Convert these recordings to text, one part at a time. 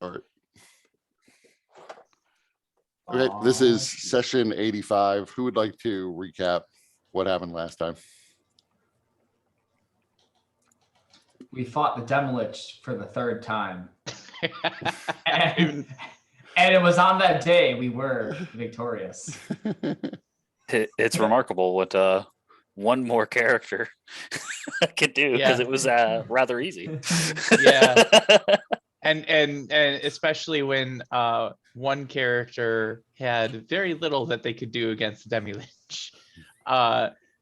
All right. Okay, this is session 85. Who would like to recap what happened last time? We fought the Demolich for the third time. and it was on that day we were victorious. It's remarkable what one more character could do, because it was rather easy. Yeah. And especially when one character had very little that they could do against Demi-Lich,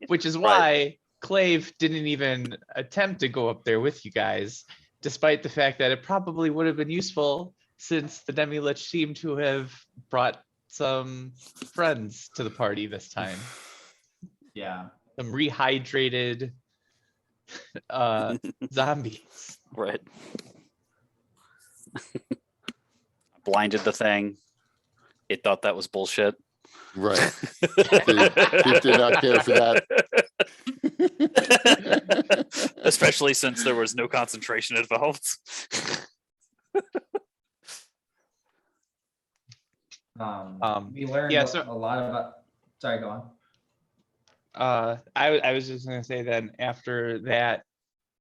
which is why Clave didn't even attempt to go up there with you guys, despite the fact that it probably would have been useful, since the Demi-Lich seemed to have brought some friends to the party this time. Yeah. Some rehydrated zombies. Right. Blinded the thing. It thought that was bullshit. Right. It did not care for that. Especially since there was no concentration involved. We learned a lot about. Sorry, go on. I was just gonna say then after that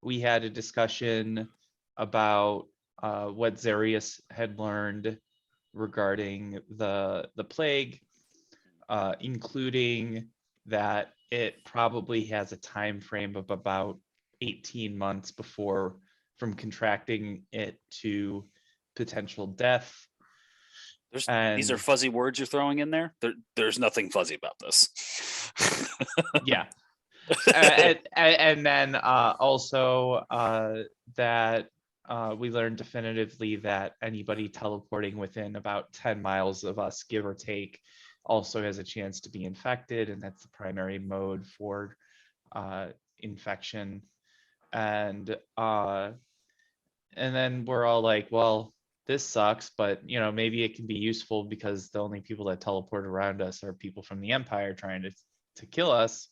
we had a discussion about what Zarius had learned regarding the plague, including that it probably has a time frame of about 18 months before from contracting it to potential death. These are fuzzy words you're throwing in there. There's nothing fuzzy about this. Yeah. and then also that we learned definitively that anybody teleporting within about 10 miles of us, give or take, also has a chance to be infected, and that's the primary mode for infection. And then we're all like, well, this sucks, but maybe it can be useful, because the only people that teleport around us are people from the Empire trying to kill us.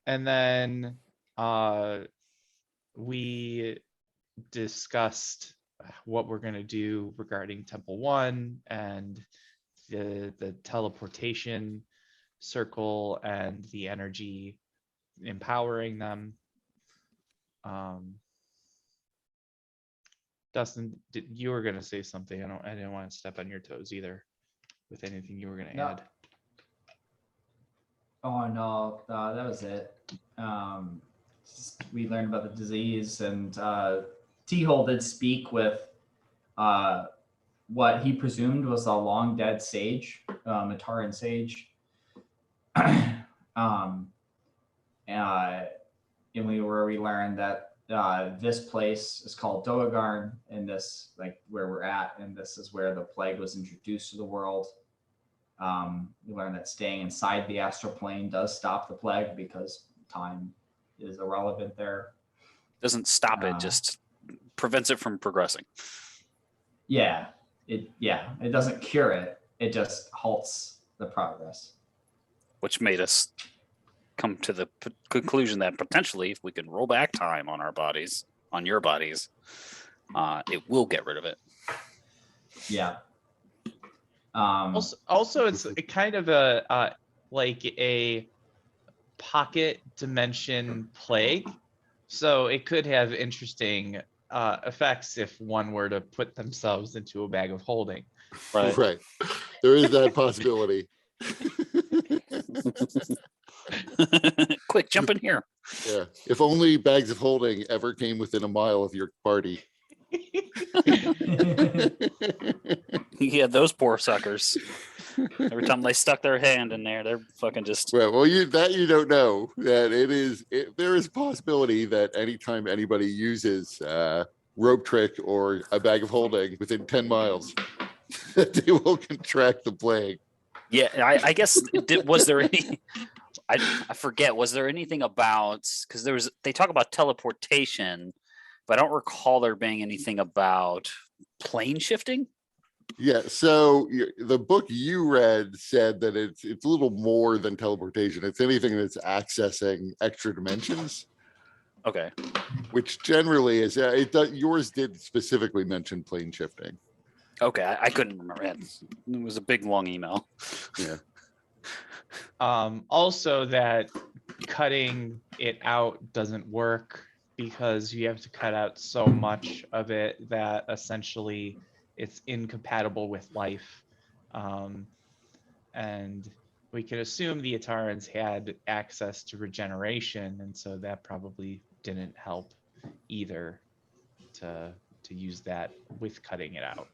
And then we discussed what we're going to do regarding Temple 1 and the teleportation circle and the energy empowering them. Dustin, you were going to say something. I didn't want to step on your toes either with anything you were going to add. Oh no, that was it. We learned about the disease, and T-Hole did speak with what he presumed was a long dead sage, Mataran sage. And we learned that this place is called Doagarn, and this, like where we're at, and this is where the plague was introduced to the world. We learned that staying inside the astral plane does stop the plague, because time is irrelevant there. Doesn't stop it, just prevents it from progressing. It doesn't cure it. It just halts the progress. Which made us come to the conclusion that potentially, if we could roll back time on our bodies, on your bodies, it will get rid of it. Yeah. Also, it's kind of a like a pocket dimension plague, so it could have interesting effects if one were to put themselves into a bag of holding. Right. There is that possibility. Quick, jump in here. Yeah. If only bags of holding ever came within a mile of your party. Yeah, those poor suckers. Every time they stuck their hand in there, they're fucking just. Right. Well, you don't know that there is a possibility that anytime anybody uses rope trick or a bag of holding within 10 miles, that they will contract the plague. Yeah, I guess was there any? I forget. Was there anything about, because they talk about teleportation, but I don't recall there being anything about plane shifting. Yeah, so the book you read said that it's a little more than teleportation. It's anything that's accessing extra dimensions. Okay. Which generally is yours did specifically mention plane shifting. Okay, I couldn't remember it. It was a big long email. Yeah. Also that cutting it out doesn't work because you have to cut out so much of it that essentially it's incompatible with life. And we could assume the Atarans had access to regeneration, and so that probably didn't help either to use that with cutting it out.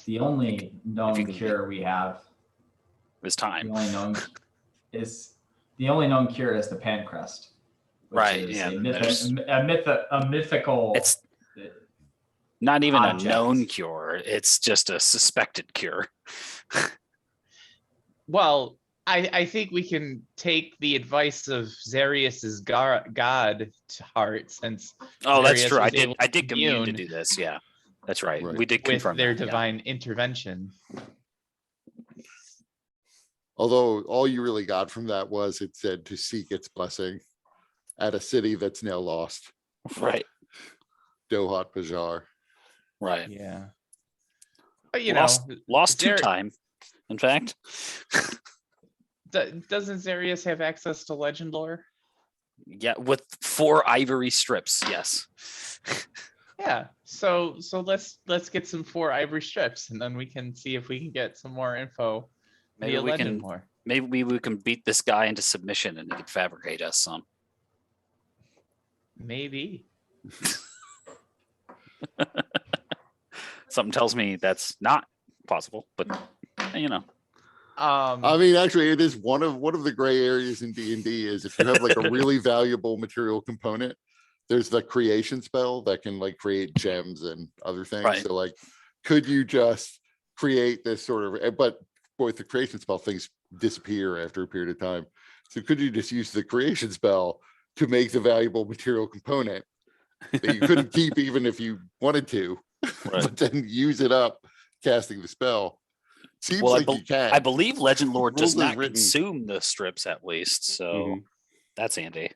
The only known you can- cure we have, It was the time. only known cure is the Pancrest, which Right, is yeah, a, there's- a mythical. It's not even object. a known cure. It's just a suspected cure. Well, I think we can take the advice of Zarius's god to heart, since Oh, that's Zarius true. was able I did to commune to commune do this. Yeah, that's right. Right. We did with confirm their that, yeah. divine intervention. Although all you really got from that was it said to seek its blessing at a city that's now lost, Right, Dohat Bajar. right. Yeah. But Lost to Zar- time. In fact, doesn't Zarius have access to legend lore? yeah, with 4 ivory strips. Yes. Yeah. So let's get some 4 ivory strips, and then we can see if we can get some more info Maybe via we legend can. lore. Maybe we can beat this guy into submission, and he can fabricate us some. Maybe. Something tells me that's not possible, but you know. I mean, actually, it is one of the gray areas in D&D is if you have like a really valuable material component, there's the creation spell that can like create gems and other things. Right. So like, could you just create this sort of, but with the creation spell, things disappear after a period of time. So could you just use the creation spell to make the valuable material component that you couldn't keep even if you wanted to, Right. but then use it up casting the spell? Seems Well, like you can. I believe Legend Lore does Rules are not written. consume the strips at least, so Mhm. that's handy.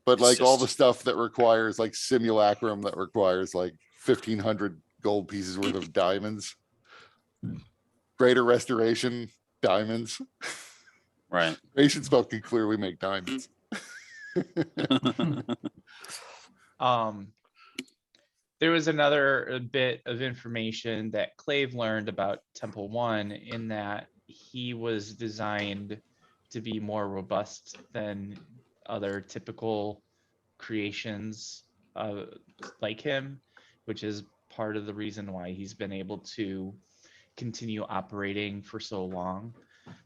But It's like all the just- stuff that requires like simulacrum that requires like 1,500 gold pieces worth of diamonds, greater restoration diamonds. Right. Creation spell can clearly make diamonds. There was another bit of information that Clave learned about Temple 1 in that he was designed to be more robust than other typical creations like him, which is part of the reason why he's been able to continue operating for so long,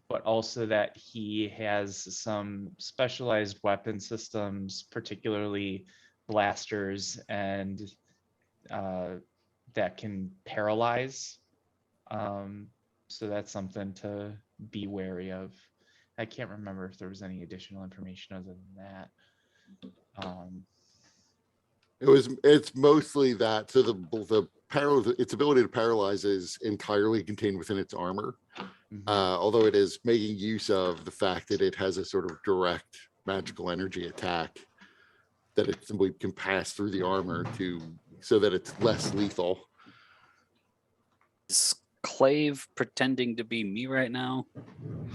but also that he has some specialized weapon systems, particularly blasters and that can paralyze. So that's something to be wary of. I can't remember if there was any additional information other than that. It's mostly that. So its ability to paralyze is entirely contained within its armor. Mhm. Although it is making use of the fact that it has a sort of direct magical energy attack that it simply can pass through the armor so that it's less lethal. Is Clave pretending to be me right now?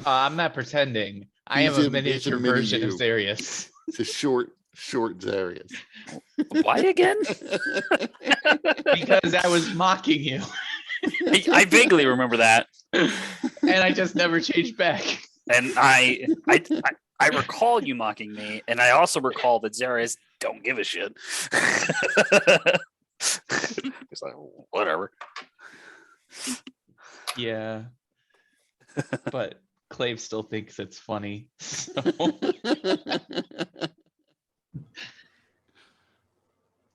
I'm not pretending. I am He's a it's a miniature mini version of you. Zarius. It's a short Zarius. Why again? Because I was mocking you, I vaguely remember that, and I just never changed back. and I recall you mocking me, and I also recall that Zarius don't give a shit. It's like whatever. Yeah. But Clave still thinks it's funny. So.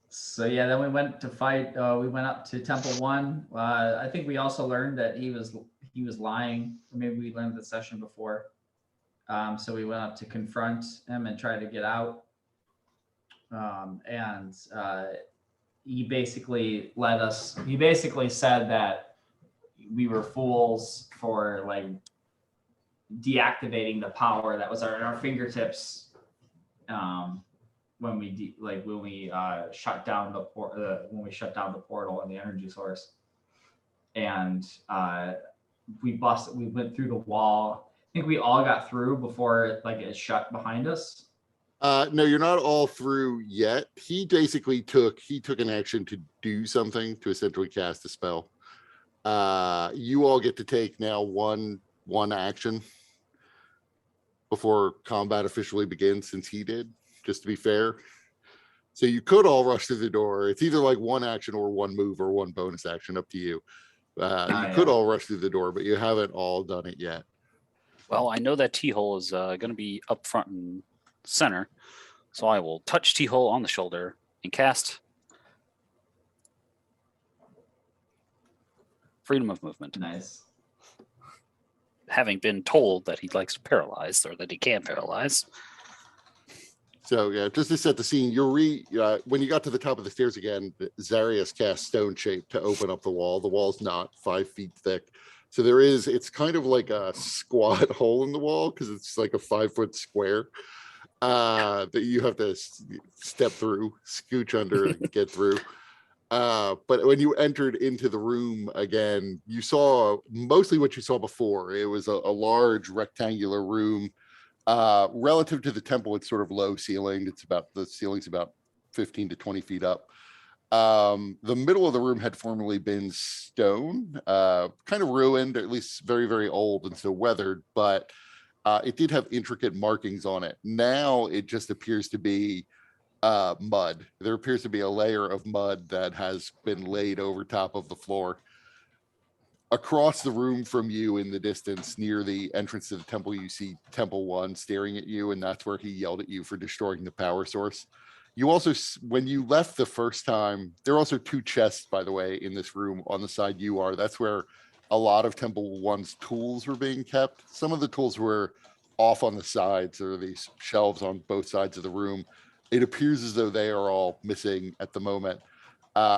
So yeah, then we went to fight. We went up to Temple 1. I think we also learned that he was lying, or maybe we learned the session before. So we went up to confront him and try to get out. And he basically led us. He basically said that we were fools for like deactivating the power that was at our fingertips. when we shut down the when we shut down the portal and the energy source, and we went through the wall. I think we all got through before it shut behind us. No, you're not all through yet. He basically took an action to do something, to essentially cast a spell. You all get to take now one action before combat officially begins, since he did, just to be fair. So you could all rush through the door. It's either like one action or one move or one bonus action, up to you. You could Yeah. all rush through the door, but you haven't all done it yet. Well, I know that T-hole is going to be up front and center, so I will touch T-hole on the shoulder and cast freedom of movement. Nice. Having been told that he likes to paralyze, or that he can paralyze. So yeah, just to set the scene, when you got to the top of the stairs again, Zarius cast Stone Shape to open up the wall. The wall's not 5 feet thick. So it's kind of like a squat hole in the wall, because it's like a 5-foot square that you have to step through, scooch under and get through. But when you entered into the room again, you saw mostly what you saw before. It was a large rectangular room. Relative to the temple, it's sort of low ceilinged. The ceiling's about 15 to 20 feet up. The middle of the room had formerly been stone, kind of ruined, or at least very, very old and so weathered, but it did have intricate markings on it. Now it just appears to be mud. There appears to be a layer of mud that has been laid over top of the floor. Across the room from you in the distance, near the entrance to the temple, you see Temple 1 staring at you, and that's where he yelled at you for destroying the power source. You also, when you left the first time, there are also 2 chests, by the way, in this room on the side you are. That's where a lot of Temple 1's tools were being kept. Some of the tools were off on the sides. There are these shelves on both sides of the room. It appears as though they are all missing at the moment.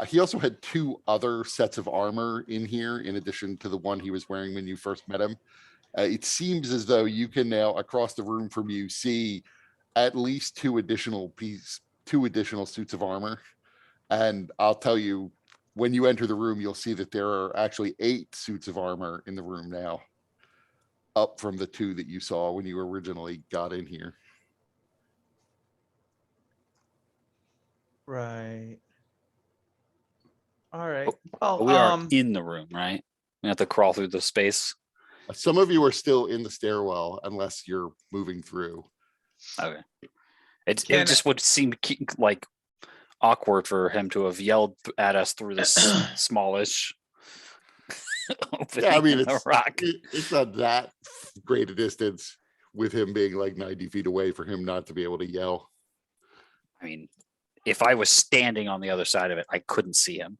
He also had 2 other sets of armor in here, in addition to the one he was wearing when you first met him. It seems as though you can now, across the room from you, see at least 2 additional suits of armor. And I'll tell you, when you enter the room, you'll see that there are actually 8 suits of armor in the room now, up from the 2 that you saw when you originally got in here. Right. All right. But Well, we are in the room, right? We have to crawl through the space. Some of you are still in the stairwell, unless you're moving through. Okay. It Can- just would seem like awkward for him to have yelled at us through this smallish opening Yeah, I mean, in the rock. it's not that great a distance, with him being like 90 feet away, for him not to be able to yell. I mean, if I was standing on the other side of it, I couldn't see him.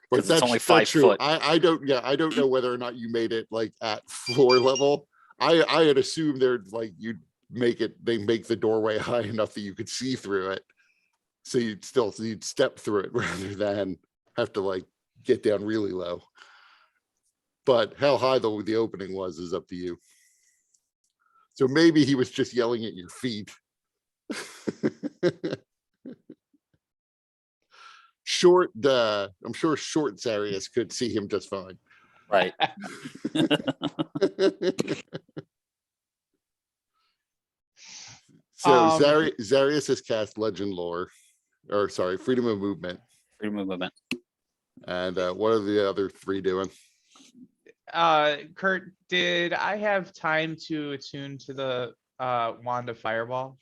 But it's only 5 true. foot. I don't know whether or not you made it like at floor level. I had assumed they make the doorway high enough that you could see through it. So you'd step through it rather than have to like get down really low. But how high the opening was is up to you. So maybe he was just yelling at your feet. I'm sure short Zarius could see him just fine. Right. So Zarius has cast Legend Lore, or sorry, Freedom of Movement. Freedom of movement. And what are the other 3 doing? Kurt, did I have time to attune to the wand of fireball?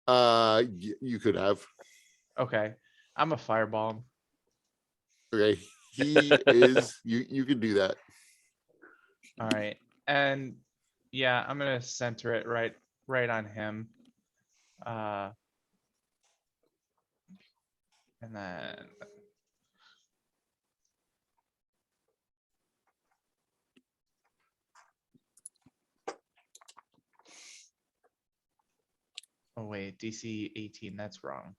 You could have. Okay, I'm a fireball. Okay, he is. You can do that. All right, and yeah, I'm gonna center it right on him. And then oh wait, DC 18, that's wrong.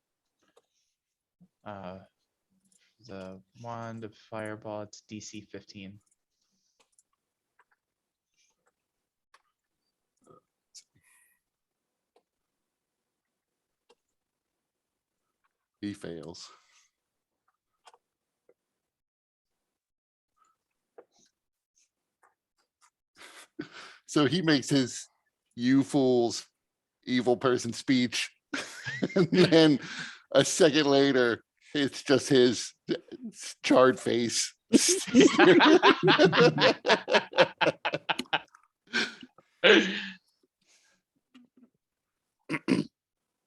The wand of fireball, it's DC 15. He fails. So he makes his "you fools, evil person" speech. And then a second later, it's just his charred face.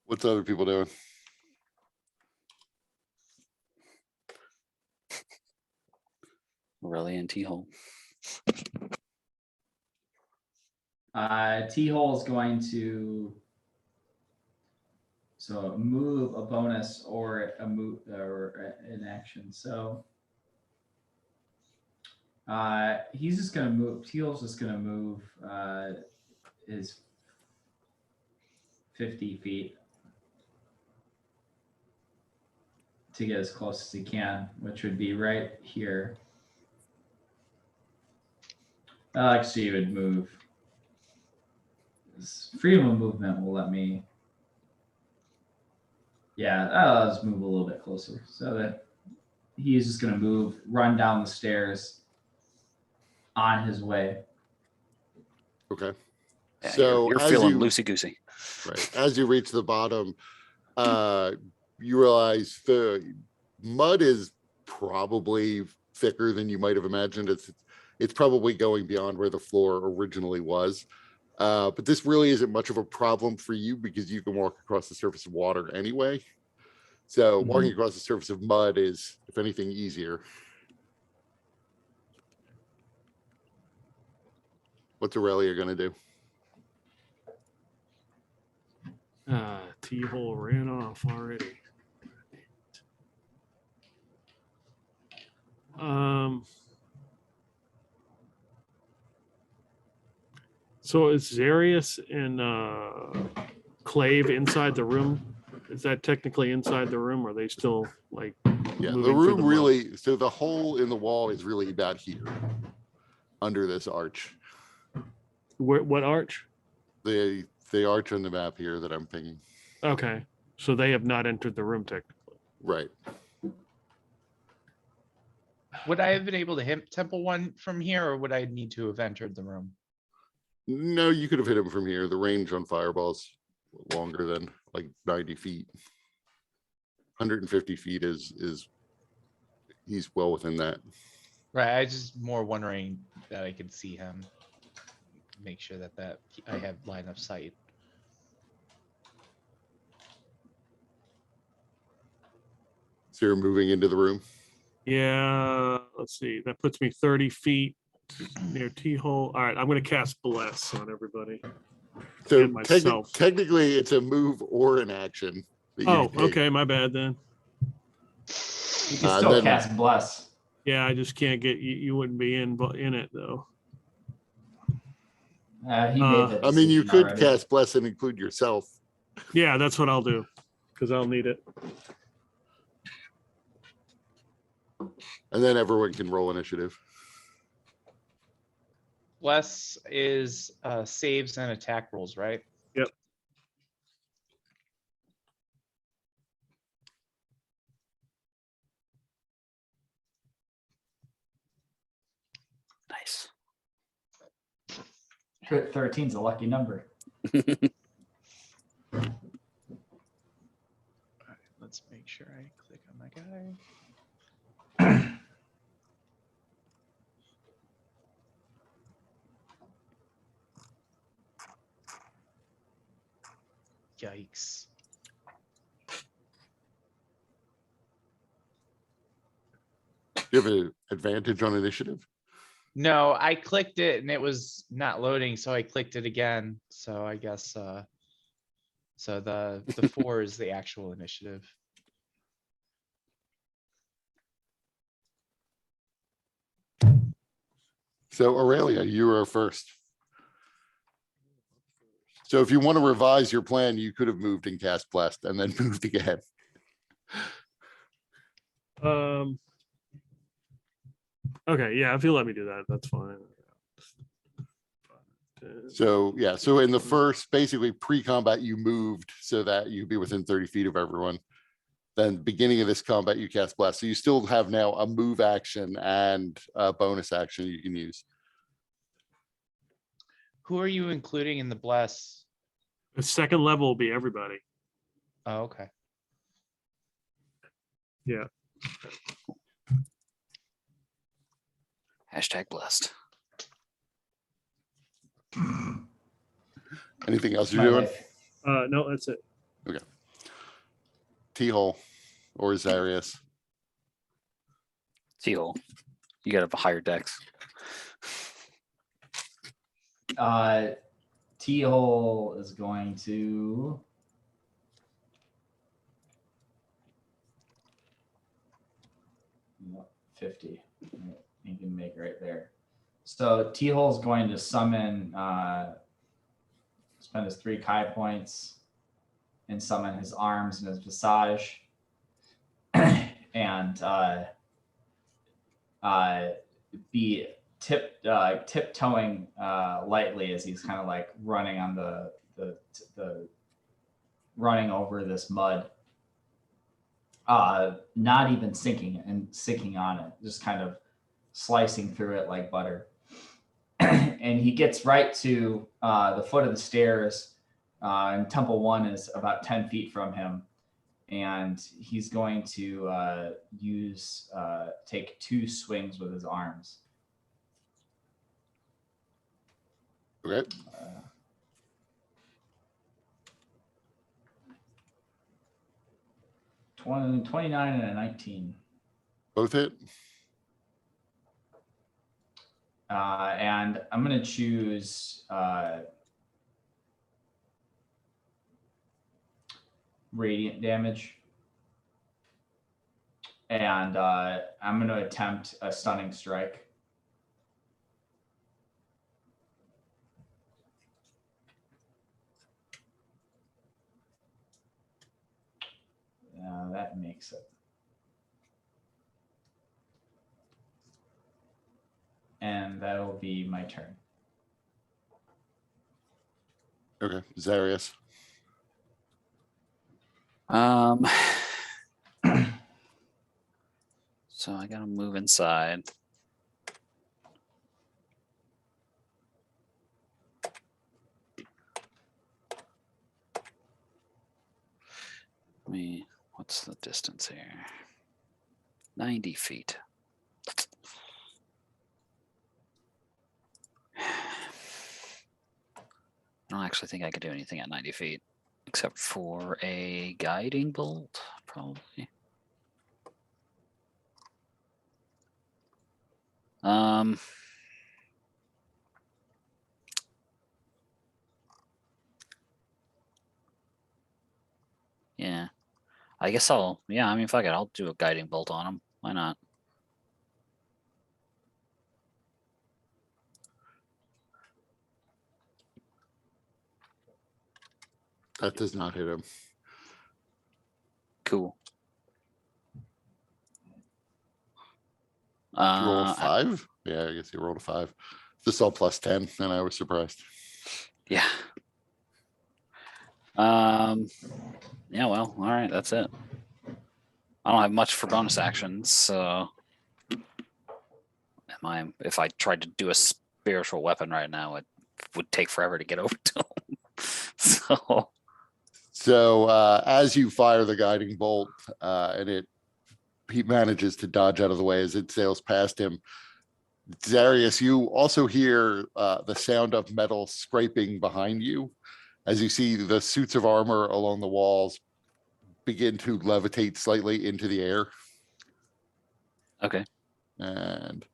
What's other people doing? Aurelian T-hole. T-hole is going to move a bonus or a move or an action. So he's just gonna move. T-hole's just gonna move his 50 feet to get as close as he can, which would be right here. Actually, you would move. Freedom of movement will let me. Yeah, I'll just move a little bit closer so that he's just going to run down the stairs on his way. Okay. Yeah, So you're as feeling you- loosey goosey. Right. As you reach the bottom, you realize the mud is probably thicker than you might have imagined. It's probably going beyond where the floor originally was. But this really isn't much of a problem for you because you can walk across the surface of water anyway. So walking across the surface of mud is, if anything, easier. What's Aurelia going to do? T-hole ran off already. So is Zarius and Clave inside the room? Is that technically inside the room? Or are they still like Yeah, the moving through room the mud? really, so the hole in the wall is really about here under this arch. What arch? The arch on the map here that I'm pinging. Okay, so they have not entered the room technically. Right. Would I have been able to hit Temple One from here, or would I need to have entered the room? No, you could have hit him from here. The range on fireballs longer than like 90 feet. 150 feet is he's well within that. Right, I just more wondering that I could see him. Make sure that I have line of sight. So you're moving into the room. Yeah, let's see. That puts me 30 feet near T-hole. All right, I'm going to cast Bless on everybody. So And myself. technically it's a move or an action. that you Oh, can take. okay, my bad then. You can And still then- cast Bless. Yeah, I just can't get you. You wouldn't be in it though. He made that I mean, you decision could already. cast Bless and include yourself. Yeah, that's what I'll do because I'll need it. And then everyone can roll initiative. Bless is saves and attack rolls, right? Yep. Nice. 13's a lucky number. Let's make sure I click on my guy. Yikes. You have an advantage on initiative. No, I clicked it and it was not loading, so I clicked it again. So I guess so the 4 is the actual initiative. So Aurelia, you are first. So if you want to revise your plan, you could have moved and cast Blessed and then moved again. Okay, yeah, if you let me do that, that's fine. So yeah, so in the first, basically pre-combat, you moved so that you'd be within 30 feet of everyone. then beginning of this combat, you cast bless. So you still have now a move action and a bonus action you can use. Who are you including in the bless? The second level will be everybody. Oh, okay. Yeah. Hashtag blessed. Anything else you're My doing? life. No, that's it. T-hole or Zarius? Teal, you got a higher dex. T-hole is going to. No, 50. You can make right there. So T-hole is going to summon, spend his 3 Kai points and summon his arms and his visage. And be tiptoeing lightly as he's kind of like running on the running over this mud, not even sinking on it, just kind of slicing through it like butter. And he gets right to the foot of the stairs, and Temple 1 is about 10 feet from him. And he's going to take 2 swings with his arms. Okay. 29 and a 19. Both hit. And I'm going to choose radiant damage. And I'm going to attempt a stunning strike. That makes it. And that'll be my turn. Okay. Zarius. So I gotta move inside. What's the distance here? 90 feet. I don't actually think I could do anything at 90 feet except for a guiding bolt, probably. Yeah. I guess I mean, fuck it, I'll do a guiding bolt on him. Why not? That does not hit him. Cool. Did you roll a I- 5? Yeah, I guess you rolled a 5. This all plus 10, and I was surprised. Yeah. Yeah, well, all right, that's it. I don't have much for bonus actions, so if I tried to do a spiritual weapon right now, it would take forever to get over to him. So as you fire the guiding bolt, and he manages to dodge out of the way as it sails past him. Zarius, you also hear the sound of metal scraping behind you as you see the suits of armor along the walls begin to levitate slightly into the air. Okay. And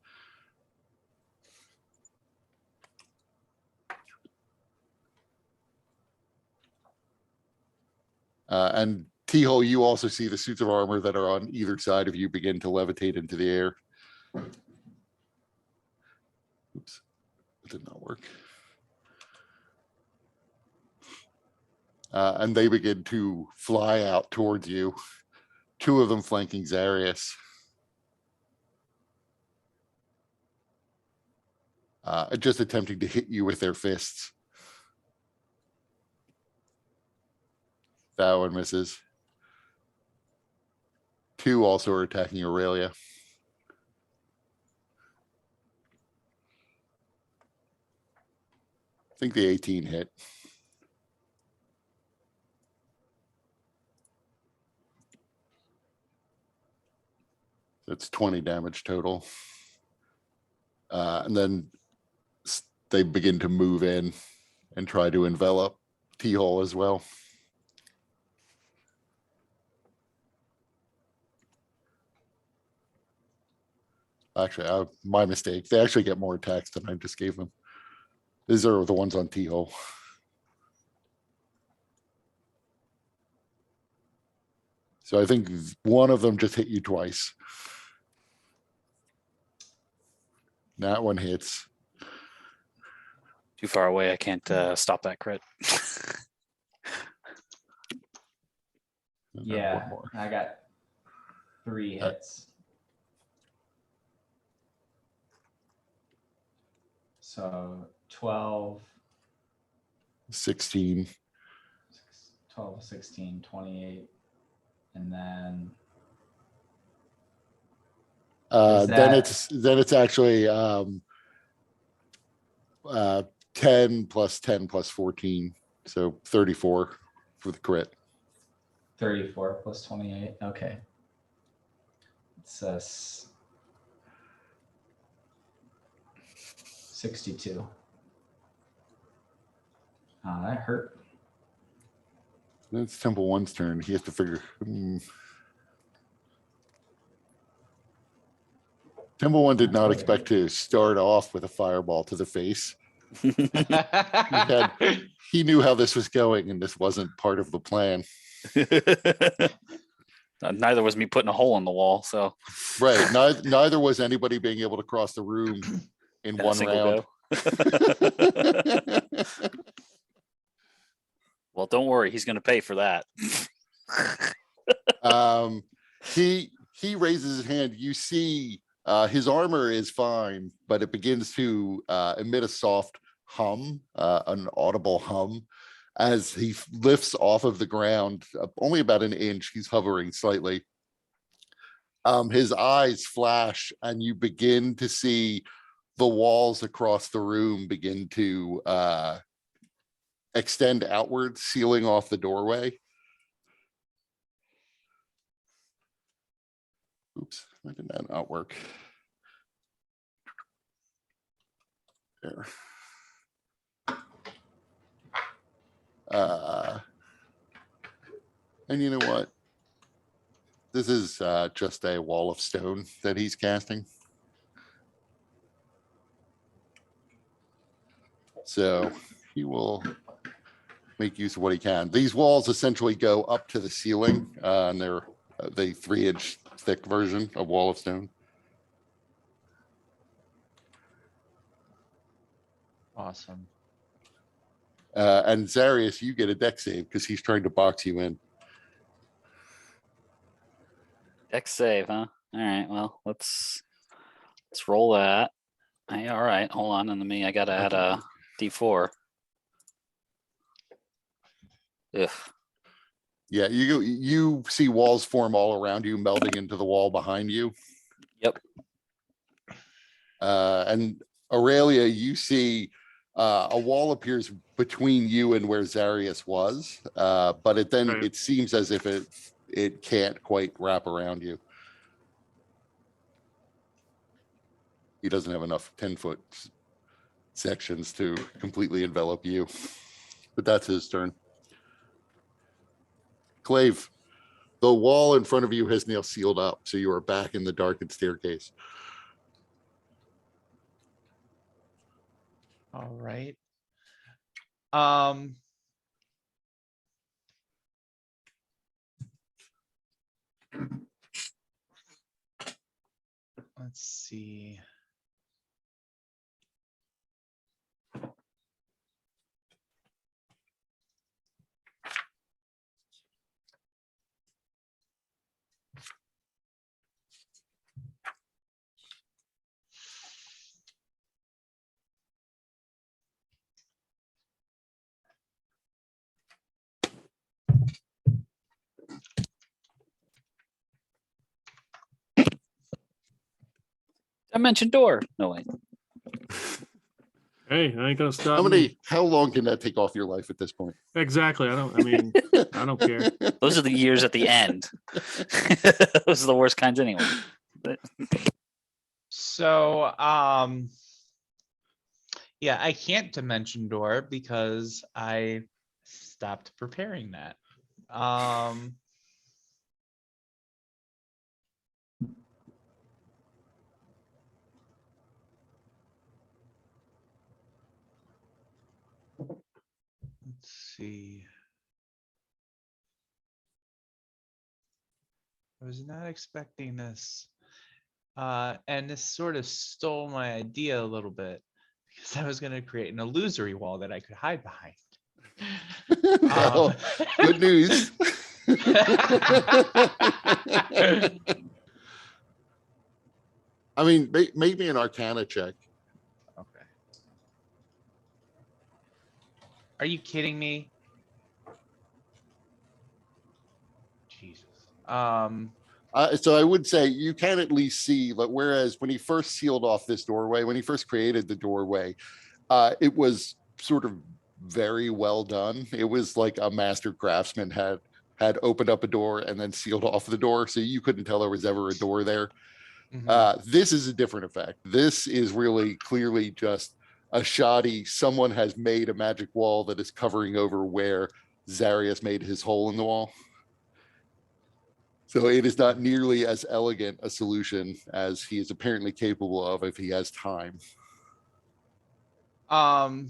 T-hole, you also see the suits of armor that are on either side of you begin to levitate into the air. Oops, that did not work. And they begin to fly out towards you. 2 of them flanking Zarius. Just attempting to hit you with their fists. That one misses. 2 also are attacking Aurelia. I think the 18 hit. That's 20 damage total. And then they begin to move in and try to envelop T-hole as well. Actually, my mistake. They actually get more attacks than I just gave them. These are the ones on T-hole. So I think one of them just hit you twice. That one hits. Too far away. I can't stop that crit. And then Yeah, one more. I got 3 hits. So 12, 16. 12, 16, 28. And then Is Then it's actually 10 plus 10 plus 14. So 34 for the crit. 34 plus 28. Okay. It's 62. That hurt. Then it's Temple One's turn. He has to figure. Temple One did not expect to start off with a fireball to the face. He knew how this was going, and this wasn't part of the plan. Neither was me putting a hole in the wall. So Right. Neither was anybody being able to cross the room in a one single round. Well, don't worry. He's going to pay for that. He raises his hand. You see his armor is fine, but it begins to emit a soft hum, an audible hum, as he lifts off of the ground, only about an inch. He's hovering slightly. His eyes flash, and you begin to see the walls across the room begin to extend outward, sealing off the doorway. Oops, why did that not work? There. And you know what? This is just a wall of stone that he's casting. So he will make use of what he can. These walls essentially go up to the ceiling, and they're the 3-inch thick version of wall of stone. Awesome. And Zarius, you get a deck save because he's trying to box you in. Dex save, huh? All right. Well, let's roll that. Hey, all right. Hold on. And to me, I got to add a D4. Ugh. Yeah, you see walls form all around you, melding into the wall behind you. Yep. And Aurelia, you see a wall appears between you and where Zarius was, but Right. it seems as if it can't quite wrap around you. He doesn't have enough 10-foot sections to completely envelop you, but that's his turn. Clave, the wall in front of you has now sealed up, so you are back in the darkened staircase. All right. Let's see. Dimension door. No way. Hey, I ain't gonna stop me. How long can that take off your life at this point? Exactly. I don't care. Those are the years at the end. Those are the worst kinds anyway. But So, yeah, I can't dimension door because I stopped preparing that. Let's see. I was not expecting this. And this sort of stole my idea a little bit because I was going to create an illusory wall that I could hide behind. Well, good news. I mean, maybe an Arcana check. Okay. Are you kidding me? Jesus. So I would say you can at least see, like, whereas when he first sealed off this doorway, when he first created the doorway, it was sort of very well done. It was like a master craftsman had opened up a door and then sealed off the door, so you couldn't tell there was ever a door there. This is a different effect. This is really clearly just a shoddy. Someone has made a magic wall that is covering over where Zarius made his hole in the wall. So it is not nearly as elegant a solution as he is apparently capable of if he has time. All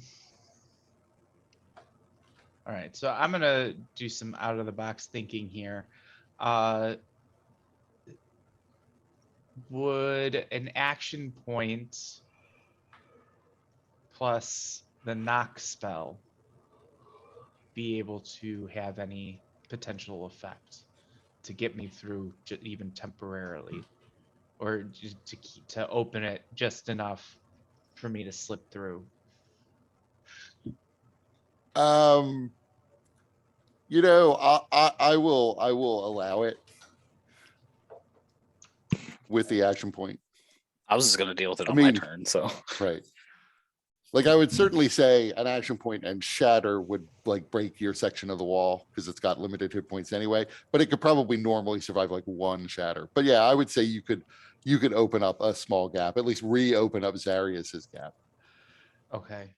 right, so I'm gonna do some out of the box thinking here. Would an action point plus the knock spell be able to have any potential effect to get me through even temporarily, or just to open it just enough for me to slip through? You know, I will allow it with the action point. I was just gonna deal with it I on my mean- turn. So Right. Like, I would certainly say an action point and shatter would like break your section of the wall because it's got limited hit points anyway, but it could probably normally survive like one shatter. But yeah, I would say you could open up a small gap, at least reopen up Zarius's gap. Okay.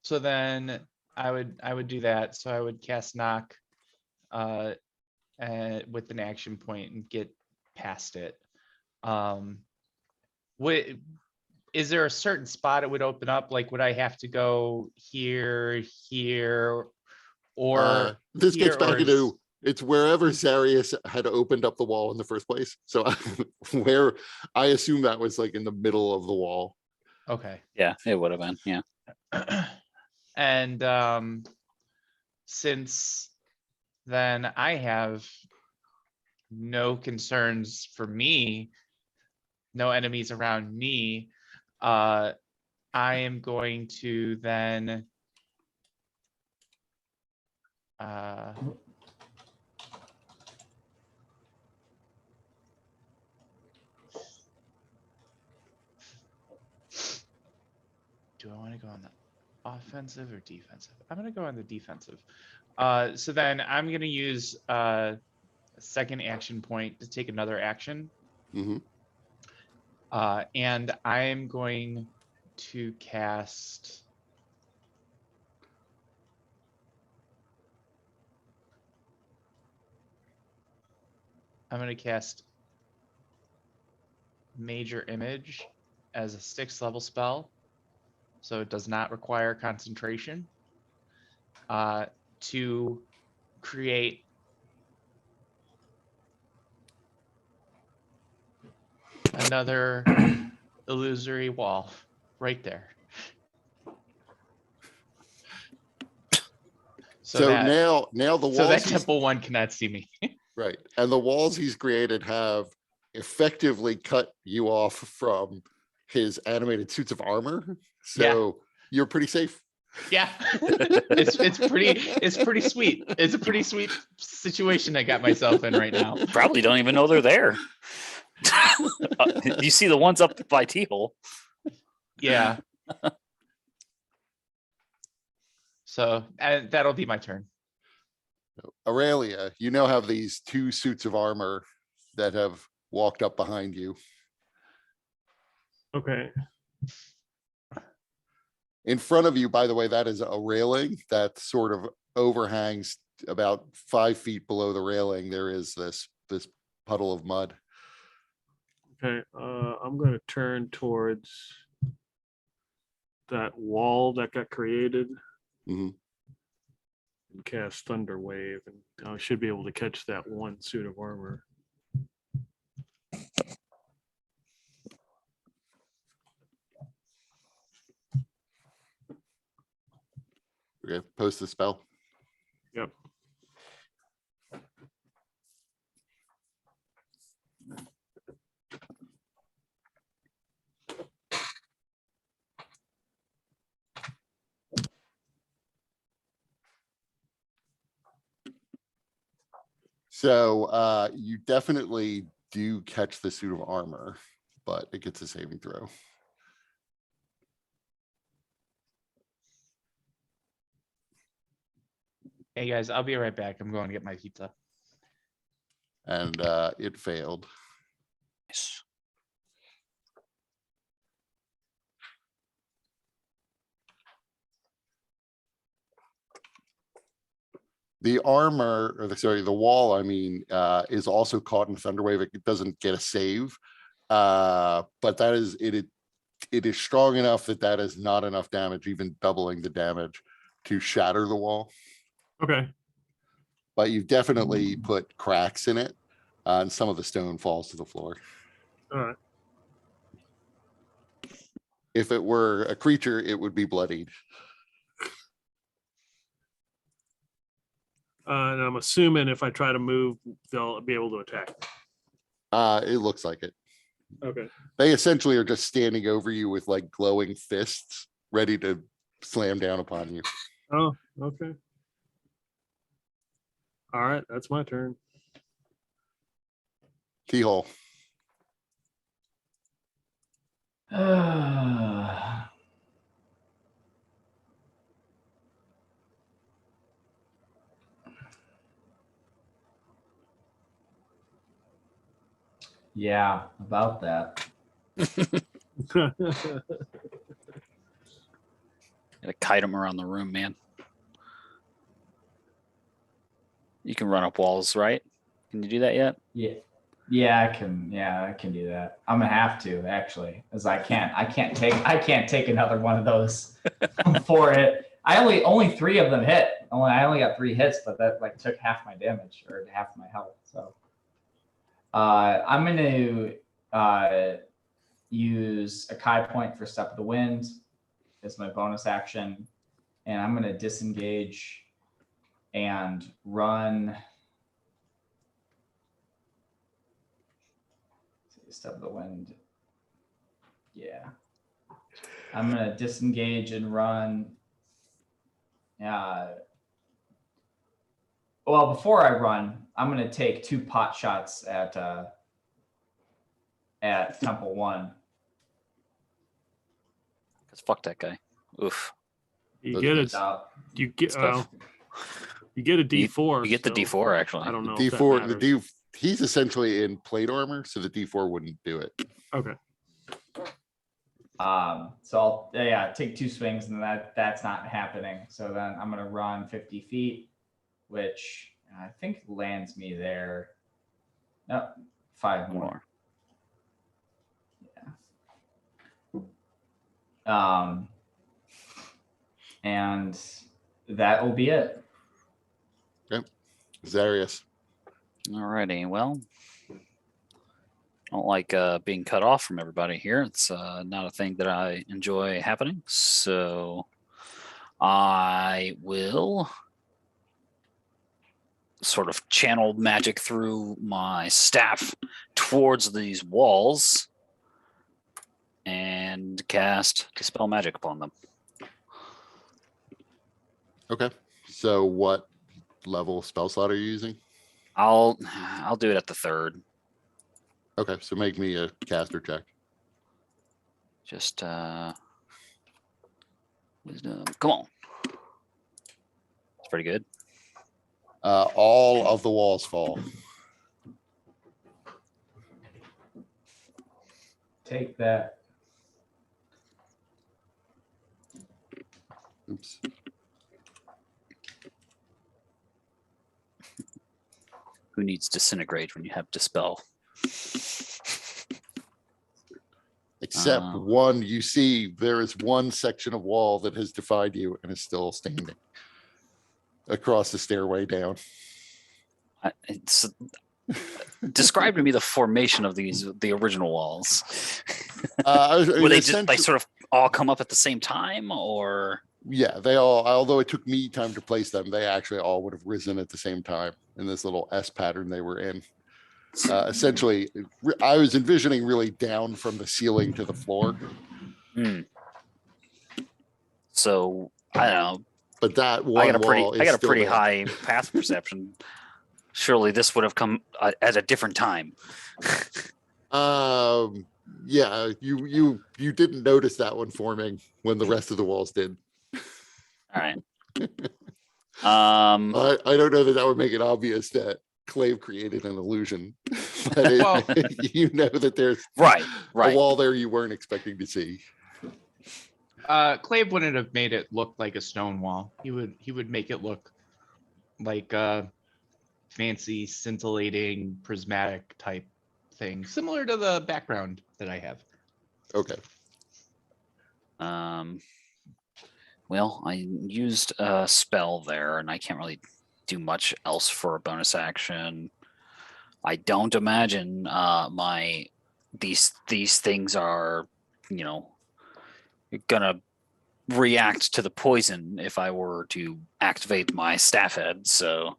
So then I would do that. So I would cast knock with an action point and get past it. Is there a certain spot it would open up? Like, would I have to go here, or this here, gets back or into it's wherever Zarius had opened up the wall in the first place. So where I assume that was like in the middle of the wall. okay. yeah, it would have been. Yeah. And since then I have no concerns for me, no enemies around me, I am going to then do I want to go on the offensive or defensive? I'm going to go on the defensive. So then I'm going to use a second action point to take another action. Mhm. And I'm going to cast Major Image as a 6th level spell, so it does not require concentration, to create another illusory wall right there. So that, now the walls so that he's- temple one cannot see me. right, and the walls he's created have effectively cut you off from his animated suits of armor. So you're pretty safe. Yeah, it's pretty sweet. It's a pretty sweet situation I got myself in right now. Probably don't even know they're there. You see the ones up by T-hole. Yeah. So and that'll be my turn. Aurelia, you now have these 2 suits of armor that have walked up behind you. Okay. In front of you, by the way, that is a railing that sort of overhangs about 5 feet below the railing. There is this puddle of mud. Okay. I'm going to turn towards that wall that got created Mhm. and cast Thunder Wave, and I should be able to catch that 1 suit of armor. Okay, post the spell. Yep. So you definitely do catch the suit of armor, but it gets a saving throw. Hey guys, I'll be right back. I'm going to get my pizza. And it failed. Nice. The armor, or the wall, I mean, is also caught in Thunderwave. It doesn't get a save. But that is it is strong enough that is not enough damage, even doubling the damage, to shatter the wall. Okay. But you've definitely put cracks in it, and some of the stone falls to the floor. All right. If it were a creature, it would be bloodied. And I'm assuming if I try to move, they'll be able to attack. It looks like it. Okay. They essentially are just standing over you with like glowing fists, ready to slam down upon you. Oh, okay. All right, that's my turn. Keyhole. Yeah, about that. Gotta kite them around the room, man. You can run up walls, right? Can you do that yet? Yeah. Yeah, I can. Yeah, I can do that. I'm gonna have to actually, as I can't take another one of those for it. Only 3 of them hit. I only got 3 hits, but that like took half my damage or half my health. So I'm gonna use a Kai point for Step of the Wind as my bonus action, and I'm gonna disengage and run. Step of the Wind. Yeah. I'm going to disengage and run. Well, before I run, I'm going to take 2 pot shots at Temple 1. Cause fuck that guy. Oof. You Those get miss. it. You get Stuff. you get a D4. You get the so D4 actually. I don't know. if that D4, the matters. he's essentially in plate armor, so the D4 wouldn't do it. Okay. So I'll take 2 swings, and that's not happening. So then I'm going to run 50 feet, which I think lands me there. No, 5 more. And that will be it. Zarius. Alrighty, well, I don't like being cut off from everybody here. It's not a thing that I enjoy happening. So I will sort of channel magic through my staff towards these walls and cast Dispel Magic upon them. Okay. So what level spell slot are you using? I'll do it at the 3rd. Okay, so make me a caster check. Just wisdom. Come on. It's pretty good. All of the walls fall. Take that. Oops. Who needs disintegrate when you have dispel? Except Oh. one, you see there is one section of wall that has defied you and is still standing across the stairway down. It's describe to me the formation of the original walls. Were they just they sort of all come up at the same time, or Yeah, they all, although it took me time to place them, they actually all would have risen at the same time in this little S pattern they were in. Essentially, I was envisioning really down from the ceiling to the floor. So I don't know. But that one I got a pretty wall is I got a still pretty there. high path perception. Surely this would have come at a different time. Yeah, you didn't notice that one forming when the rest of the walls did. All right. I don't know that would make it obvious that Clave created an illusion, but Well- you know that there's Right. a wall there you weren't expecting to see. Clave wouldn't have made it look like a stone wall. He would make it look like a fancy, scintillating, prismatic type thing, similar to the background that I have. Okay. Well, I used a spell there, and I can't really do much else for a bonus action. I don't imagine these things are, gonna react to the poison if I were to activate my staff head. So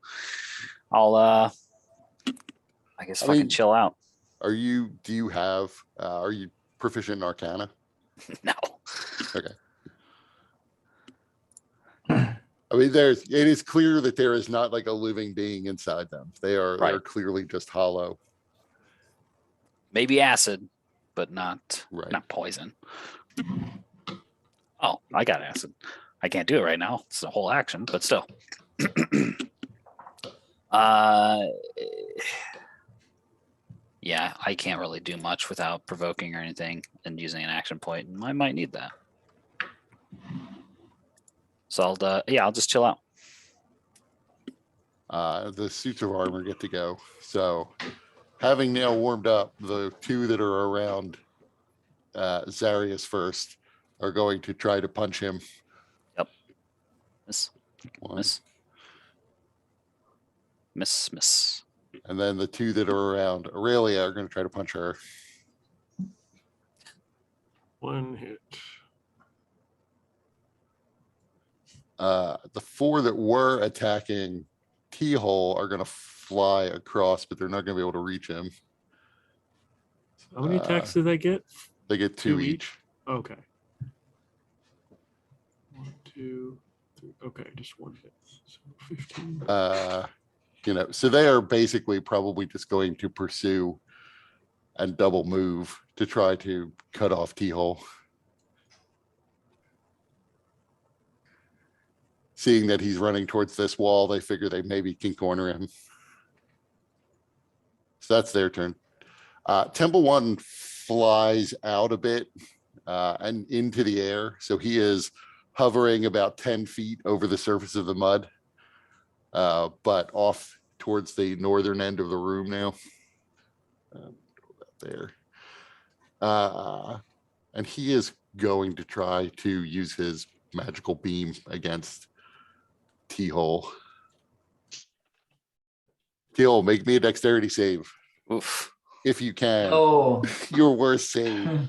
I'll I guess I fucking mean- chill out. Are you proficient in Arcana? No. Okay. I mean, it is clear that there is not like a living being inside them. They're Right. clearly just hollow. Maybe acid, but not Right. not poison. Oh, I got acid. I can't do it right now. It's a whole action, but still. Yeah, I can't really do much without provoking or anything and using an action point, and I might need that. So I'll just chill out. The suits of armor get to go. So having now warmed up, the two that are around Zarius first are going to try to punch him. Miss, One. miss. And then the two that are around Aurelia are going to try to punch her. One hit. The four that were attacking T-Hole are going to fly across, but they're not going to be able to reach him. How many attacks did they get? They get two Two each. Okay. 1, 2, 3. Okay, just one hit. So 15. So they are basically probably just going to pursue and double move to try to cut off T-Hole. Seeing that he's running towards this wall, they figure they maybe can corner him. So that's their turn. Temple One flies out a bit and into the air. So he is hovering about 10 feet over the surface of the mud, but off towards the northern end of the room now. There. And he is going to try to use his magical beam against T-Hole. T-Hole, make me a dexterity save Oof. if you can. Oh. Your worst save.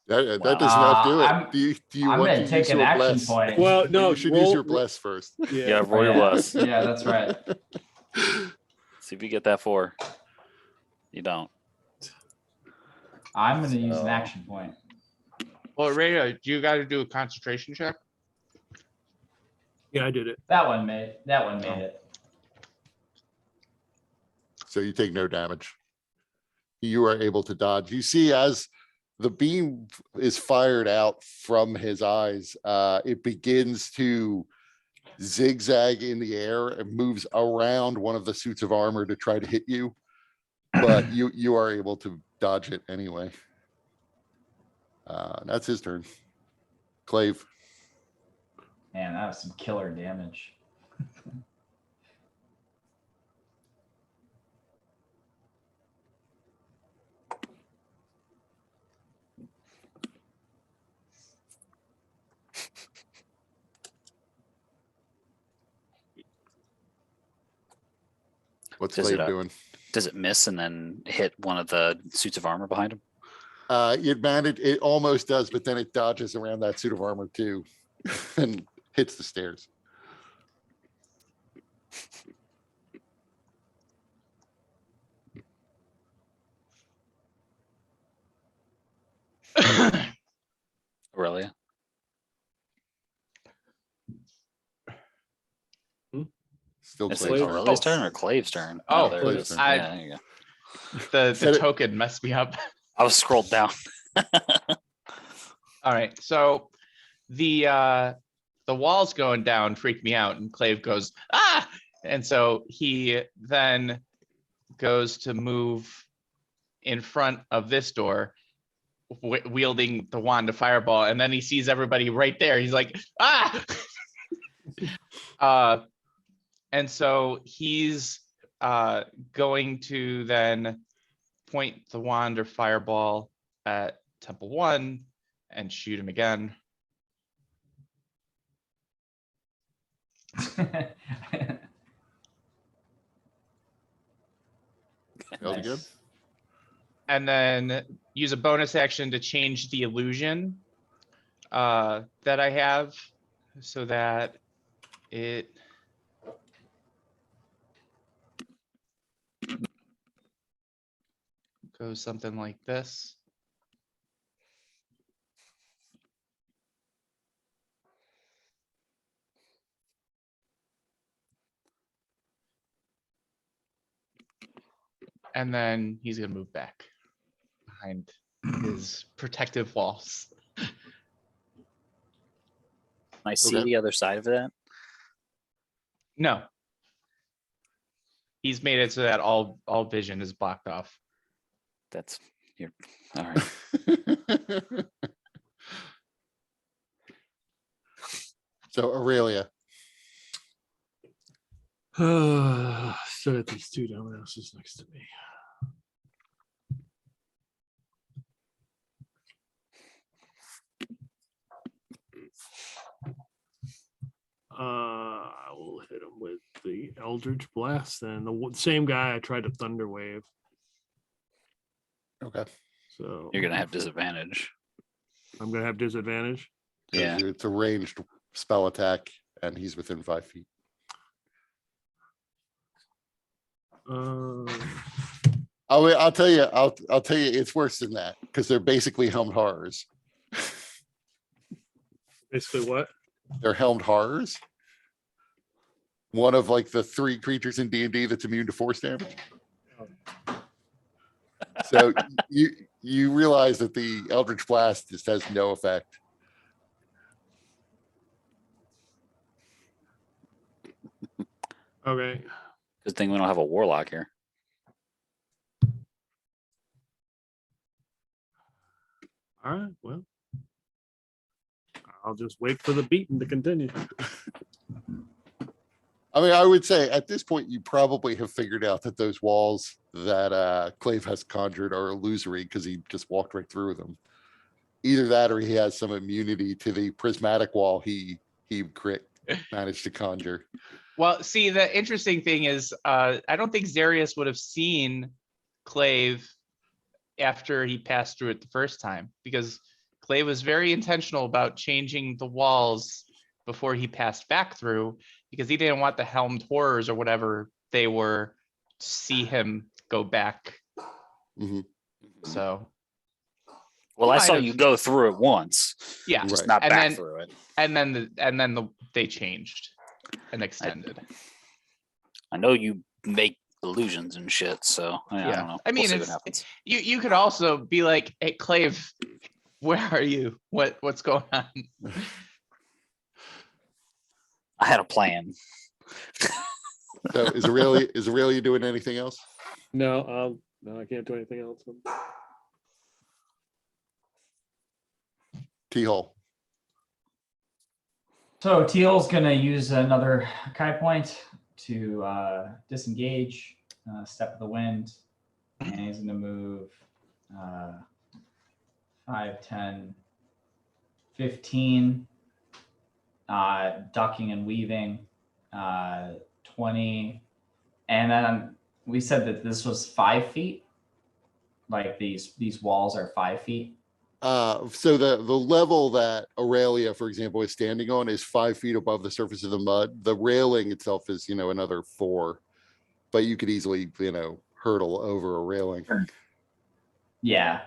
That does not do it. Do you I'm want gonna to take use an your action bless? point. Well, no, You should use your bless first. Yeah, roll your bless. Yeah, that's right. See if you get that 4. You don't. I'm gonna use an So- action point. Well, Rhea, do you got to do a concentration check? Yeah, I did it. That one made it. So you take no damage. You are able to dodge. You see, as the beam is fired out from his eyes, it begins to zigzag in the air and moves around one of the suits of armor to try to hit you. But you are able to dodge it anyway. That's his turn. Clave. Man, that was some killer damage. What's Does it, Clave doing? Does it miss and then hit one of the suits of armor behind him? It almost does, but then it dodges around that suit of armor too and hits the stairs. Aurelia? Still Is it Clave's turn. Aurelia's turn or Clave's turn? Oh, there it Clave's is. turn. Yeah, there you go. The Said it- token messed me up. I was scrolled down. All right, so the walls going down freak me out, and Clave goes, ah! And so he then goes to move in front of this door, wielding the wand of fireball, and then he sees everybody right there. He's like, ah! And so he's going to then point the wand or fireball at Temple 1 and shoot him again. That'll be good. Nice. And then use a bonus action to change the illusion that I have so that it goes something like this. And then he's gonna move back behind his protective walls. Can I see Okay. the other side of that? No. He's made it so that all vision is blocked off. That's you're all right. So Aurelia. Still got these two dumbasses next to me. I will hit him with the Eldritch Blast, and the same guy I tried to Thunder Wave. Okay. So You're gonna have disadvantage. I'm gonna have disadvantage. Yeah. It's a ranged spell attack and he's within 5 feet. I'll tell you, it's worse than that because they're basically helmed horrors. Basically, what? They're helmed horrors. One of like the 3 creatures in D&D that's immune to force damage. So you realize that the Eldritch Blast just has no effect. Okay. Good thing we don't have a warlock here. All right. Well, I'll just wait for the beating to continue. I mean, I would say at this point, you probably have figured out that those walls that Clave has conjured are illusory because he just walked right through them. Either that or he has some immunity to the prismatic wall he managed to conjure. Well, see, the interesting thing is, I don't think Xarius would have seen Clave after he passed through it the first time, because Clave was very intentional about changing the walls before he passed back through, because he didn't want the helmed horrors or whatever they were to see him go back. Mhm. So, Well, I Might saw have. you go through it once, yeah. just Right. not And back then- through it. And then they changed. and extended. I know you make illusions and shit, so I Yeah. don't know. I mean, We'll see what it's happens. you could also be like, hey, Clave, where are you? What's going on? I had a plan. So is Aurelia doing anything else? No, no, I can't do anything else. T-Hole. So Teal's gonna use another Kai point to disengage, step of the wind, and he's gonna move 5, 10, 15, ducking and weaving, 20, and then we said that this was 5 feet. Like these walls are 5 feet. So the level that Aurelia, for example, is standing on is 5 feet above the surface of the mud. The railing itself is, another 4, but you could easily, hurdle over a railing. Yeah.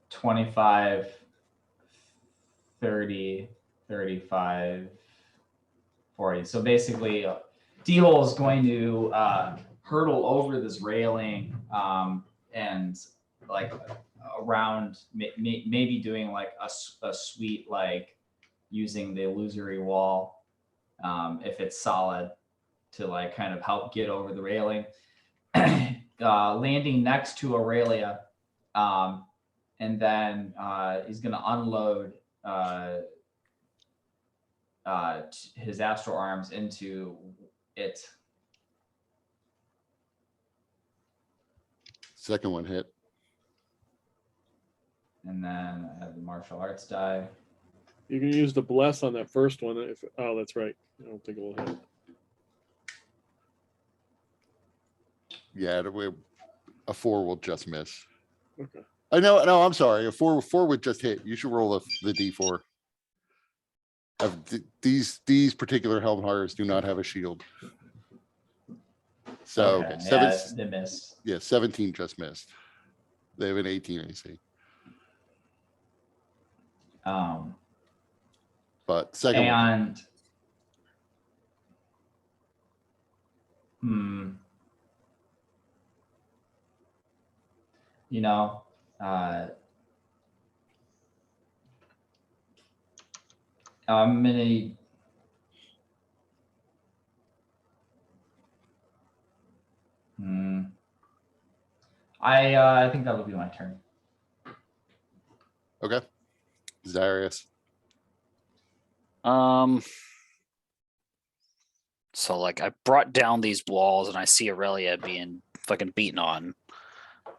25, 30, 35, 40. So basically, D-Hole is going to hurdle over this railing and like around, maybe doing like a sweep, like using the illusory wall if it's solid to like kind of help get over the railing. Landing next to Aurelia, and then he's going to unload his astral arms into it. Second one hit. And then I have the martial arts die. You can use the bless on that first one. Oh, that's right. I don't think it will hit. Yeah, a 4 will just miss. Okay. I know. No, I'm sorry. A 4 would just hit. You should roll the D4. These particular helm horrors do not have a shield. So Okay, seven, yeah, they missed. yeah, 17 just missed. They have an 18 AC. But second one. And I'm gonna I think that'll be my turn. Okay. Zarius. So like I brought down these walls and I see Aurelia being fucking beaten on.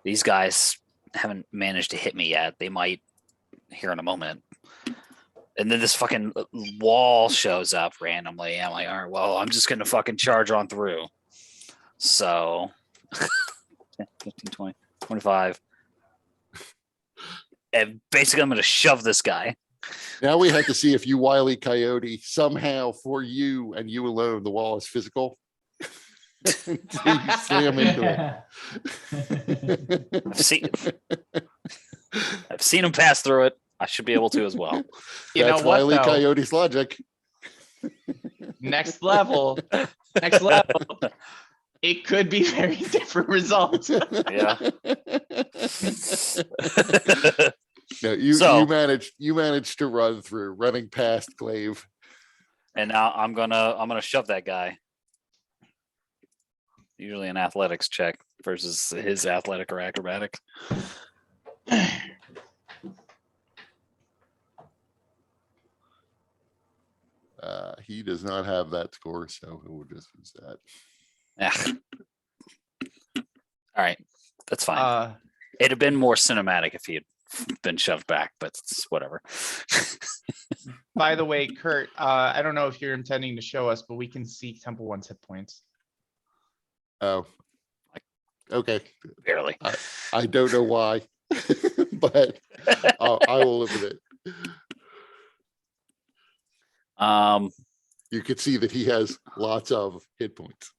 These guys haven't managed to hit me yet. They might here in a moment. And then this fucking wall shows up randomly. I'm like, all right, well, I'm just gonna fucking charge on through. So 10, 15, 20, 25. And basically I'm gonna shove this guy. Now we have to see if you Wile E. Coyote somehow for you and you alone, the wall is physical. So you slam into it. I've seen him pass through it. I should be able to as well. You That's know what, Wile E. though? Coyote's logic. Next level. It could be very different results. Yeah. No, you So- you managed to run through, running past Glaive. And now I'm gonna shove that guy. Usually an athletics check versus his athletic or acrobatic. He does not have that score, so we'll just use that. Yeah. All right, that's fine. Uh, It'd have been more cinematic if he had been shoved back, but it's whatever. by the way, Kurt, I don't know if you're intending to show us, but we can see Temple One's hit points. Oh, okay. Barely. I don't know why, but I will live with it. You could see that he has lots of hit points.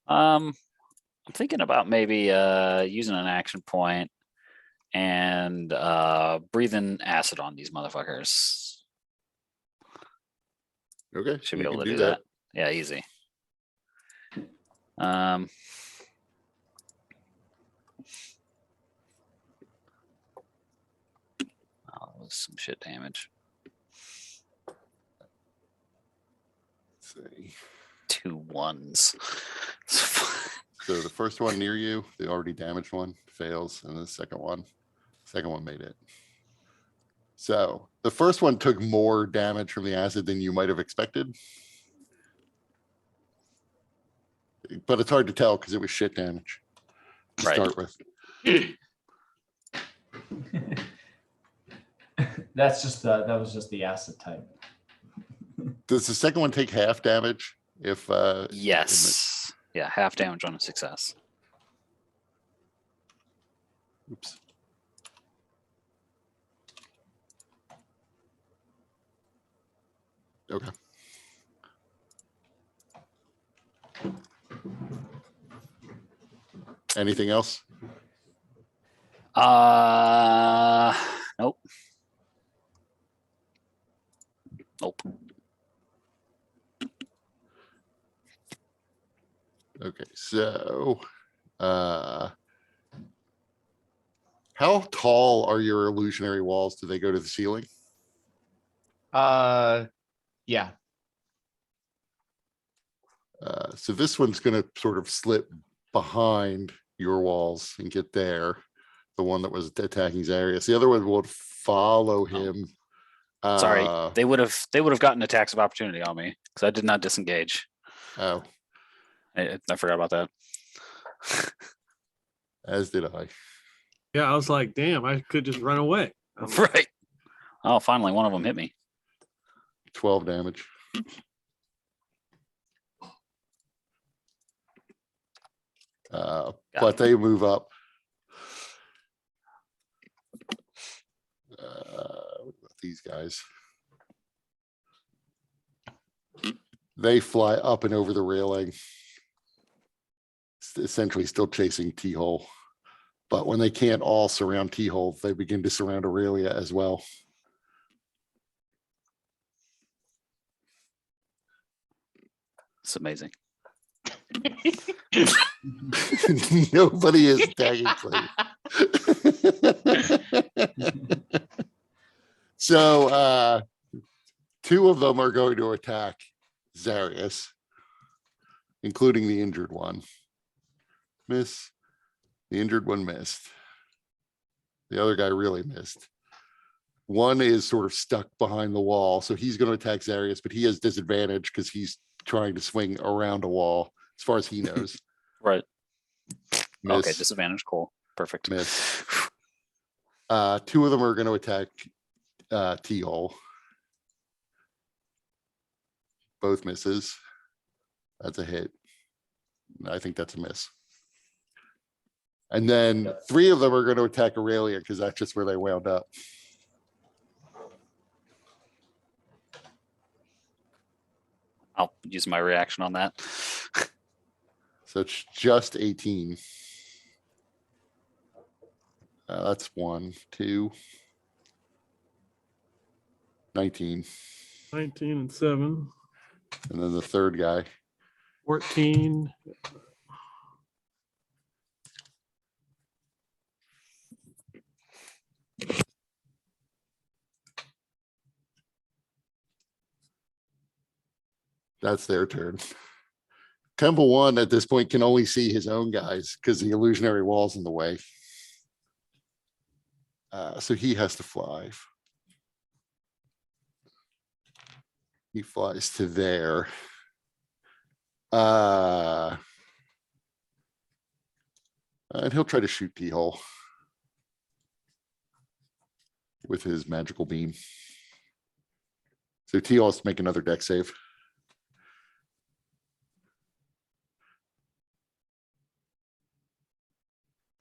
I'm thinking about maybe using an action point. and breathing acid on these motherfuckers. Okay. Should be you able can to do that. Yeah, easy. Oh, that was some shit damage. Let's see. 2 1s. So the first one near you, the already damaged one, fails, and the second one made it. So the first one took more damage from the acid than you might have expected. But it's hard to tell because it was shit damage to Right. start with. That was just the acid type. Does the second one take half damage if Yes. Yeah, half damage on a success. oops. Okay. Anything else? Nope. Nope. Okay, so how tall are your illusionary walls? Do they go to the ceiling? Yeah. So this one's gonna sort of slip behind your walls and get there. The one that was attacking Zarius. The other one will follow him. Sorry, they would have gotten attacks of opportunity on me because I did not disengage. Oh, I forgot about that. as did I. Yeah, I was like, damn, I could just run away. Right. Oh, finally, one of them hit me. 12 damage. But they move up. What about these guys? They fly up and over the railing, essentially still chasing T-hole. But when they can't all surround T-hole, they begin to surround Aurelia as well. It's amazing. Nobody is tagging Clay. So 2 of them are going to attack Zarius, including the injured one. Miss. The injured one missed. The other guy really missed. One is sort of stuck behind the wall, so he's going to attack Zarius, but he has disadvantage because he's trying to swing around a wall, as far as he knows. Right. Miss. Okay, disadvantage. Cool. Perfect. Miss. 2 of them are going to attack T-hole. Both misses. That's a hit. I think that's a miss. And then 3 of them are going to attack Aurelia because that's just where they wound up. I'll use my reaction on that. So it's just 18. That's 1, 2, 19. 19 and 7, And then the third guy. 14. That's their turn. Temple 1 at this point can only see his own guys because the illusionary wall's in the way. So he has to fly. He flies to there. And he'll try to shoot T-hole with his magical beam. So T-hole has to make another deck save.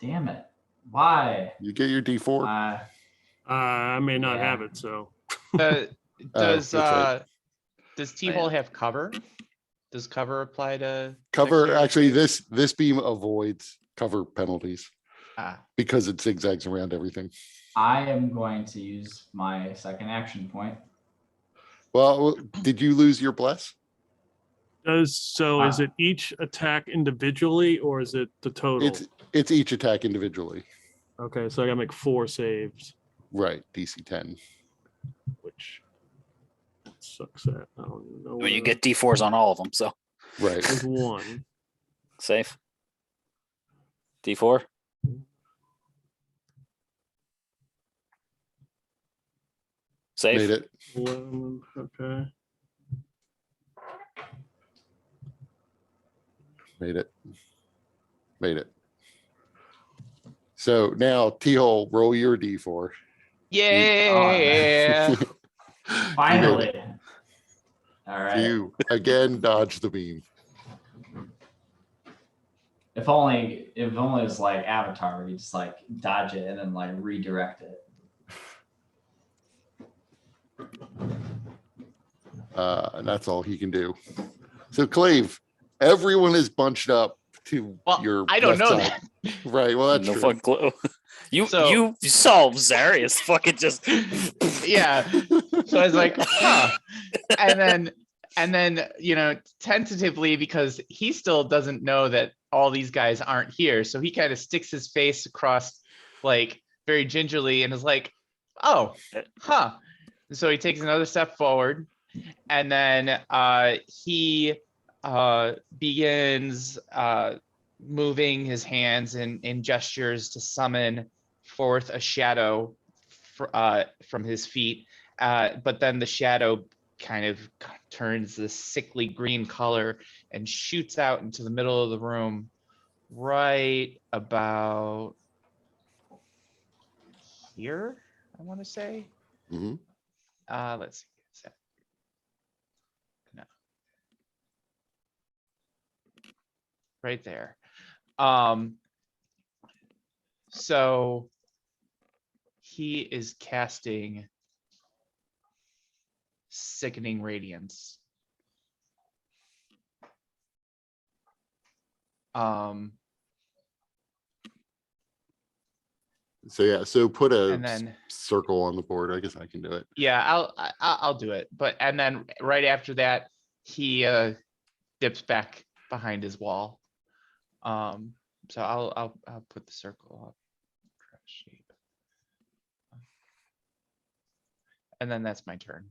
Damn it. Why? You get your D4. I may not Yeah. have it, so Does that's right. does T-hole have cover? Does cover apply to Cover, dexterity actually, saves? this beam avoids cover penalties. because it zigzags around everything. I am going to use my second action point. Well, did you lose your bless? Is it each attack individually or is it the total? It's each attack individually. Okay, so I gotta make 4 saves, Right, DC 10. which sucks at. I don't even know. When you get D4s on all of them, so Right. There's 1. safe. D4. Safe. Made it. 11, okay. Made it. Made it. So now T-Hole, roll your D4. Yeah. Finally. All right. You again dodge the beam. If only it was like Avatar, you just like dodge it and then like redirect it. And that's all he can do. So Clave, everyone is bunched up to Well, your I don't left know side. that. Right. Well, that's No true. fucking clue. You So- you saw Zarius fucking just Yeah. So I was like, huh. And then, you know, tentatively, because he still doesn't know that all these guys aren't here. So he kind of sticks his face across like very gingerly and is like, oh, huh. So he takes another step forward and then he begins moving his hands in gestures to summon forth a shadow from his feet. But then the shadow kind of turns this sickly green color and shoots out into the middle of the room right about here, I want to say. Mhm. Let's see. No. Right there. So he is casting Sickening Radiance. So yeah. So put a And then circle on the board. I guess I can do it. yeah, I'll do it. But and then right after that, he dips back behind his wall. So I'll put the circle up. Shape. And then that's my turn.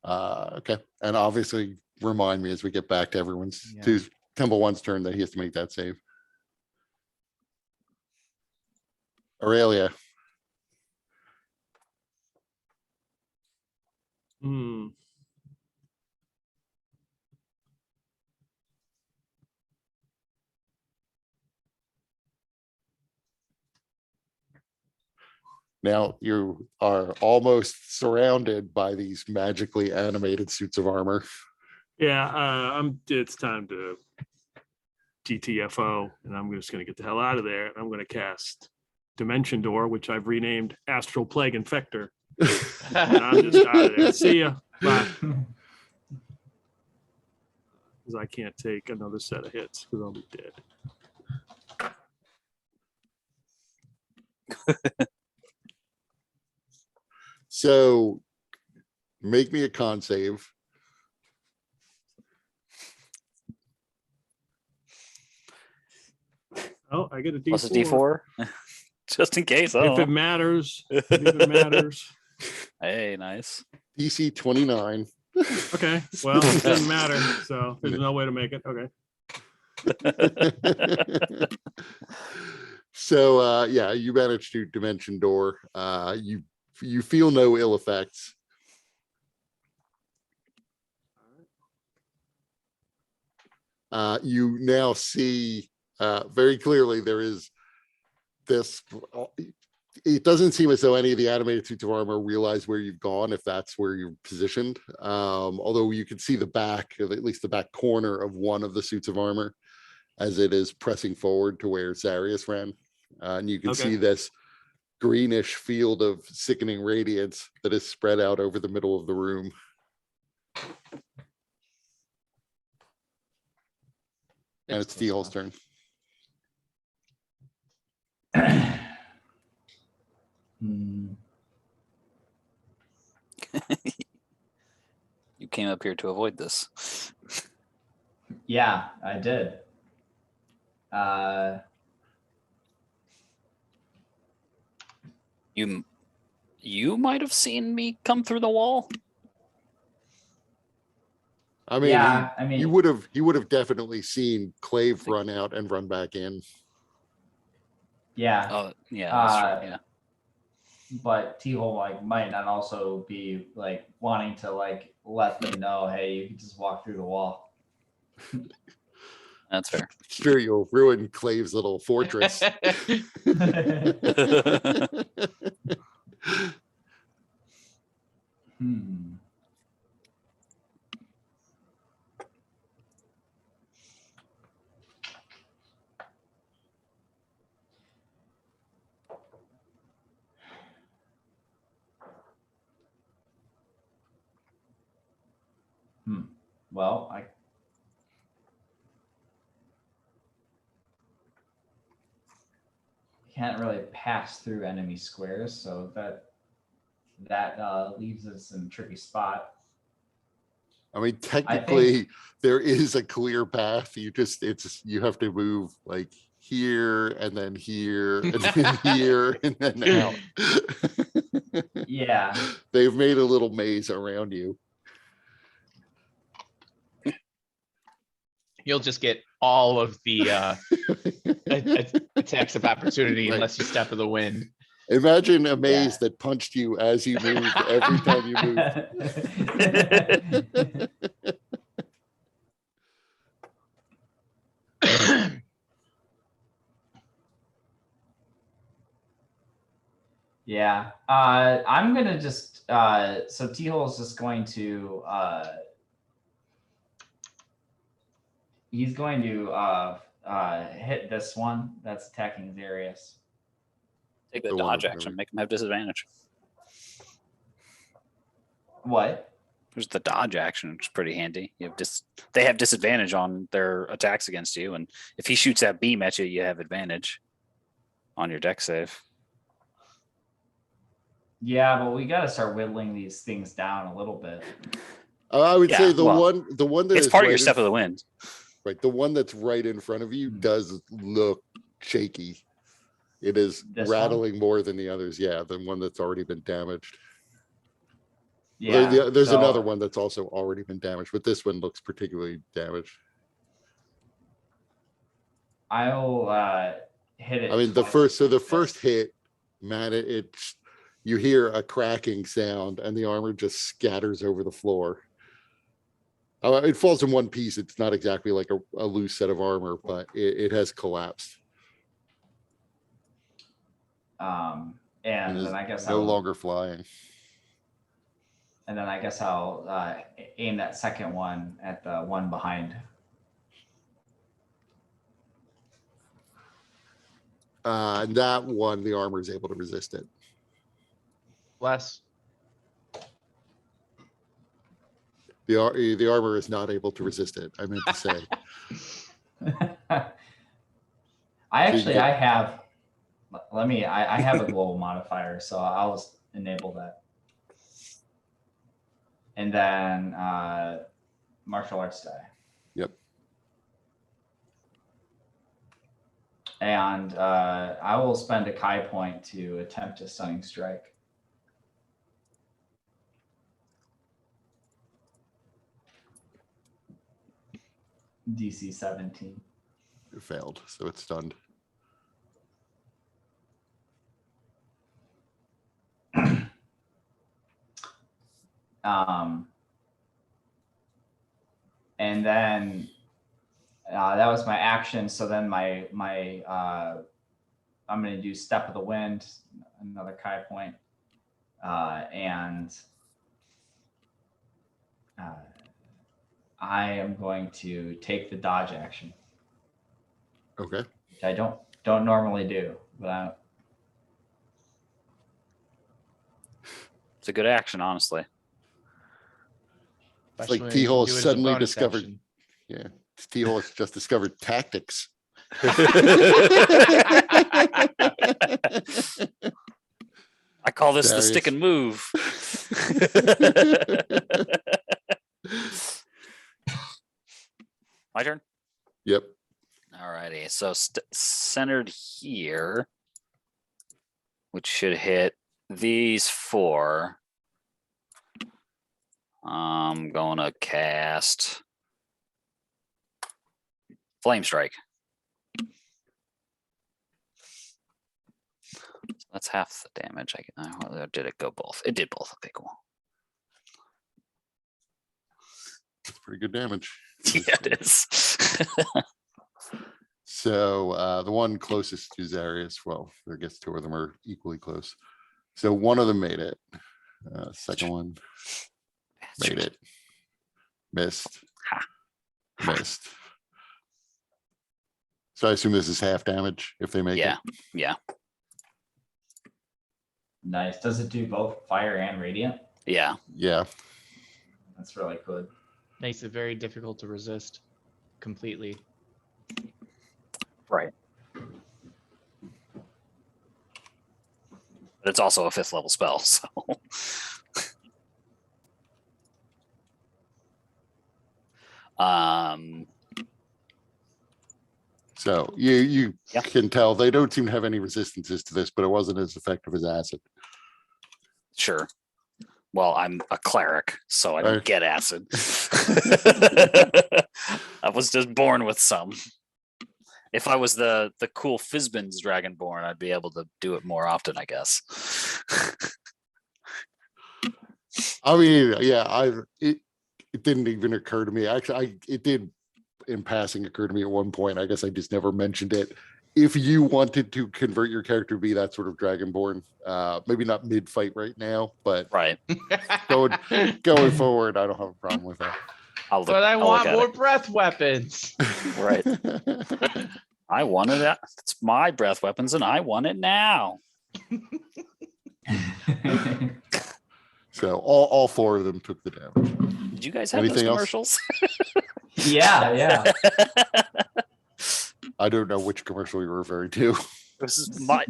Okay. And obviously remind me as we get back to everyone's Yeah. to Temple One's turn that he has to make that save. Aurelia. Hmm. Now you are almost surrounded by these magically animated suits of armor. Yeah, it's time to GTFO, and I'm just gonna get the hell out of there. I'm gonna cast Dimension Door, which I've renamed Astral Plague Infector. And I'm just out of there. See ya. Bye. Because I can't take another set of hits because I'll be dead. So make me a con save. Oh, I get a D4. plus a D4. Just in case. If Oh, it matters. If it matters. hey, nice. DC 29. Okay. Well, it doesn't matter. So there's no way to make it. Okay. So yeah, you managed to Dimension Door. You feel no ill effects. You now see very clearly there is this. It doesn't seem as though any of the animated suits of armor realize where you've gone, if that's where you're positioned. Although you can see the back, at least the back corner of one of the suits of armor, as it is pressing forward to where Zarius ran. And you can Okay. see this greenish field of sickening radiance that is spread out over the middle of the room. And it's T-Hole's turn. Hmm, You came up here to avoid this. yeah, I did. You might have seen me come through the wall. I mean, Yeah, I mean, he would have definitely seen Clave run out and run back in. yeah. Oh, yeah, that's Uh, true. Yeah. But T-Hole like might not also be like wanting to like let them know, hey, you can just walk through the wall. That's fair. Sure, you'll ruin Clave's little fortress. Hmm. Well, I can't really pass through enemy squares, so that leaves us in a tricky spot. I mean, technically, there is a clear path. You have to move like here and then here and then here and then out. Yeah. They've made a little maze around you. You'll just get all of the attacks of opportunity Right. unless you step in the wind. Imagine a maze Yeah. that punched you as you moved every time you moved. Yeah. I'm gonna just so T-Hole is just going to he's going to hit this one that's attacking Zarius. Take the The one dodge that's action, moving. make them have disadvantage. What? There's the dodge action, which is pretty handy. They have disadvantage on their attacks against you, and if he shoots that beam at you, you have advantage on your deck save. Yeah, but we got to start whittling these things down a little bit. I would say Yeah, the well, one that It's is part of right your in- step of the wind. right. The one that's right in front of you Hmm. does look shaky. It is This one? rattling more than the others. Yeah, than one that's already been damaged. Yeah. There's so another one that's also already been damaged, but this one looks particularly damaged. I'll hit it. I mean, twice the with first this. hit, man, it's you hear a cracking sound and the armor just scatters over the floor. It falls in one piece. It's not exactly like a loose set of armor, but it has collapsed. And It is then I guess no longer flying. And then I guess I'll aim that second one at the one behind. And that one, the armor is able to resist it. Bless. The armor is not able to resist it. I meant to say. I have. I have a global modifier, so I'll just enable that. And then martial arts die. Yep. And I will spend a Kai point to attempt a stunning strike. DC 17. It failed, so it's stunned. And then that was my action. So then I'm going to do Step of the Wind, another Kai point, and I am going to take the dodge action, Okay. which I don't normally do, but It's a good action, honestly. It's like Especially when T-Hole you do it as a suddenly bonus discovered. action. Yeah, T-Hole has just discovered tactics. I call this the stick Darius. and move. My turn. Yep. Alrighty, so centered here, which should hit these 4. I'm gonna cast Flame Strike. That's half the damage. Or did it go both? It did both. Okay, cool. That's pretty good damage. Yeah, it is. So the one closest to Zarius, well, I guess 2 of them are equally close. So one of them made it. Second one made it. Missed. Missed. So I assume this is half damage if they make Yeah, it. yeah, Nice. Does it do both fire and radiant? yeah. Yeah. That's really good. Makes it very difficult to resist completely. Right. But it's also a 5th level spell, so. So you Yeah. can tell they don't seem to have any resistances to this, but it wasn't as effective as acid. Sure. Well, I'm a cleric, so I don't Right. get acid. I was just born with some. If I was the cool Fizbin's Dragonborn, I'd be able to do it more often, I guess. I mean, yeah, it didn't even occur to me. Actually, it did in passing occur to me at one point. I guess I just never mentioned it. If you wanted to convert your character to be that sort of Dragonborn, maybe not mid-fight right now, but Right. going forward, I don't have a problem with that. But I I'll look want at more it. breath weapons. Right. I wanted that. It's my breath weapons, and I want it now. So all 4 of them took the damage. Did you guys have those Anything else? commercials? Yeah. I don't know which commercial you're referring to. This is my.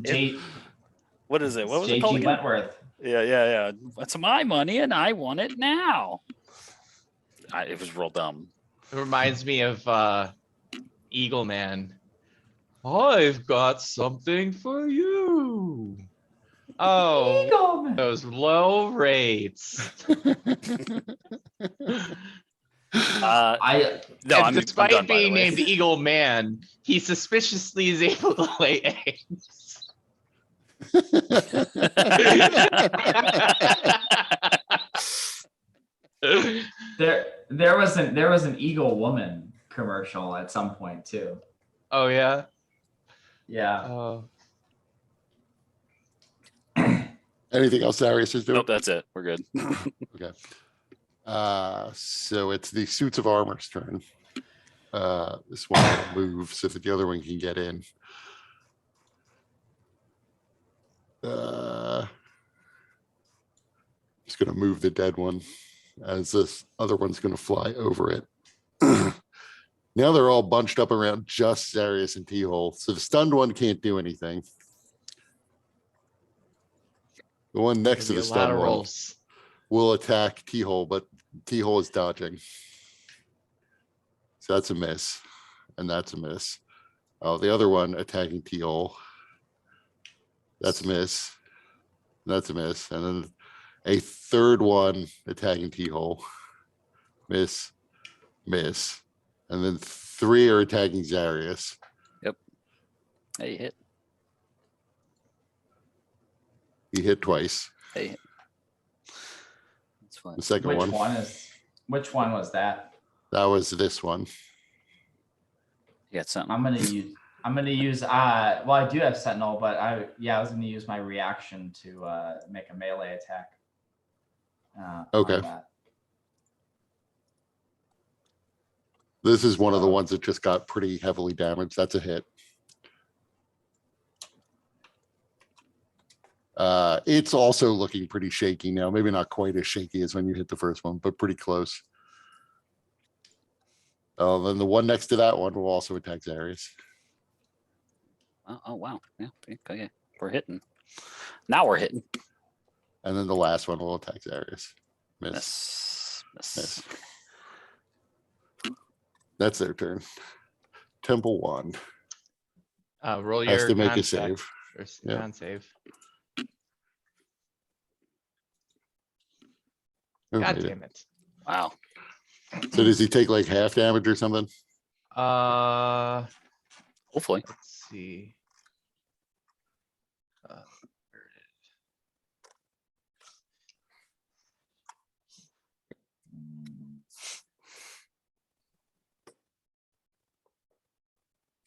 What is it? What was it called JG again? Wentworth. Yeah. That's my money, and I want it now. It was real dumb. It reminds me of Eagle Man. I've got something for you. Oh, Eagle Man. those low rates. I No, And I'm despite done, by the being way. named Eagle Man, he suspiciously is able to lay eggs. there was an Eagle Woman commercial at some point too. Oh yeah. Yeah. Oh. Anything else Darius is doing? Nope, that's it. We're good. Okay. So it's the suits of armor's turn. This one will move so that the other one can get in. Just gonna move the dead one as this other one's gonna fly over it. Now they're all bunched up around just Zarius and T-Hole. So the stunned one can't do anything. The one next to Maybe the a lot stunned of one rolls. will attack T-Hole, but T-Hole is dodging. So that's a miss. And that's a miss. Oh, the other one attacking T-Hole. That's a miss. That's a miss. And then a third one attacking T-Hole. Miss. Miss. And then 3 are attacking Zarius. Hey, hit. He hit twice. Hey, hit. That's fine. The second Which one, which one was that? that was this one. You got something? I'm gonna use well, I do have Sentinel, but I was gonna use my reaction to make a melee attack. On Okay. that. This is one of the ones that just got pretty heavily damaged. That's a hit. It's also looking pretty shaky now. Maybe not quite as shaky as when you hit the first one, but pretty close. Then the one next to that one will also attack Zarius. Oh, wow. Yeah. Okay. we're hitting. Now we're hitting. And then the last one will attack Zarius. Miss. Miss. That's their turn. Temple Wand Roll has your to make a con check save. or Yeah. con save. Oh, God made it. damn it. Wow. So does he take like half damage or something? Hopefully. Let's see. Where it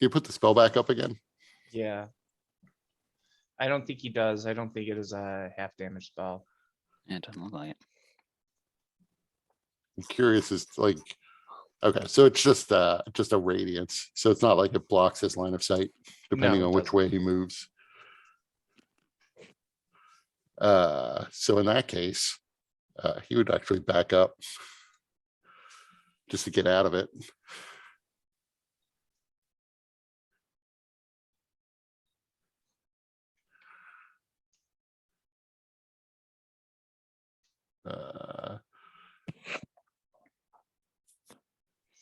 Can you put the spell back up again? is. Yeah. I don't think he does. I don't think it is a half damage spell. Yeah, it doesn't look like it. I'm curious as to, like, okay, so it's just a radiance. So it's not like it blocks his line of sight, depending No, it on which doesn't. way he moves. So in that case, he would actually back up just to get out of it.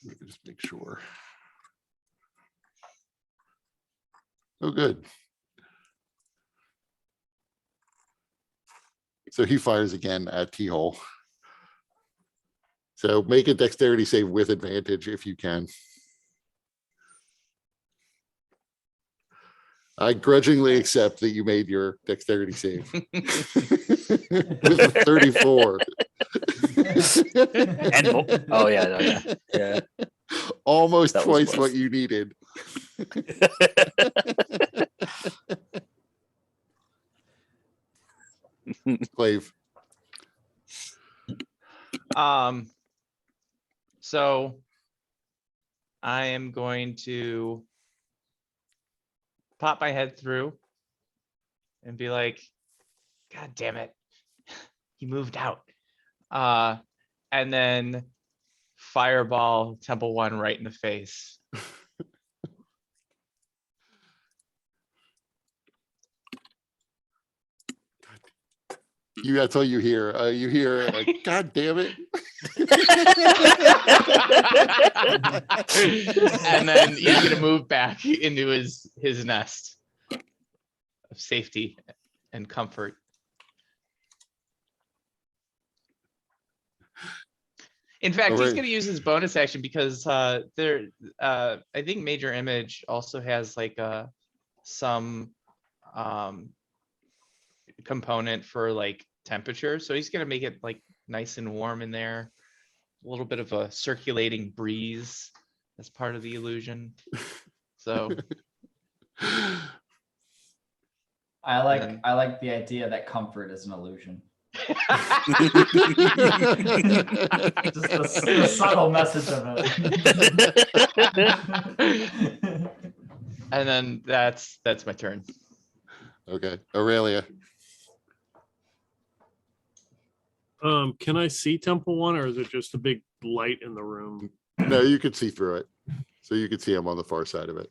Let me just make sure. Oh, good. So he fires again at T-hole. So make a dexterity save with advantage if you can. I grudgingly accept that you made your dexterity save. With a 34. Oh yeah. Almost That was twice worse. what you needed. Clave. So I am going to pop my head through and be like, God damn it. He moved out. And then fireball Temple One right in the face. That's all you hear. You hear, God damn it. And then he's gonna move back into his nest of safety and comfort. In fact, he's Alright. gonna use his bonus action because I think Major Image also has like some component for like temperature, so he's gonna make it like nice and warm in there. A little bit of a circulating breeze as part of the illusion. So I like And- the idea that comfort is an illusion. Just the subtle message of it. and then that's my turn. Okay, Aurelia. Can I see Temple One, or is it just a big light in the room? No, you could see through it. So you could see him on the far side of it.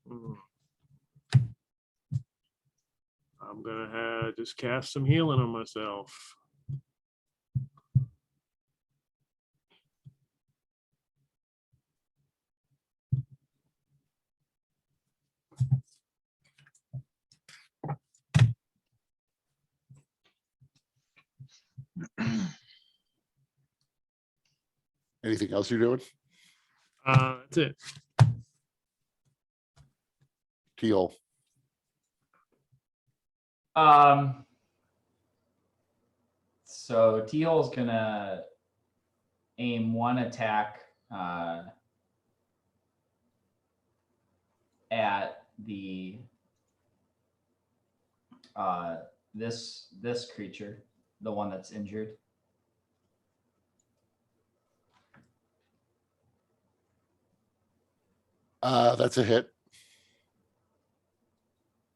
Hmm. I'm gonna just cast some healing on myself. Anything else you're doing? That's it. Teal. So Teal's gonna aim one attack at the this creature, the one that's injured. That's a hit.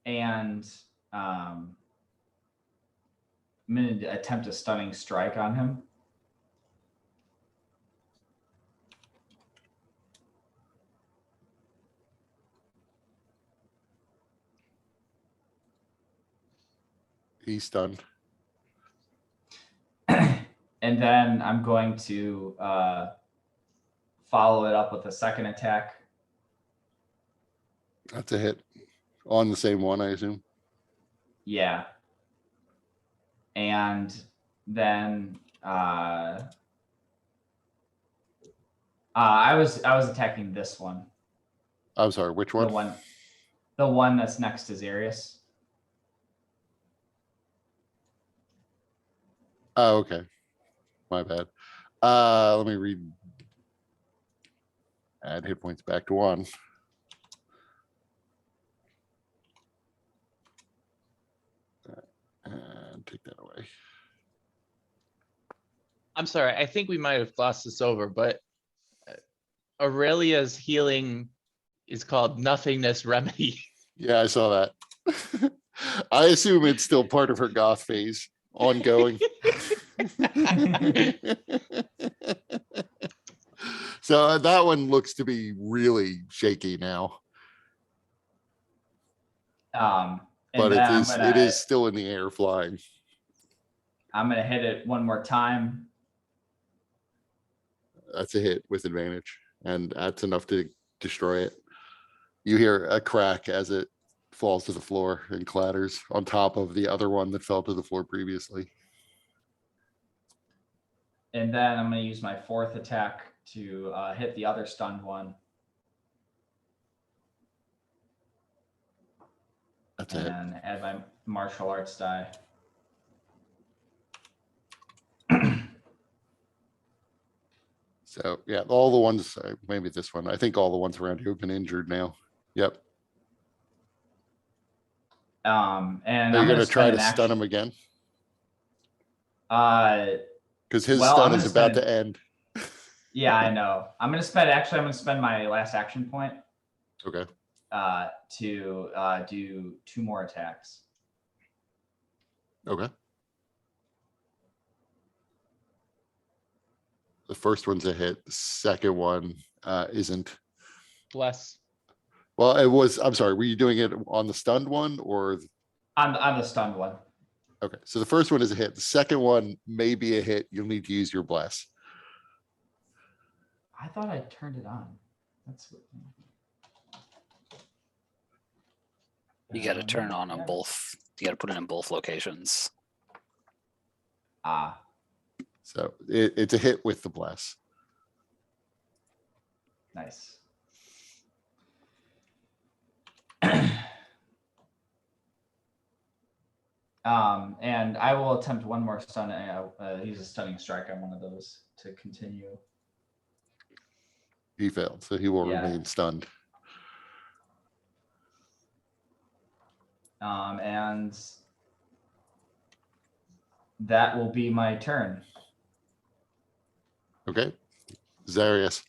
And I'm going to attempt a stunning strike on him. He's stunned. And then I'm going to follow it up with a second attack. That's a hit. On the same one, I assume. Yeah. And then I was attacking this one. I'm sorry, which one? The one that's next to Zarius. Oh, okay. My bad. Let me read. Add hit points back to 1. And take that away. I'm sorry, I think we might have glossed this over, but Aurelia's healing is called Nothingness Remedy. Yeah, I saw that. I assume it's still part of her goth phase, ongoing. So that one looks to be really shaky now, And but then it is still in the air flying. I'm gonna hit it one more time. That's a hit with advantage, and that's enough to destroy it. You hear a crack as it falls to the floor and clatters on top of the other one that fell to the floor previously. And then I'm gonna use my fourth attack to hit the other stunned one. That's a hit. And add my martial arts die. So yeah, all the ones, maybe this one, I think all the ones around you have been injured now. Yep. And Are I'm you gonna spend try an to stun him again? Because his well, stun I'm is gonna about spend- to end. Yeah, I know. I'm gonna spend my last action point Okay. to do 2 more attacks. Okay. The first one's a hit. The second one isn't. Bless. Well, it was, I'm sorry, were you doing it on the stunned one or? On the stunned one. Okay, so the first one is a hit. The second one may be a hit. You'll need to use your bless. I thought I turned it on. That's what. You got to turn on yeah. them both. You got to put it in both locations. Ah, So it's a hit with the bless. nice. And I will attempt one more stun. Use a stunning strike on one of those to continue. He failed, so he will Yeah. remain stunned. And that will be my turn. Okay. Zarius.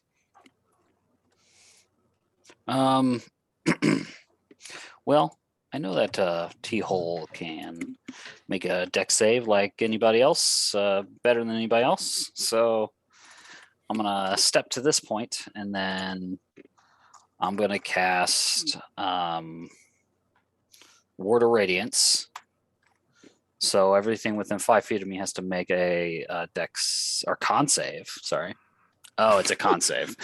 Well, I know that T-Hole can make a deck save like anybody else, better than anybody else. So I'm gonna step to this point, and then I'm gonna cast Ward of Radiance. So everything within 5 feet of me has to make a dex or con save. Sorry. Oh, it's a con save.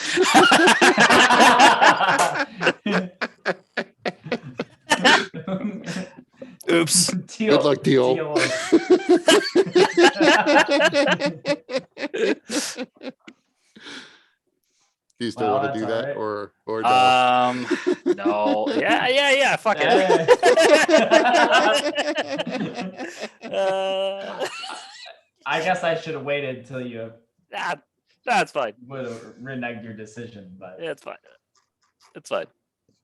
Teal, Good luck, Teal. Do you still Well, want to do that's that all or no? No. Yeah. Fuck it. I guess I should have waited until you Nah, that's fine. would have reneged your decision, but Yeah, it's fine. It's fine.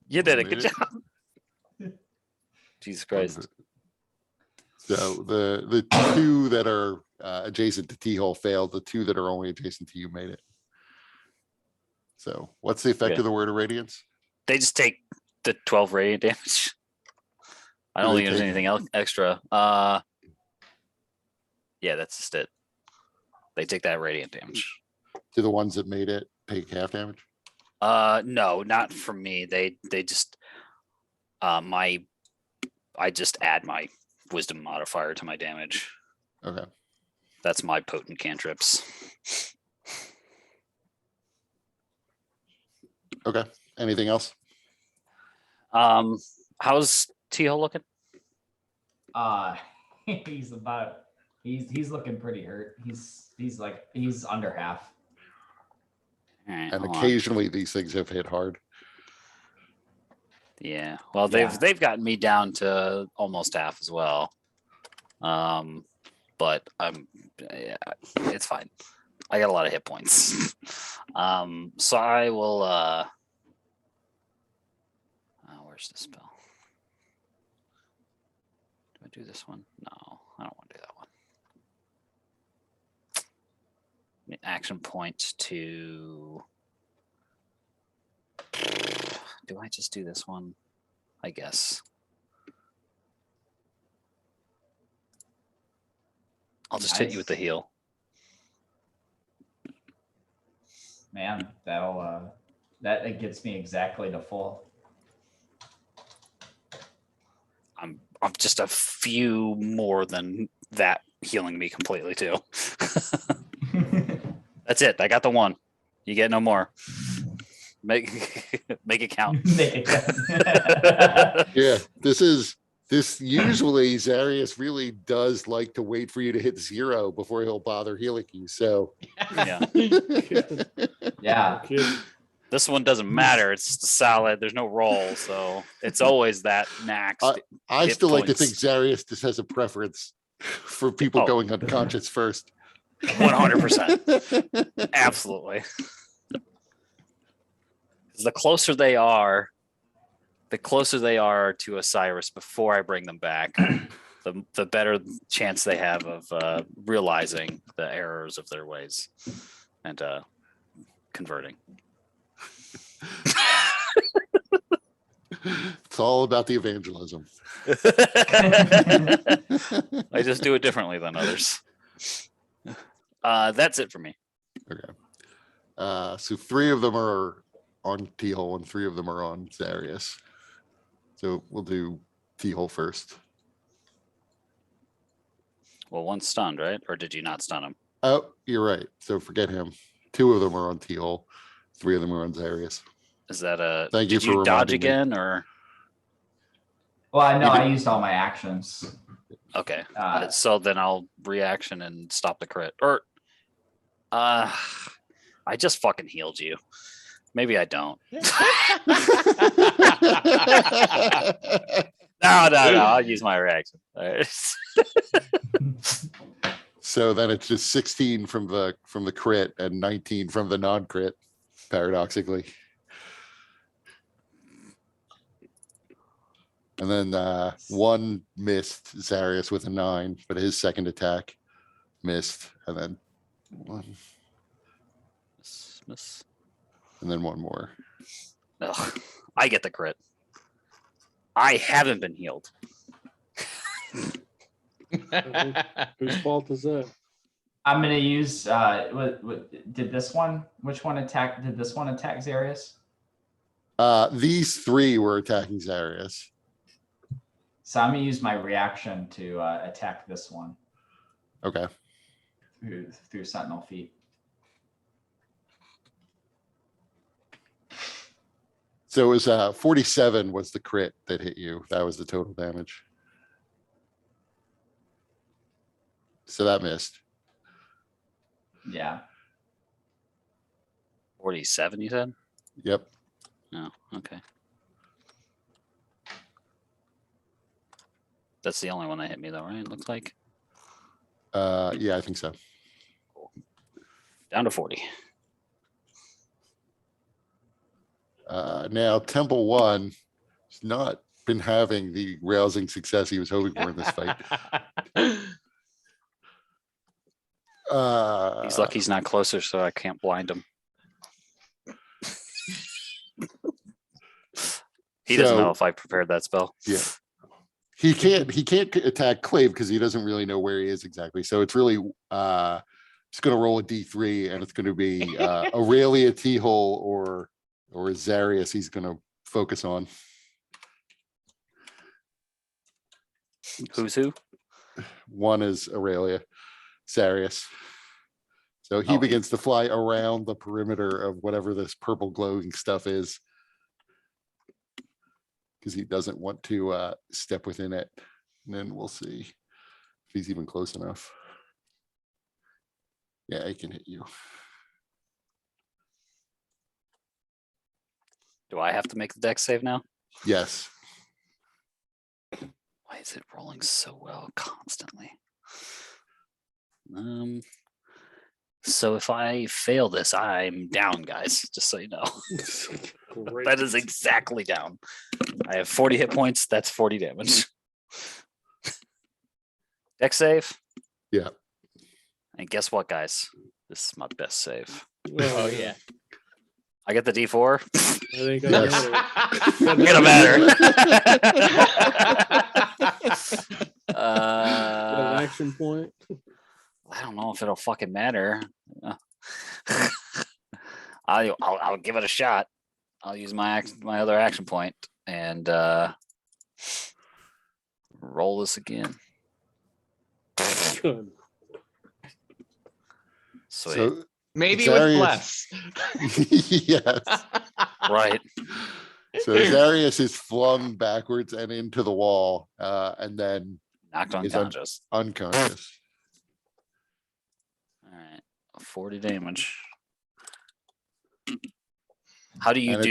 You did it. Good Minute. job. Jesus Christ. So the two that are adjacent to T-hole failed. The two that are only adjacent to you made it. So what's the effect Okay. of the word of radiance? They just take the 12 radiant damage. I Do don't they think there's take- anything else extra. Yeah, that's just it. They take that radiant damage. Do the ones that made it take half damage? No, not from me. They just I just add my wisdom modifier to my damage. Okay. That's my potent cantrips. Okay. Anything else? How's T-hole looking? he's looking pretty hurt. He's under half. All right, And hold on. occasionally these things have hit hard. Yeah. Well, Yeah. they've gotten me down to almost half as well. But yeah, it's fine. I got a lot of hit points. So I will where's the spell? Do I do this one? No, I don't want to do that one. Action point to do I just do this one? I guess. I'll just hit you with the heal. Man, that it gets me exactly to full. I'm just a few more than that healing me completely too. That's it. I got the one. You get no more. Make it count. Make it count. Yeah, this usually Zarius really does like to wait for you to hit 0 before he'll bother healing you. So Yeah. Yeah. This one doesn't matter. It's just a solid. There's no roll, so it's always that max. I Hit still like to points. think Zarius just has a preference for people Oh. going unconscious first. 100%. Absolutely. 'Cause the closer they are to Osiris before I bring them back, the better chance they have of realizing the errors of their ways and converting. It's all about the evangelism. I just do it differently than others. That's it for me. Okay. So 3 of them are on T-hole and 3 of them are on Zarius. So we'll do T-hole first. Well, one's stunned, right? Or did you not stun him? Oh, you're right. So forget him. 2 of them are on T-hole. 3 of them are on Zarius. Is that a? Thank you did for you dodge reminding me. again, or Well, I know You I did- used all my actions. okay? Uh, So then I'll reaction and stop the crit. Or, I just fucking healed you. Maybe I don't. No. I'll use my reaction. All right. So then it's just 16 from the crit and 19 from the non-crit, paradoxically. And then 1 missed Zarius with a 9, but his second attack missed, and then 1, Miss. and then 1 more. Ugh, I get the crit. I haven't been healed. Whose fault is that? I'm gonna use did this one? Which one attack? Did this one attack Zarius? These 3 were attacking Zarius. So I'm gonna use my reaction to attack this one Okay. through Sentinel Feet. So it was 47 was the crit that hit you. That was the total damage. So that missed. Yeah. 47, you said? Yep. No, okay. That's the only one that hit me though, right? It looks like. Yeah, I think so. Down to 40. Now Temple One has not been having the rousing success he was hoping for in this fight. He's lucky he's not closer, so I can't blind him. He doesn't know if I prepared that spell. Yeah. He can't attack Clave because he doesn't really know where he is exactly. So it's really it's gonna roll a D3 and it's gonna be Aurelia, T-Hole, or Zarius he's gonna focus on. Who's who? One is Aurelia, Zarius. So he Oh, begins to fly around the perimeter of whatever this purple glowing stuff is. Because he doesn't want to step within it. And then we'll see if he's even close enough. Yeah, he can hit you. Do I have to make the deck save now? Yes. Why is it rolling so well constantly? So if I fail this, I'm down, guys, just so you know. Great. That is exactly down. I have 40 hit points. That's 40 damage. Deck save. Yeah. And guess what, guys? This is my best save. Oh yeah. I get the D4. I think Yes. Gonna matter. Got an action point. I don't know if it'll fucking matter. I'll give it a shot. I'll use my other action point and roll this again. Good. Sweet. So Maybe Zarius- with less. yes. Right. So Zarius is flung backwards and into the wall, and then Knocked Is unconscious. unconscious. All right. 40 damage. How do you And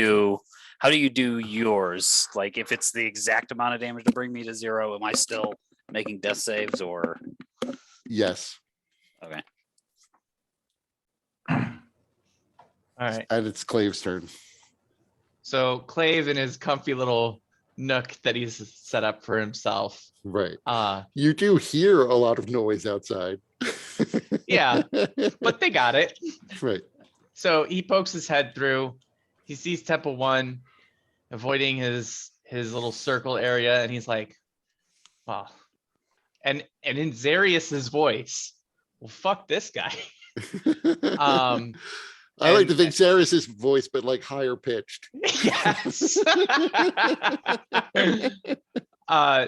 do yours? Like if it's the exact amount of damage to bring me to 0, am I still making death saves or Yes. okay? All right. And it's Clave's turn. So Clave in his comfy little nook that he's set up for himself. Right. Uh You do hear a lot of noise outside. Yeah. but they got it. Right. So he pokes his head through. He sees Temple One avoiding his little circle area, and he's like, "Wow!" And in Zarius's voice, "Well, fuck this guy." I like to and- think Zarius's voice, but like higher pitched. Yes.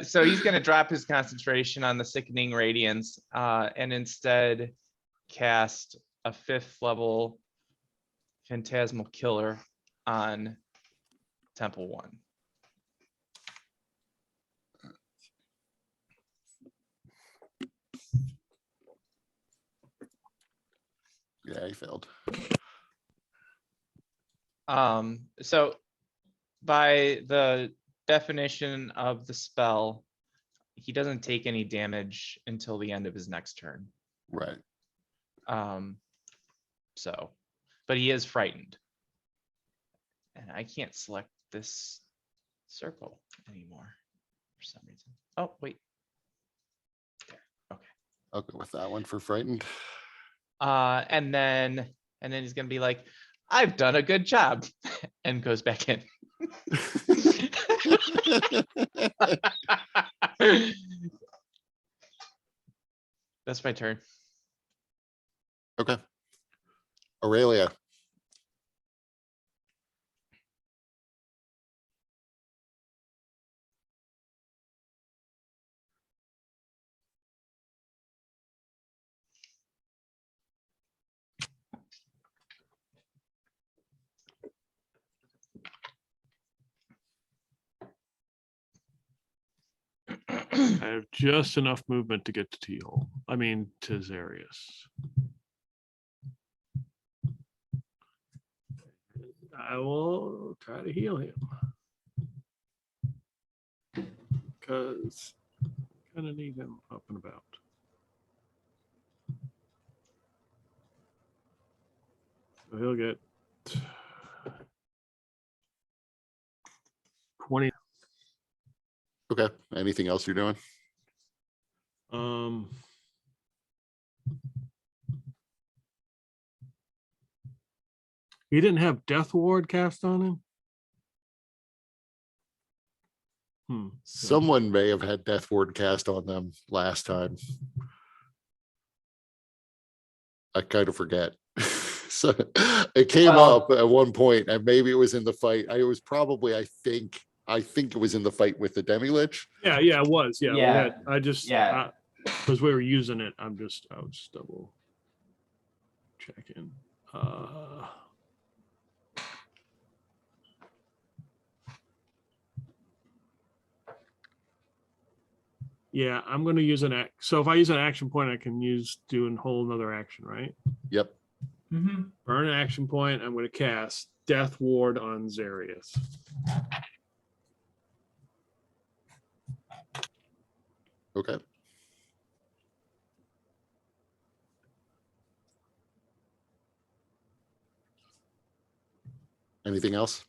So he's gonna drop his concentration on the sickening radiance, and instead cast a 5th level phantasmal killer on Temple One. Yeah, he failed. So by the definition of the spell, he doesn't take any damage until the end of his next turn. Right. So, but he is frightened. And I can't select this circle anymore for some reason. Oh, wait. There. Okay. I'll go with that one for frightened. And then he's gonna be like, I've done a good job, and goes back in. That's my turn. Okay. Aurelia. I have just enough movement to get to T-hole. I mean, to Zarius. I will try to heal him. Because I kind of need him up and about. So he'll get 20. Okay. Anything else you're doing? He didn't have Death Ward cast on him. Someone may have had Death Ward cast on them last time. I kind of forget. So it came up at one point, and maybe it was in the fight. I think it was in the fight with the Demi-Lich. Yeah, it was. Yeah, Yeah. Because we were using it. I was double checking. Yeah, I'm going to use an act. So if I use an action point, I can do a whole another action, right? Yep. Mm-hmm. Burn an action point. I'm going to cast Death Ward on Zarius. Okay. Anything else?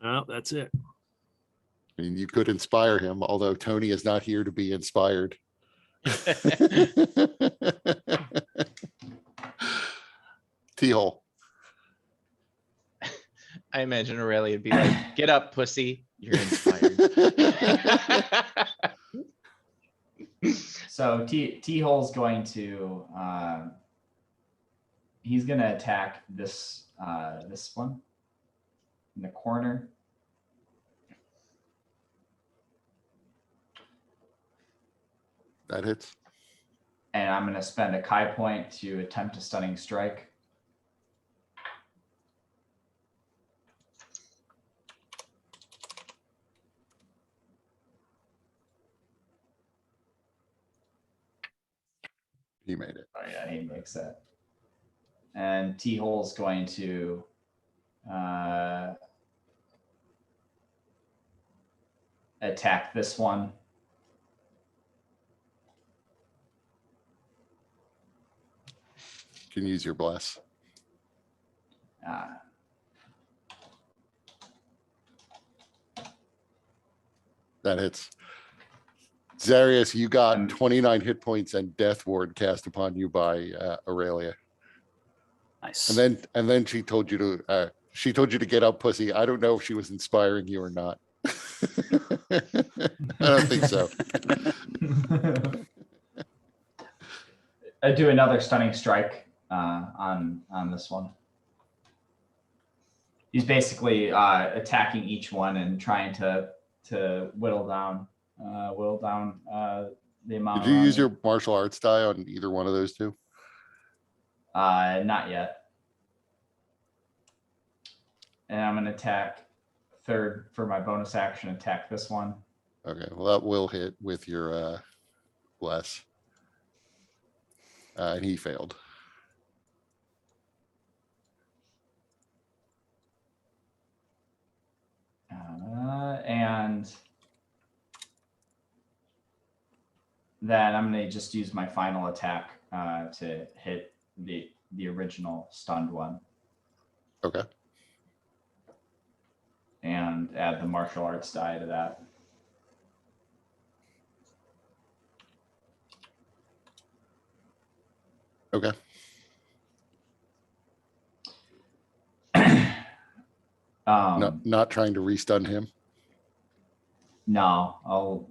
Oh, that's it. I mean, you could inspire him, although Tony is not here to be inspired. T-hole. I imagine Aurelia would be like, "Get up, pussy. You're inspired." So T-hole's going to he's gonna attack this this one in the corner. That hits. And I'm gonna spend a Kai point to attempt a stunning strike. He made it. Oh yeah, he makes that. And T-hole's going to attack this one. Can use your bless. That hits. Zarius, you got 29 hit points and Death Ward cast upon you by Aurelia. Nice. And then she told you to get up, pussy. I don't know if she was inspiring you or not. I don't think so. I do another stunning strike on this one. He's basically attacking each one and trying to whittle down the amount. Did you use your martial arts die on either one of those two? Not yet. And I'm gonna attack third for my bonus action. Attack this one. Okay, well that will hit with your bless. And he failed. And then I'm going to just use my final attack to hit the original stunned one. Okay. And add the martial arts die to that. Okay. Not trying to restun him. No, I'll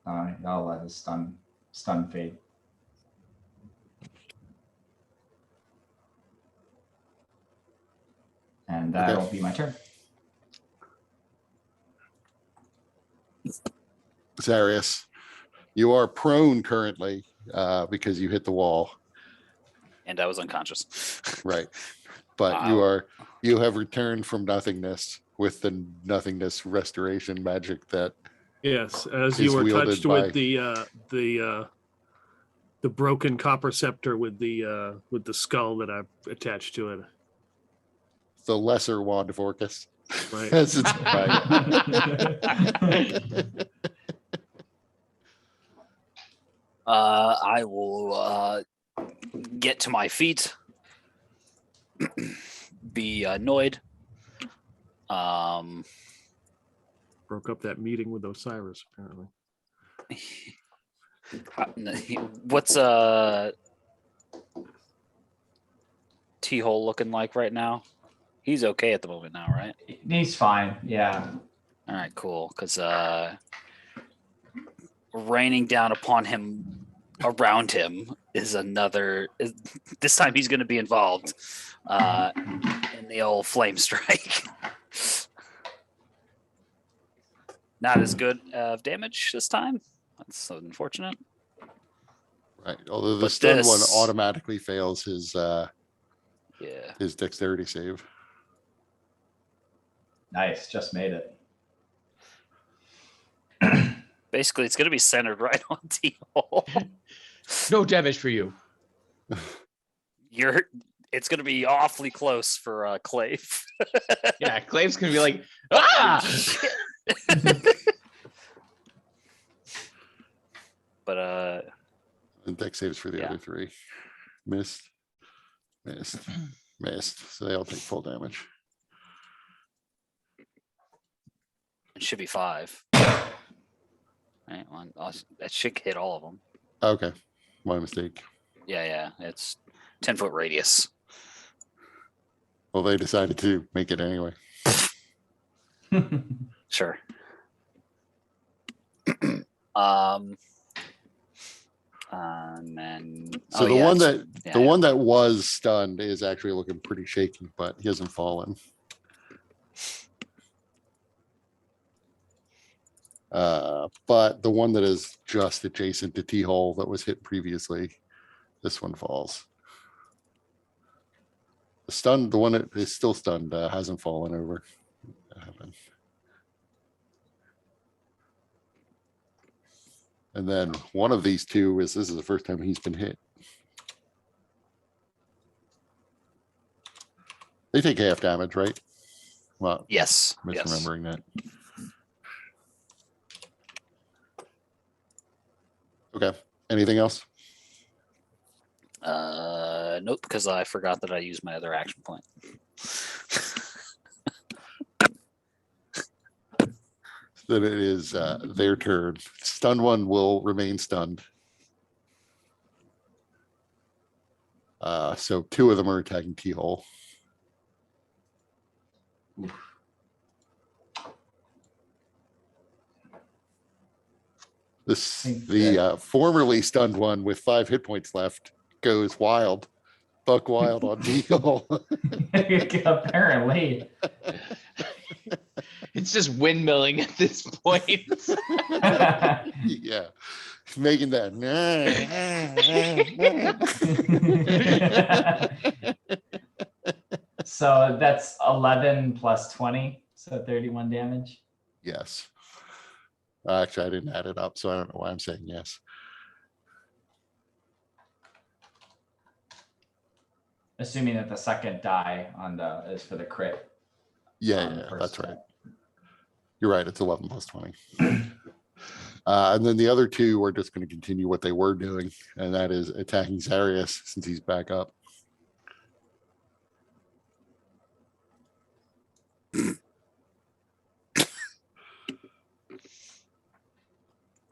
let his stun fade. And that'll be my turn. Zarius, you are prone currently because you hit the wall. And I was unconscious. Right. But you have returned from nothingness with the nothingness restoration magic that Yes, as is you were wielded touched by- with the broken copper scepter with the skull that I've attached to it. the lesser Wand of Orcus. Right. As it's- I will get to my feet, be annoyed. Broke up that meeting with Osiris, apparently. What's T-hole looking like right now? He's okay at the moment now, right? He's fine. Yeah. All right, cool. Because raining down upon him, around him, is another. This time he's going to be involved in the old flame strike. Not as good of damage this time. That's unfortunate. Right. Although the But stun one this- automatically fails his Yeah. his dexterity save. Nice. Just made it. Basically, it's going to be centered right on T-hole. No damage for you. It's going to be awfully close for Clave. Yeah, Clave's gonna be like, ah! But And dex saves for the Yeah. other three. Missed. So they all take full damage. it should be 5. Right, that should hit all of them. Okay. My mistake. Yeah, it's 10-foot radius. Well, they decided to make it anyway. Sure. And then So yeah, one it's- that yeah, the yeah. one that was stunned is actually looking pretty shaky, but he hasn't fallen. But the one that is just adjacent to T-hole that was hit previously, this one falls. The stunned, the one that is still stunned, hasn't fallen over. That happened. And then one of these two this is the first time he's been hit. They take half damage, right? Well, Yes. misremembering that. Okay. Anything else? Nope, because I forgot that I used my other action point. Then it is their turn. Stunned one will remain stunned. So 2 of them are attacking T-hole. The formerly stunned one with 5 hit points left goes wild, buck wild on T-hole. Apparently. It's just windmilling at this point. Yeah, making that. So that's 11 plus 20, so 31 damage. Yes. Actually, I didn't add it up, so I don't know why I'm saying yes. Assuming that the second die on the is for the crit. Yeah, on the yeah, first that's right. attack. You're right. It's 11 plus 20. And then the other 2 are just going to continue what they were doing, and that is attacking Zarius since he's back up.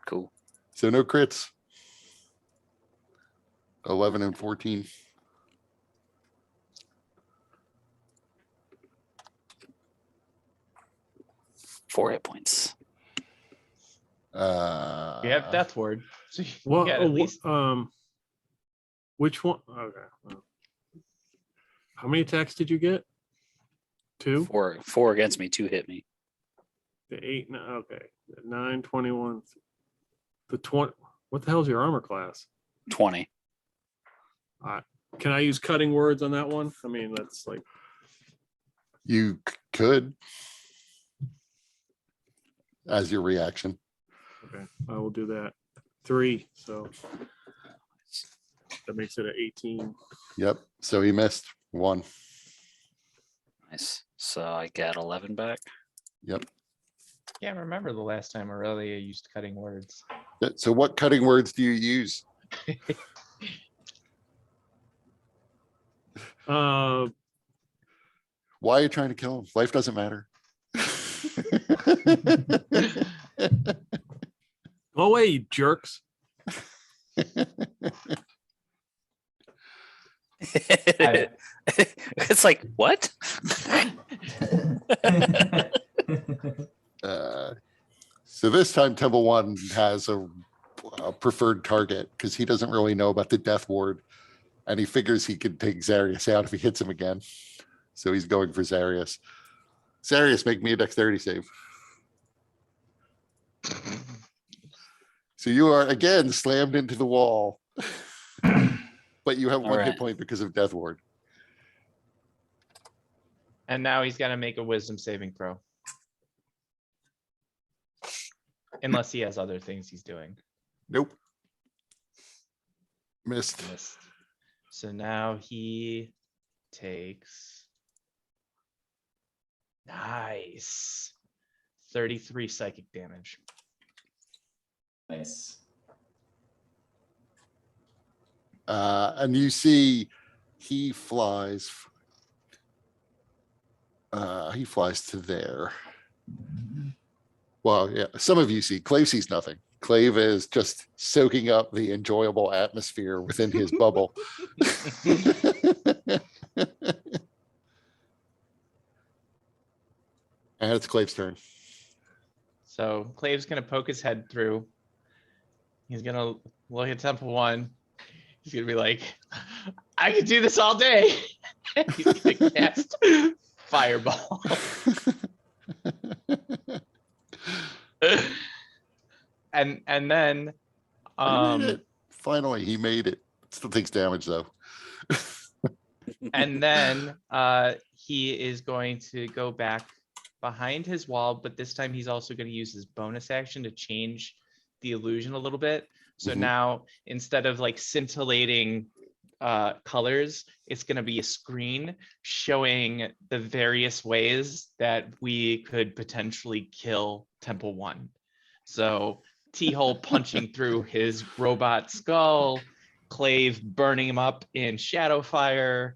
Cool. So no crits. 11 and 14. Four hit points. You have death ward. So you Well, get at least which one? Okay. Well. How many attacks did you get? 2? Four against me, 2 hit me. The 8. Okay. The 9, 21. The 20. What the hell is your armor class? 20. Can I use cutting words on that one? I mean, that's like, You could, as your reaction. okay, I will do that. 3. So that makes it an 18. Yep. So he missed 1. Nice. So I get 11 back. Yep. Can't remember the last time Aurelia used cutting words. So what cutting words do you use? Uh, Why are you trying to kill him? Life doesn't matter. Go away, you jerks. It's like, what? So this time Temple One has a preferred target because he doesn't really know about the Death Ward, and he figures he can take Zarius out if he hits him again. So he's going for Zarius. Zarius, make me a dexterity save. So you are again slammed into the wall, but you have All one hit right. point because of Death Ward. And now he's got to make a wisdom saving throw. Unless he has other things he's doing. Nope. Missed. Missed. So now he takes. Nice. 33 psychic damage. Nice. And you see he flies. He flies to there. Well, yeah, some of you see. Clave sees nothing. Clave is just soaking up the enjoyable atmosphere within his bubble. And it's Clave's turn. So Clave's gonna poke his head through. He's gonna look at Temple One. He's gonna be like, I could do this all day. He's gonna cast Fireball. and then He made it. Finally, he made it. Still takes damage though. and then he is going to go back behind his wall, but this time he's also going to use his bonus action to change the illusion a little bit. So Mhm. now instead of like scintillating colors, it's going to be a screen showing the various ways that we could potentially kill Temple One. So T-Hole punching through his robot skull, Clave burning him up in Shadowfire,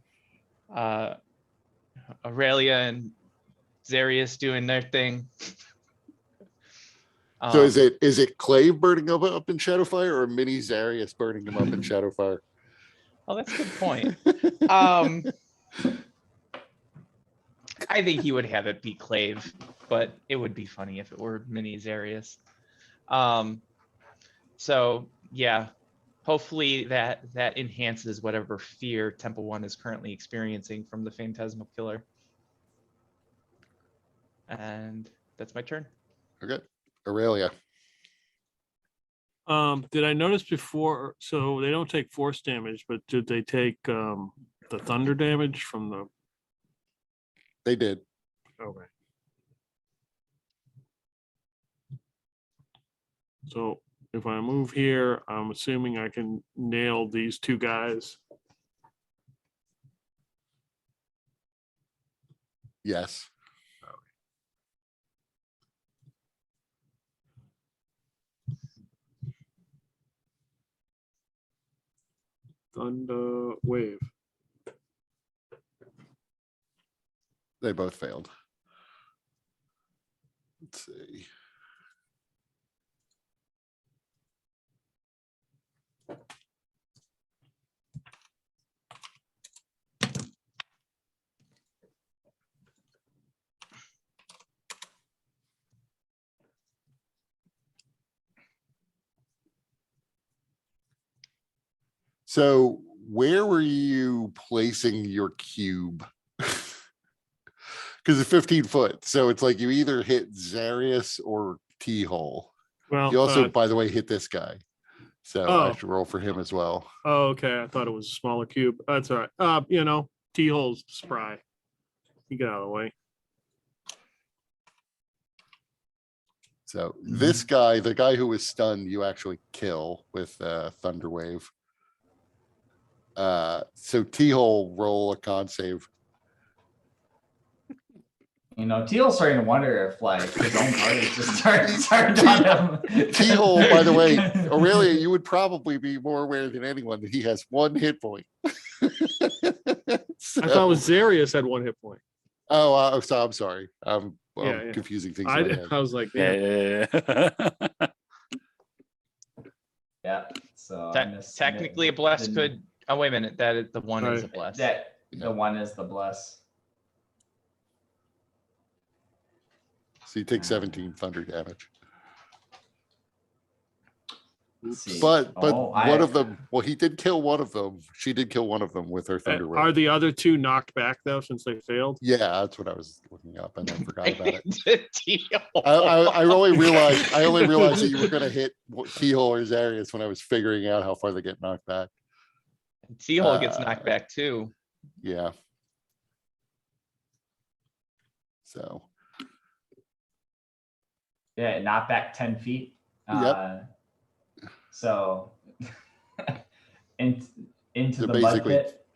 Aurelia and Zarius doing their thing. So is it Clave burning up in Shadowfire or mini Zarius burning him up in Shadowfire? Oh, that's a good point. I think he would have it be Clave, but it would be funny if it were mini Zarius. So yeah, hopefully that enhances whatever fear Temple One is currently experiencing from the Phantasmal Killer. And that's my turn. Okay. Aurelia. Did I notice before? So they don't take force damage, but did they take the thunder damage from the? They did. Okay. So if I move here, I'm assuming I can nail these two guys. Yes. Thunder wave. They both failed. Let's see. So where were you placing your cube? Because it's 15 foot. So it's like you either hit Zarius or T-hole. Well, You also, by the way, hit this guy. So I Oh. have to roll for him as well. oh, okay. I thought it was a smaller cube. That's all right. T-hole's spry. You get out of the way. So this guy, the guy who was stunned, you actually kill with Thunder Wave. So T-hole, roll a con save. You know, Teal's starting to wonder if like his own party's just started on him. Teal, by the way, Aurelia, you would probably be more aware than anyone that he has 1 hit point. I thought it was Zarius had 1 hit point. So I'm sorry. I'm Yeah. confusing things. in my head. I was like, Yeah. Yeah. So Technically, a bless could. Oh wait a minute. That is, the one is a Right. bless. That the one is the bless. So you take 17 thunder damage. Let's see. But Oh, one of them, well, he did kill one of them. She did kill one of them with her thunder are wave. the other 2 knocked back though, since they failed? Yeah, that's what I was looking up and I forgot about it. Teal. I only realized that you were going to hit Keyhole or Zarius when I was figuring out how far they get knocked back. Teal gets knocked back too. Yeah. So Yeah, not back 10 feet. Yep. So into So the mud basically- pit.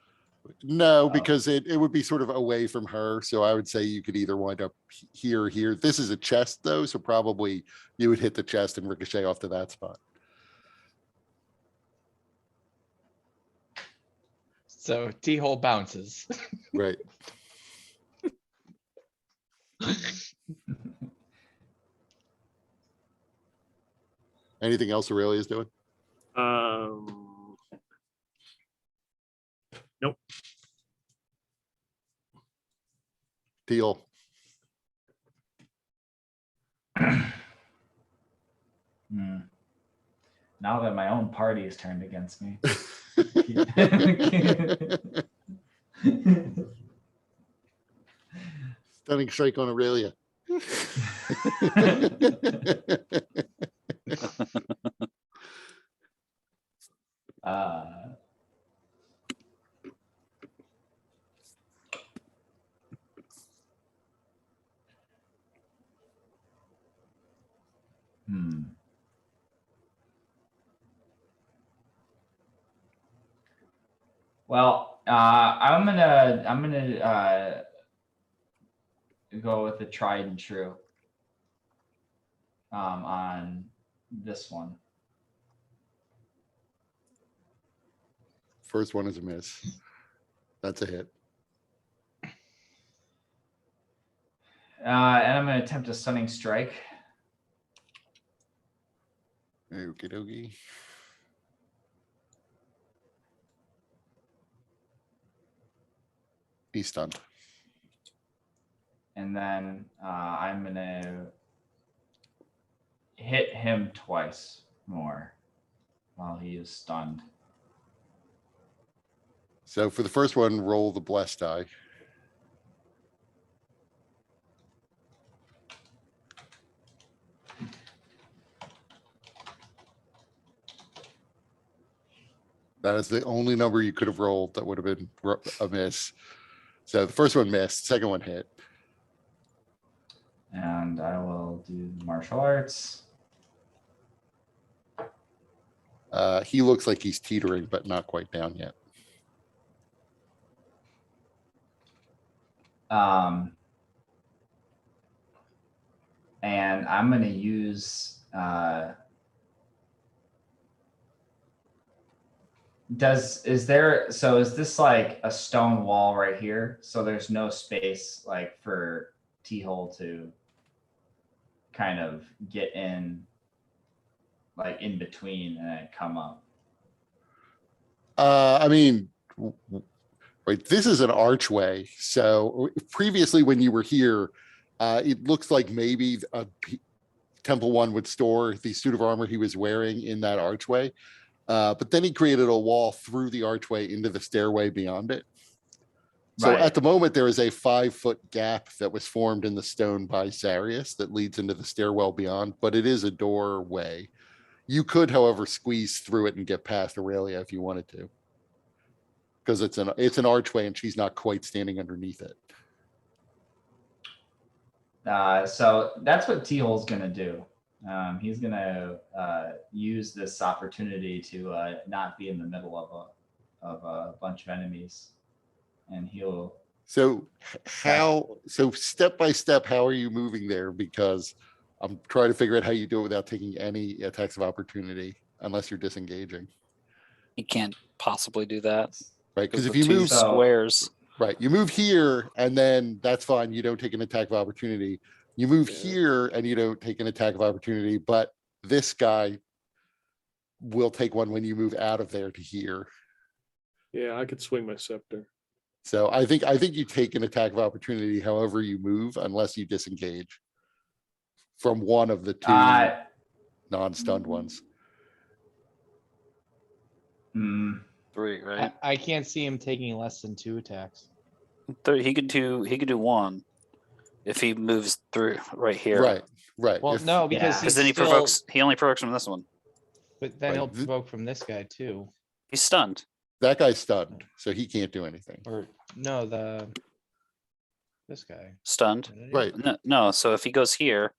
no, because it would be sort of away from her. So I would say you could either wind up here or here. This is a chest though, so probably you would hit the chest and ricochet off to that spot. So T-hole bounces. Right. Anything else Aurelia's doing? Nope. Teal. Now that my own party is turned against me. Stunning strike on Aurelia. Well, I'm gonna go with the tried and true on this one. First one is a miss. That's a hit. And I'm gonna attempt a stunning strike. Okie dokie. He's stunned. And then I'm gonna hit him twice more while he is stunned. So for the first one, roll the blessed die. That is the only number you could have rolled that would have been a miss. So the first one missed, second one hit. And I will do martial arts. He looks like he's teetering, but not quite down yet. And I'm going to use, is this like a stone wall right here? So there's no space like for T-hole to kind of get in, like in between and then come up. I mean, right, this is an archway. So previously when you were here, it looks like maybe Temple One would store the suit of armor he was wearing in that archway. But then he created a wall through the archway into the stairway beyond it. So Right. at the moment, there is a 5-foot gap that was formed in the stone by Zarius that leads into the stairwell beyond, but it is a doorway. You could, however, squeeze through it and get past Aurelia if you wanted to. Because it's an archway and she's not quite standing underneath it. So that's what T-hole's going to do. He's going to use this opportunity to not be in the middle of a bunch of enemies, and he'll So so step by step, how are you moving there? Because I'm trying to figure out how you do it without taking any attacks of opportunity, unless you're disengaging, You can't possibly do that right? because Because if the you two move, So- squares. right, you move here and then that's fine. You don't take an attack of opportunity. You move here and you don't take an attack of opportunity, but this guy will take one when you move out of there to here. Yeah, I could swing my scepter. So I think you take an attack of opportunity however you move, unless you disengage from one of the two non-stunned ones. mm, 3, right? I can't see him taking less than 2 attacks. He could do 1 if he moves through right here. Right, right. Well, If- no, because Yeah. Because he's then still, he only provokes from this one. but then Right, he'll th- provoke from this guy too. He's stunned. that guy's stunned, so he can't do anything. Or no, this guy. Stunned. Isn't it? Right. No, so if he goes here,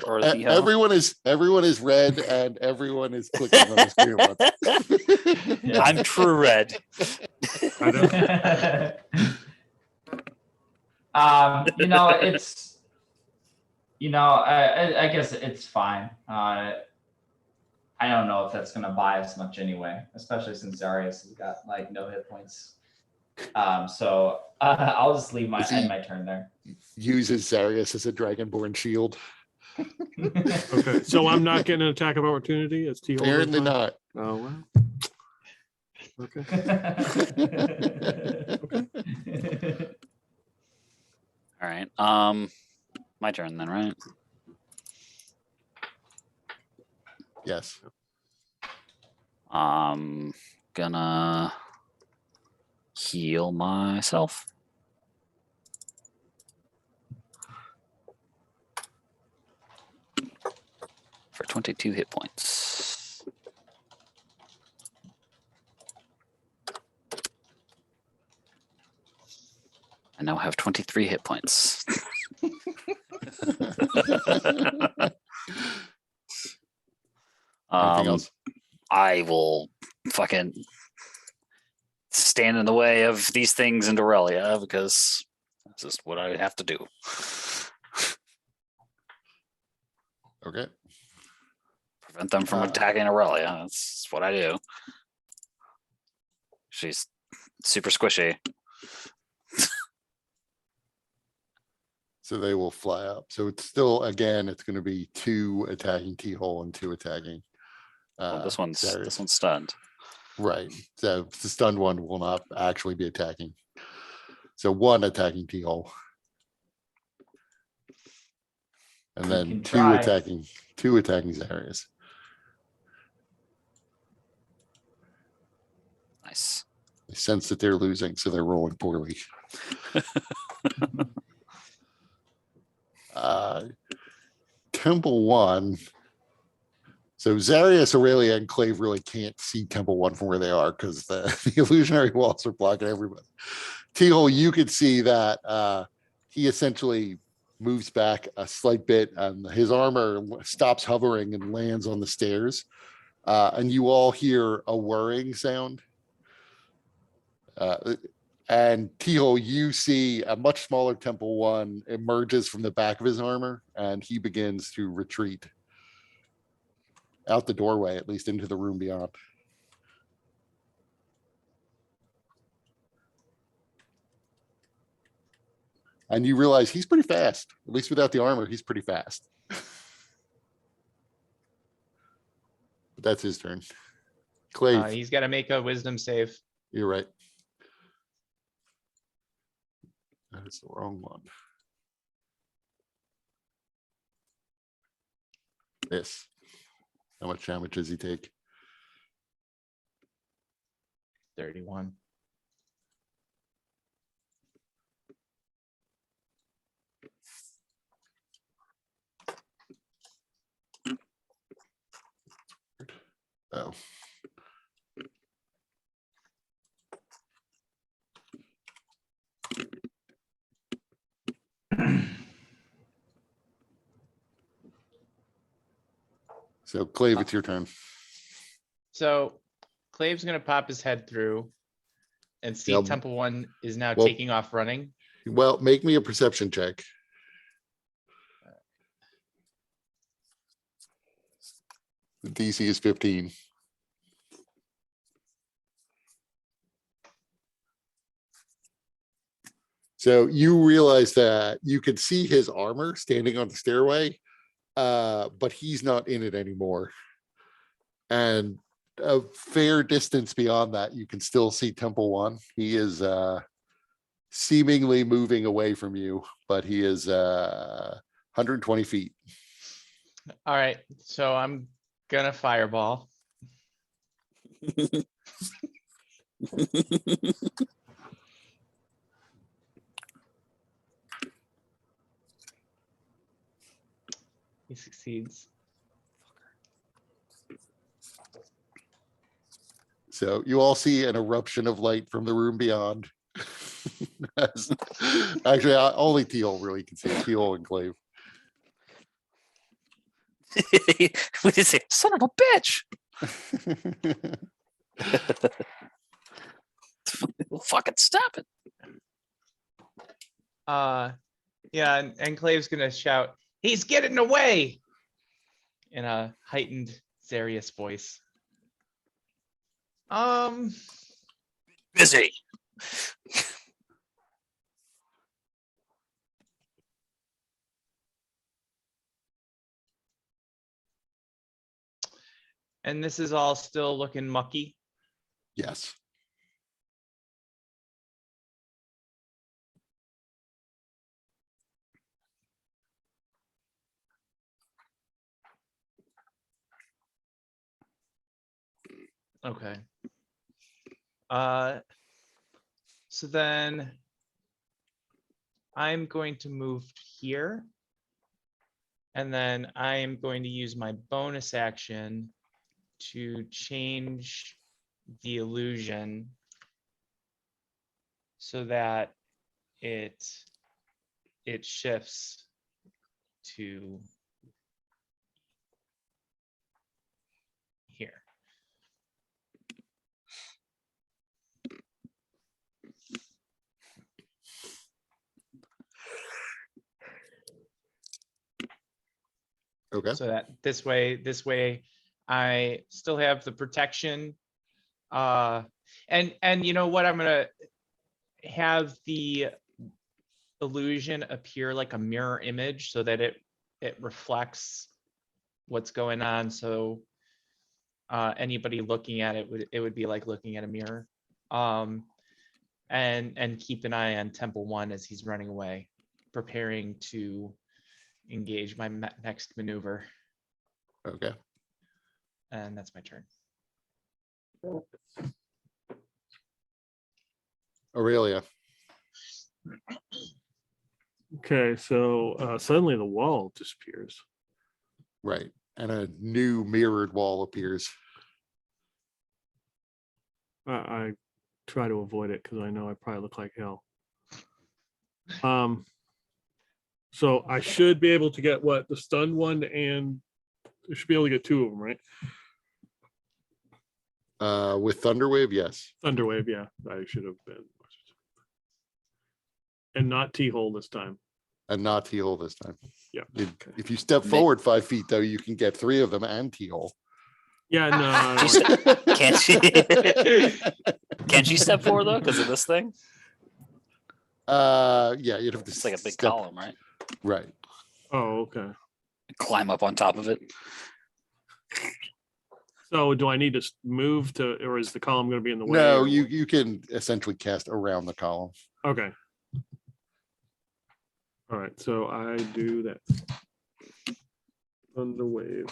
or you know, Everyone is red and everyone is clicking on the screen at once. I'm true red. I don't, it's I guess it's fine. I don't know if that's gonna buy us much anyway, especially since Zarius has got like no hit points. So I'll just leave Is he- end my turn there. Uses Zarius as a dragonborn shield. okay, so I'm not getting an attack of opportunity. It's T. Apparently not. Oh well. Okay. All right. My turn then, right? Yes. Gonna heal myself. For 22 hit points. I now have 23 hit points. Anything else? I will fucking stand in the way of these things in Dorelia because that's just what I have to do. Okay. Prevent them from attacking Aurelia. That's what I do. She's super squishy. So they will fly up. So it's still, again, it's going to be 2 attacking T-hole and 2 attacking. Well, this one's Zarius. stunned. Right. So the stunned one will not actually be attacking. So 1 attacking T-hole. And You then can 2 try. attacking Zarius. Nice. They sense that they're losing, so they're rolling poorly. Temple 1. So Zarius, Aurelia, and Clave really can't see Temple 1 from where they are because the illusionary walls are blocking everybody. T-hole, you could see that he essentially moves back a slight bit and his armor stops hovering and lands on the stairs. And you all hear a whirring sound. And T-hole, you see a much smaller Temple 1 emerges from the back of his armor and he begins to retreat out the doorway, at least into the room beyond. And you realize he's pretty fast, at least without the armor, he's pretty fast. But that's his turn. Clave, He's got to make a wisdom save. you're right. That is the wrong one. This. How much damage does he take? 31. Oh. So Clave, it's your turn. So Clave's gonna pop his head through and see Yeah. Temple One is now Well- taking off running. Well, make me a perception check. The DC is 15. So you realize that you could see his armor standing on the stairway, but he's not in it anymore. And a fair distance beyond that, you can still see Temple One. He is seemingly moving away from you, but he is 120 feet. All right, so I'm gonna fireball. He succeeds. So you all see an eruption of light from the room beyond. Actually, only Teal really can see it. Teal and Clave. We did say, son of a bitch. Fucking stop it. Yeah, and Enclave's gonna shout, "He's getting away!" in a heightened Zarius voice. Busy. And this is all still looking mucky. Yes. Okay. So then I'm going to move here. And then I am going to use my bonus action to change the illusion so that it shifts to here. Okay. So that this way I still have the protection. And you know what, I'm gonna have the illusion appear like a mirror image so that it reflects what's going on. So anybody looking at it would be like looking at a mirror. And keep an eye on Temple One as he's running away, preparing to engage my next maneuver. Okay. And that's my turn. Aurelia. Okay, so suddenly the wall disappears. Right. And a new mirrored wall appears. I try to avoid it because I know I probably look like hell. So I should be able to get what, the stunned one, and I should be able to get two of them, right? With Thunderwave, yes. Thunderwave, yeah, I should have been. And not T-hole this time. And not T-hole this time. Yeah. If you step forward 5 feet, though, you can get 3 of them and T-hole. Yeah, no. I She don't said- Can't she? Can she step forward though because of this thing? Yeah, you'd have to. It's like a big step- column, right? Right. oh, okay. Climb up on top of it. So do I need to move to, or is the column going to be in the way? No, or you can essentially cast around the column. what? Okay. All right, so I do that. Thunderwave.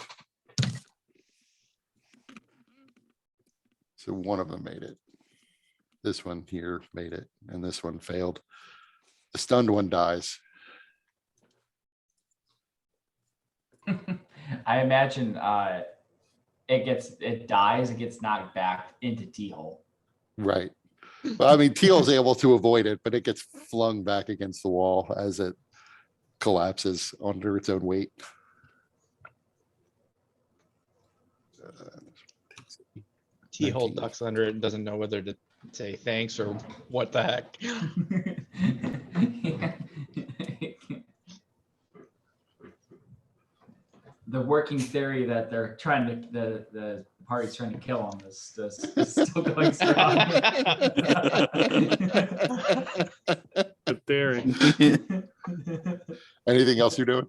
So one of them made it. This one here made it, and this one failed. The stunned one dies. I imagine it dies, it gets knocked back into T-hole. Right. Well, I mean, Teal's able to avoid it, but it gets flung back against the wall as it collapses under its own weight. T-hole 19. ducks under it and doesn't know whether to Say thanks or what the heck. The working theory that they're trying to the party's trying to kill him is still going strong. Good theory. Anything else you're doing?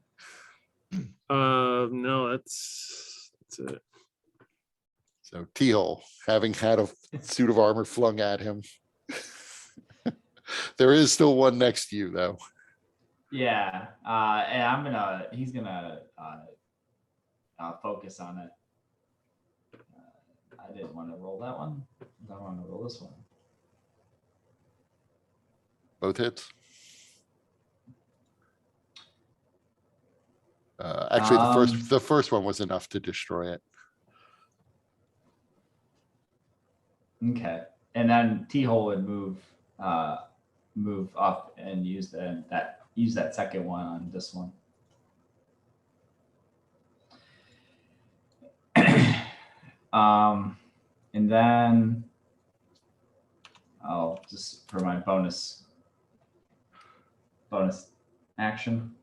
No, that's it. So Teal, having had a suit of armor flung at him. There is still one next to you, though. Yeah, and he's gonna focus on it. I didn't want to roll that one. I want to roll this one. Both hits. Actually, the first one was enough to destroy it. Okay, and then T-hole would move up and use that second one on this one. And then I'll just for my bonus action.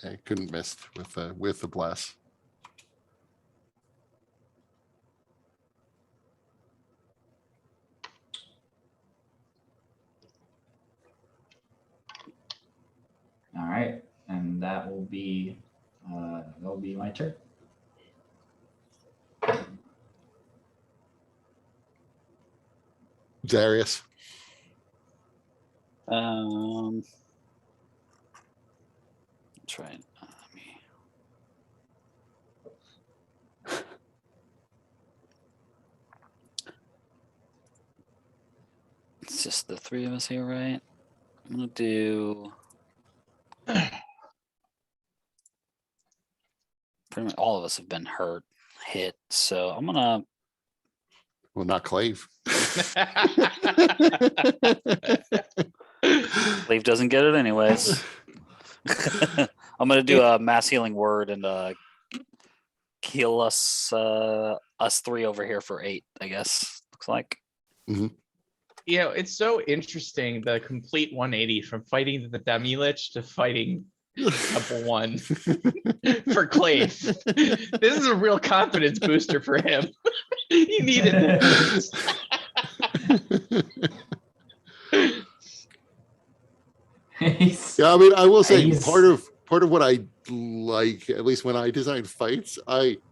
Okay, couldn't miss with the bless. All right, and that'll be my turn. Darius. That's right. It's just the three of us here, right? I'm gonna do pretty much all of us have been hit, so I'm gonna Well, not Clave. Leave doesn't get it anyways. I'm gonna do a mass healing word and heal us three over here for 8, I guess. Looks like. You know, it's so interesting, the complete 180 from fighting the Demi-Lich to fighting number 1 for Clave. This is a real confidence booster for him. He needed this. Yeah, I mean, I will say He's- part of what I like, at least when I design fights,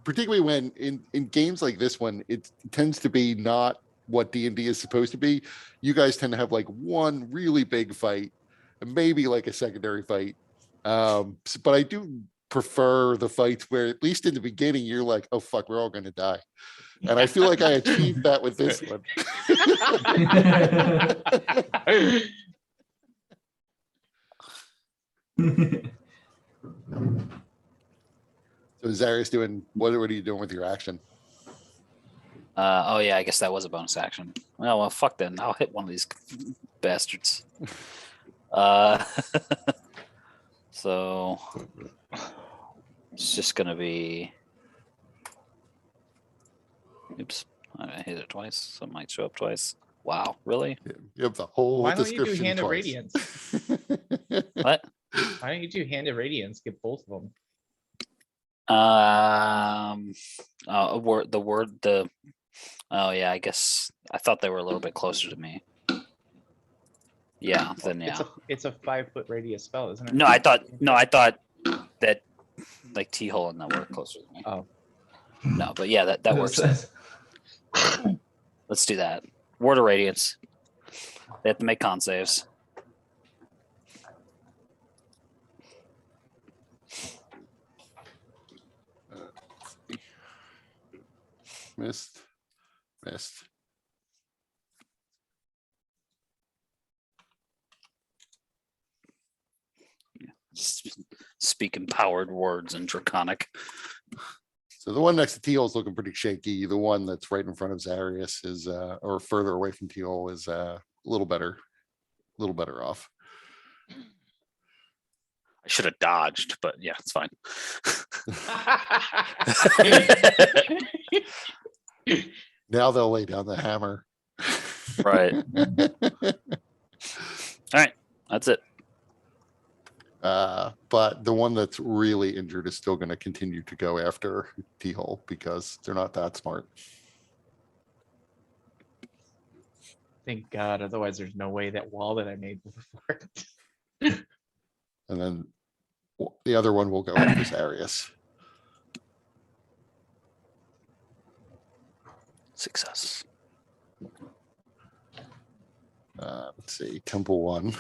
particularly when in games like this one, it tends to be not what D&D is supposed to be. You guys tend to have like one really big fight and maybe like a secondary fight. But I do prefer the fights where at least in the beginning you're like, oh fuck, we're all gonna die. And I feel like I achieved that with this one. So Zarius doing what are you doing with your action? Oh yeah, I guess that was a bonus action. Well, fuck then. I'll hit one of these bastards. So it's just gonna be. Oops, I hit it twice, so it might show up twice. Wow, really? You have the whole Why don't you do description Hand of twice. Radiance? What? Why don't you do Hand of Radiance? Get both of them. Oh yeah, I guess I thought they were a little bit closer to me. Yeah, then yeah. It's a 5-foot radius spell, isn't it? No, I thought that like T-hole and that were closer to me. Oh. No, but yeah, that works. Let's do that. Word of Radiance. They have to make con saves. Missed. Speak empowered words in Draconic. So the one next to Teal is looking pretty shaky. The one that's right in front of Zarius is, or further away from Teal is a little better off. should have dodged, but yeah, it's fine. Now they'll lay down the hammer. Right. All right. That's it. But the one that's really injured is still going to continue to go after T-Hole because they're not that smart. Thank God. Otherwise, there's no way that wall that I made before. And then the other one will go after Arius. Success. Let's see, Temple 1.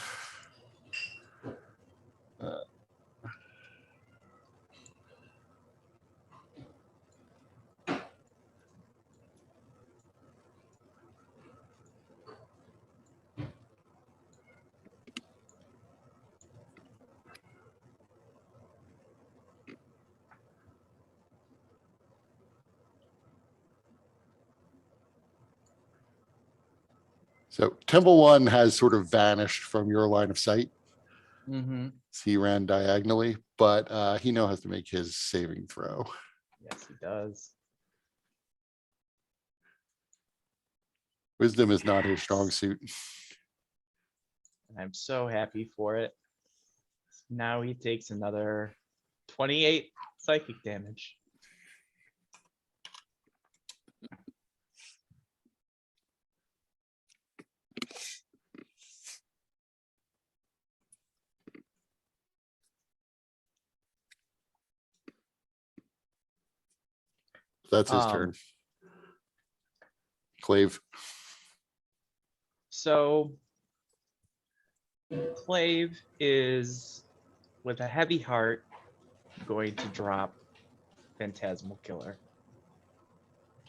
So Temple 1 has sort of vanished from your line of sight. Mm-hmm. He ran diagonally, but he now has to make his saving throw. Yes, he does. Wisdom is not his strong suit. And I'm so happy for it. Now he takes another 28 psychic damage. That's his turn. Clave. So Clave is, with a heavy heart, going to drop Phantasmal Killer.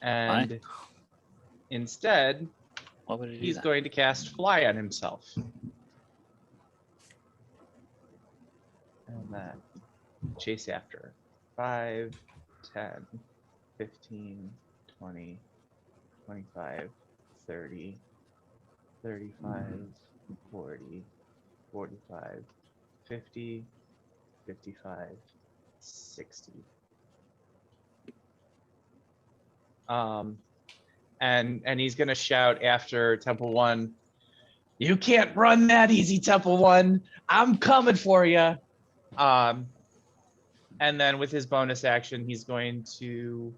And instead, What would it do? he's That? going to cast Fly on himself. And then chase after 5, 10, 15, 20, 25, 30, 35, 40, 45, 50, 55, 60. And he's gonna shout after Temple 1, "You can't run that easy, Temple 1. I'm coming for you." And then with his bonus action, he's going to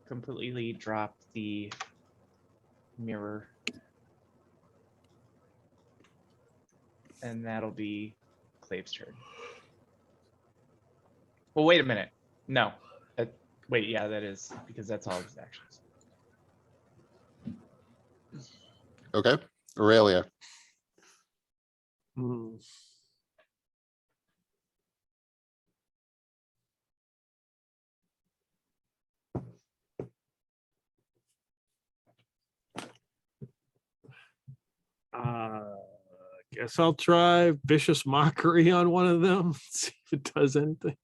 completely drop the mirror. And that'll be Clave's turn. Well, wait a minute. No. Wait, yeah, that is, because that's all of his actions. Okay. Aurelia. Hmm. Guess I'll try vicious mockery on one of them. See if it does anything.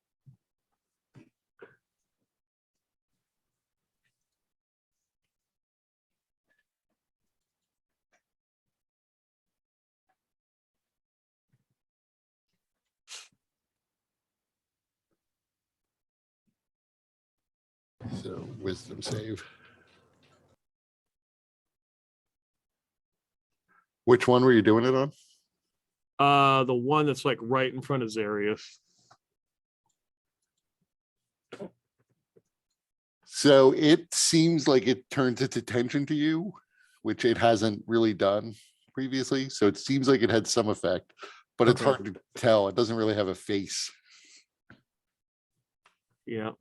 So wisdom save. Which one were you doing it on? The one that's like right in front of Zarius. So it seems like it turns its attention to you, which it hasn't really done previously. So it seems like it had some effect, but it's Okay. hard to tell. It doesn't really have a face. Yeah,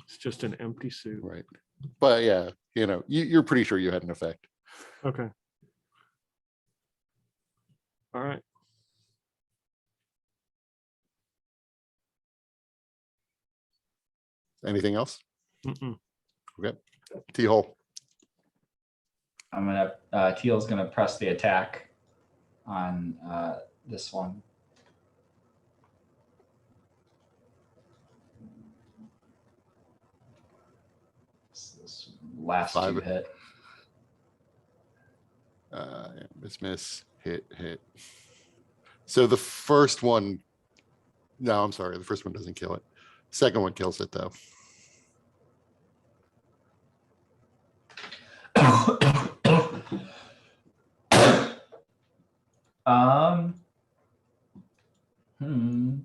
it's just an empty suit. Right. But yeah, you're pretty sure you had an effect. Okay. All right. Anything else? Mm-mm. Okay. T-hole. I'm gonna Teal's gonna press the attack on this one. This last 2 hit. Miss, hit. So the first one, no, I'm sorry, the first one doesn't kill it. Second one kills it though. Um. Hmm.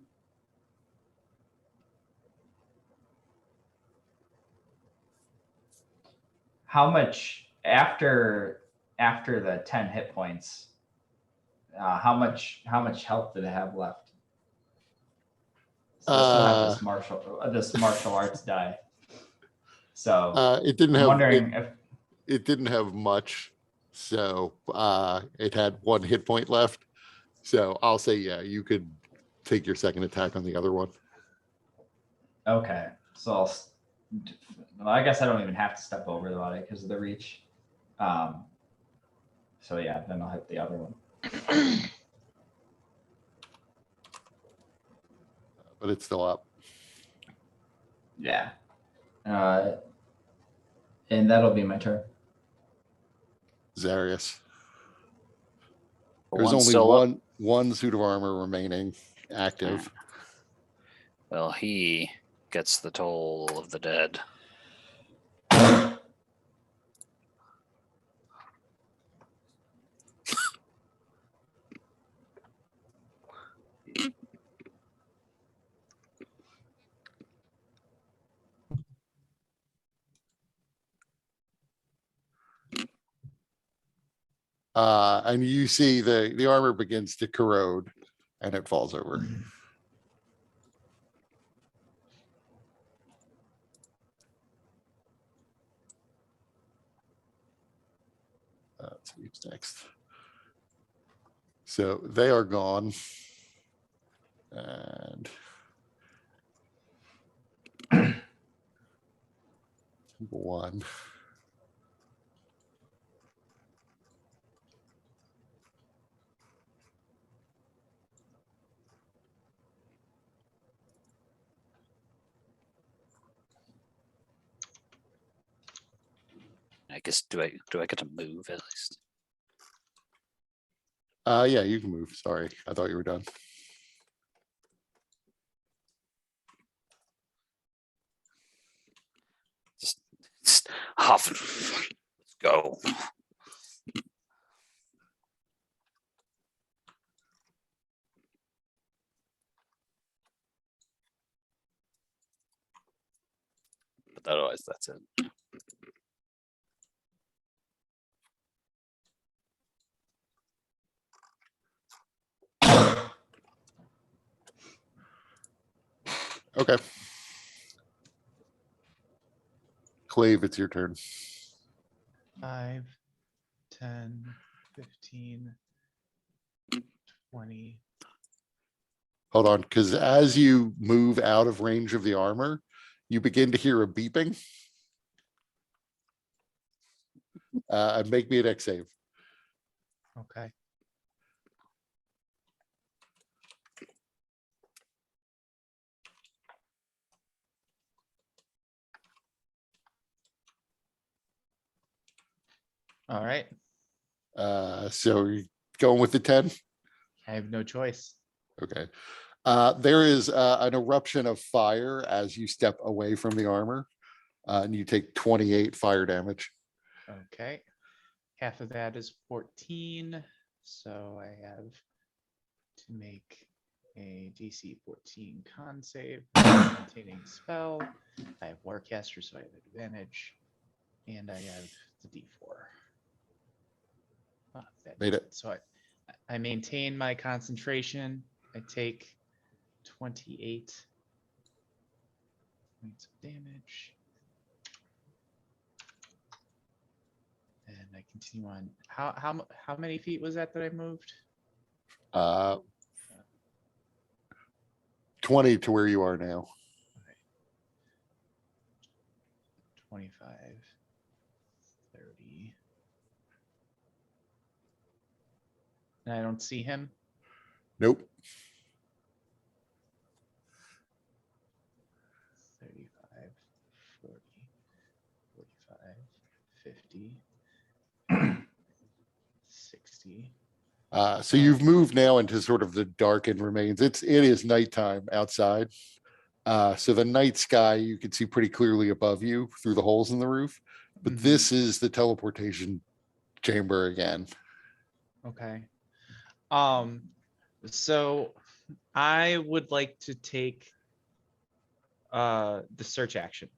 How much after the 10 hit points? How much health did it have left? So I still have this martial arts die. So It didn't I'm have wondering if it didn't have much. So it had 1 hit point left. So I'll say, yeah, you could take your second attack on the other one. okay. So well, I guess I don't even have to step over the body because of the reach. So yeah, then I'll hit the other one. But it's still up. Yeah. And that'll be my turn. Zarius. For There's one only solo. one suit of armor remaining active. Well, he gets the toll of the dead. And you see the armor begins to corrode and it falls over. Let's see who's next. So they are gone. And one. I guess do I get to move at least? Yeah, you can move. Sorry, I thought you were done. Just half. Let's go. But otherwise, that's it. Okay. Clave, it's your turn. 5, 10, 15, 20. Hold on, because as you move out of range of the armor, you begin to hear a beeping. And make me an X save. Okay. All right. So you're going with the 10? I have no choice. Okay. There is an eruption of fire as you step away from the armor, and you take 28 fire damage. Okay. Half of that is 14. So I have to make a DC 14 con save containing spell. I have Warcaster, so I have advantage. And I have the D4. Ah, that Made did it. So I maintain my concentration. I take 28 points of damage. And I continue on. How many feet was that I moved? 20 to where you are now. 25, 30. And I don't see him. Nope. 35, 40, 45, 50, 60, So you've moved now into sort of the darkened remains. It is nighttime outside. So the night sky you can see pretty clearly above you through the holes in the roof. But Mhm. this is the teleportation chamber again. Okay. So I would like to take the search action.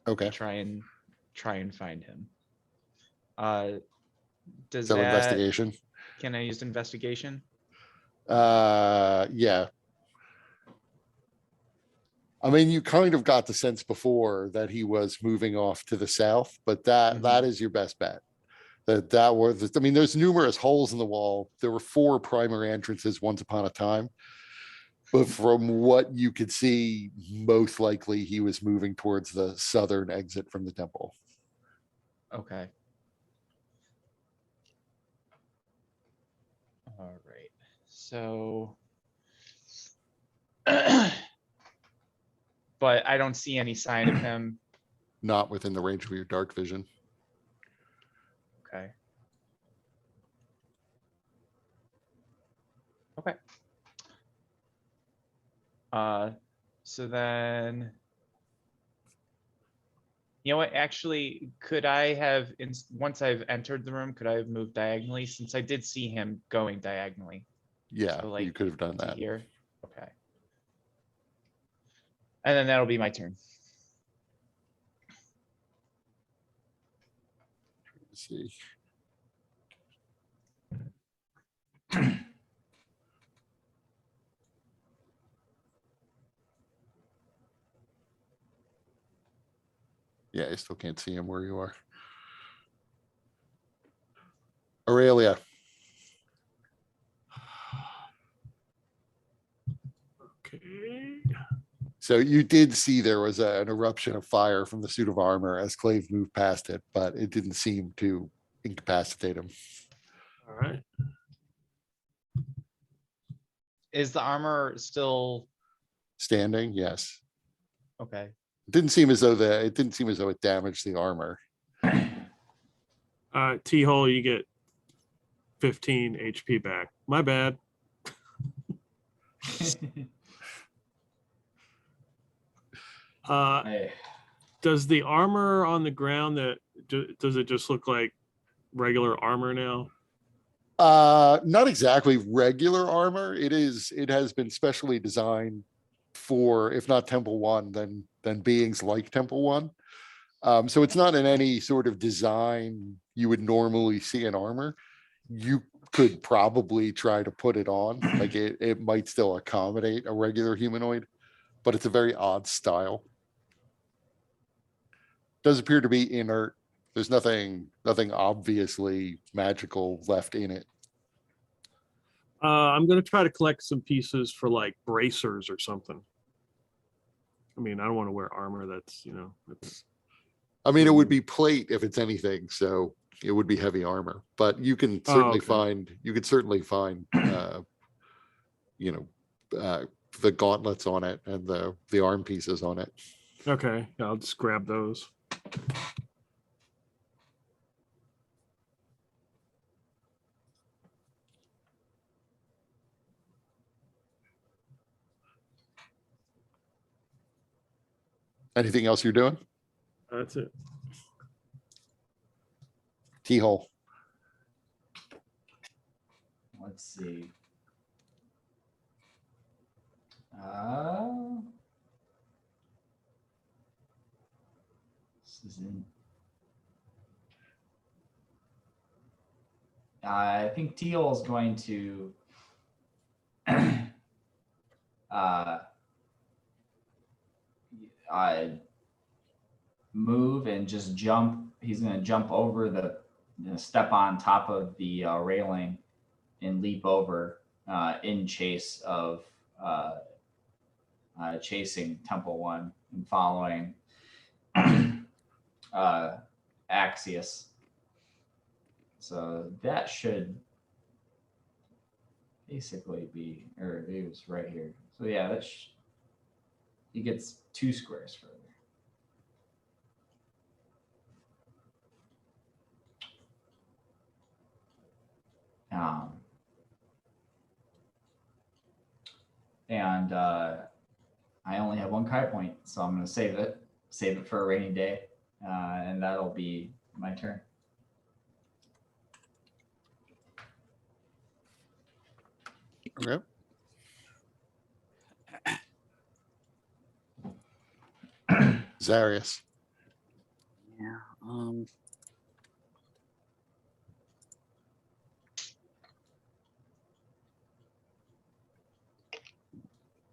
Okay. Try and find him. Does So that investigation. can I use investigation? Yeah. I mean, you kind of got the sense before that he was moving off to the south, but that is your best bet. That was, I mean, there's numerous holes in the wall. There were 4 primary entrances once upon a time. But from what you could see, most likely he was moving towards the southern exit from the temple. Okay. All right. So but I don't see any sign of him. Not within the range of your dark vision. Okay. Okay. So then, you know what, actually, could I have, once I've entered the room, could I have moved diagonally, since I did see him going diagonally? Yeah, So, you like, could have done to that. here? Okay. And then that'll be my turn. Let's see. Yeah, I still can't see him where you are. Aurelia. Okay. So you did see there was an eruption of fire from the suit of armor as Clave moved past it, but it didn't seem to incapacitate him. All right. Is the armor still Standing, yes. okay? It didn't seem as though it damaged the armor. T-hole, you get 15 HP back. My bad. Hey, Does the armor on the ground does it just look like regular armor now? Not exactly regular armor. It has been specially designed for, if not Temple One, then beings like Temple One. So it's not in any sort of design you would normally see in armor. You could probably try to put it on. Like it might still accommodate a regular humanoid, but it's a very odd style. Does appear to be inert. There's nothing obviously magical left in it. I'm gonna try to collect some pieces for like bracers or something. I mean, I don't want to wear armor that's, it's I mean, it would be plate if it's anything, so it would be heavy armor. But you can certainly okay. find the gauntlets on it and the arm pieces on it. Okay. I'll just grab those. Anything else you're doing? That's it. T-hole. let's see. This isn't. I think Teal is going to move and just jump. He's going to jump over step on top of the railing and leap over in chase of chasing Temple One and following Axius. So that should basically be, or it was right here. So yeah, he gets 2 squares further. and I only have one kite point, so I'm gonna save it for a rainy day, and that'll be my turn. Okay. Zarius. Yeah.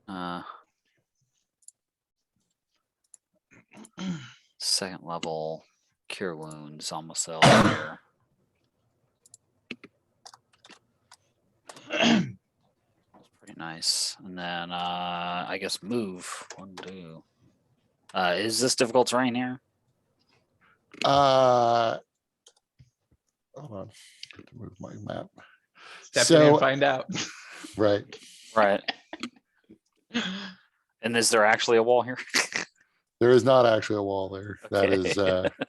Uh, second level cure wounds on myself here. Pretty nice. And then I guess move. 1, 2. Is this difficult terrain here? Hold on. Have to move my map. Step in and find out. Right. Right. And is there actually a wall here? There is not actually a wall there. That Okay. is,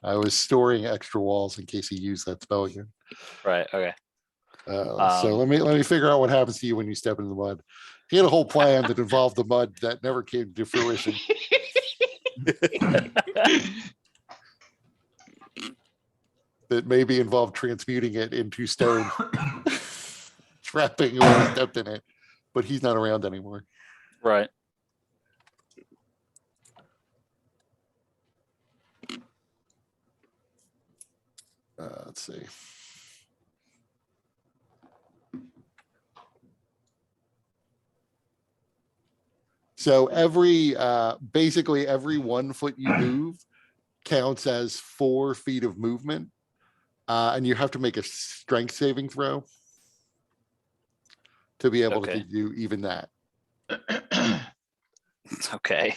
I was storing extra walls in case he used that spell again. Right. Okay. So let me figure out what happens to you when you step into the mud. He had a whole plan that involved the mud that never came to fruition. That maybe involved transmuting it into stone, trapping whoever stepped in it, but he's not around anymore. Right. Let's see. So basically every 1 foot you move counts as 4 feet of movement. And you have to make a strength saving throw to be able to Okay. do even that. Okay.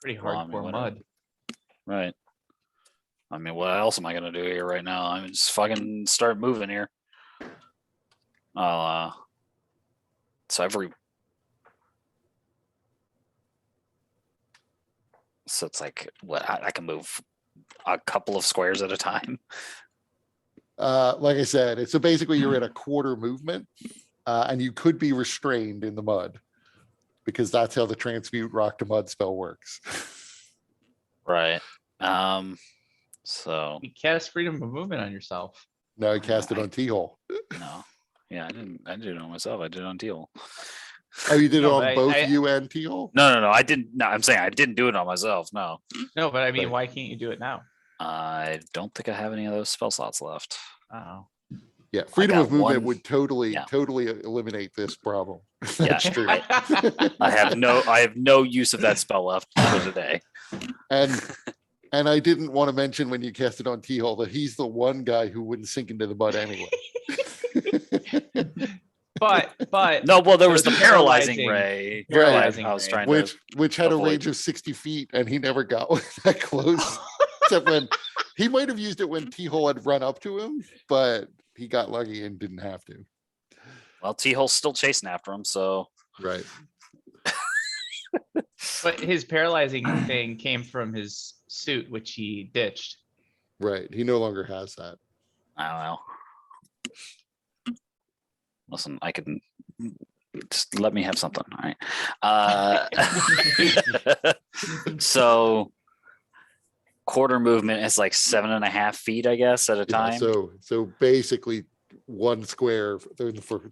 Pretty Well, I mean, hardcore whatever. mud. Right. I mean, what else am I gonna do here right now? I'm just fucking start moving here. So it's like what I can move a couple of squares at a time. Like I said, so basically you're in a quarter movement, and you could be restrained in the mud because that's how the transmute rock to mud spell works. Right. So You cast freedom of movement on yourself. Now he cast it on T-hole. no. Yeah, I did it on myself. I did it on Teal. Oh, you did No, it on but both I- you and T-hole? No, I didn't. No, I'm saying I didn't do it on myself. No. No, but I mean, Right. why can't you do it now? I don't think I have any of those spell slots left. Oh, Yeah, freedom got of movement one- would totally yeah. eliminate this problem. Yeah, That's true. I have no use of that spell left for today. And I didn't want to mention when you cast it on T-hole that he's the one guy who wouldn't sink into the mud anyway. but No, well, there was the Those paralyzing ray. paralyzing I was ray. trying which had a avoid. range of 60 feet, and he never got that close. Except when he might have used it when T-hole had run up to him, but he got lucky and didn't have to. Well, T-hole's still chasing after him, so Right. but his paralyzing thing came from his suit, which he ditched. Right. He no longer has that. I don't know. Listen, I can just let me have something. All right. So quarter movement is like 7.5 feet, I guess, at a Yeah, time. so basically 1 square,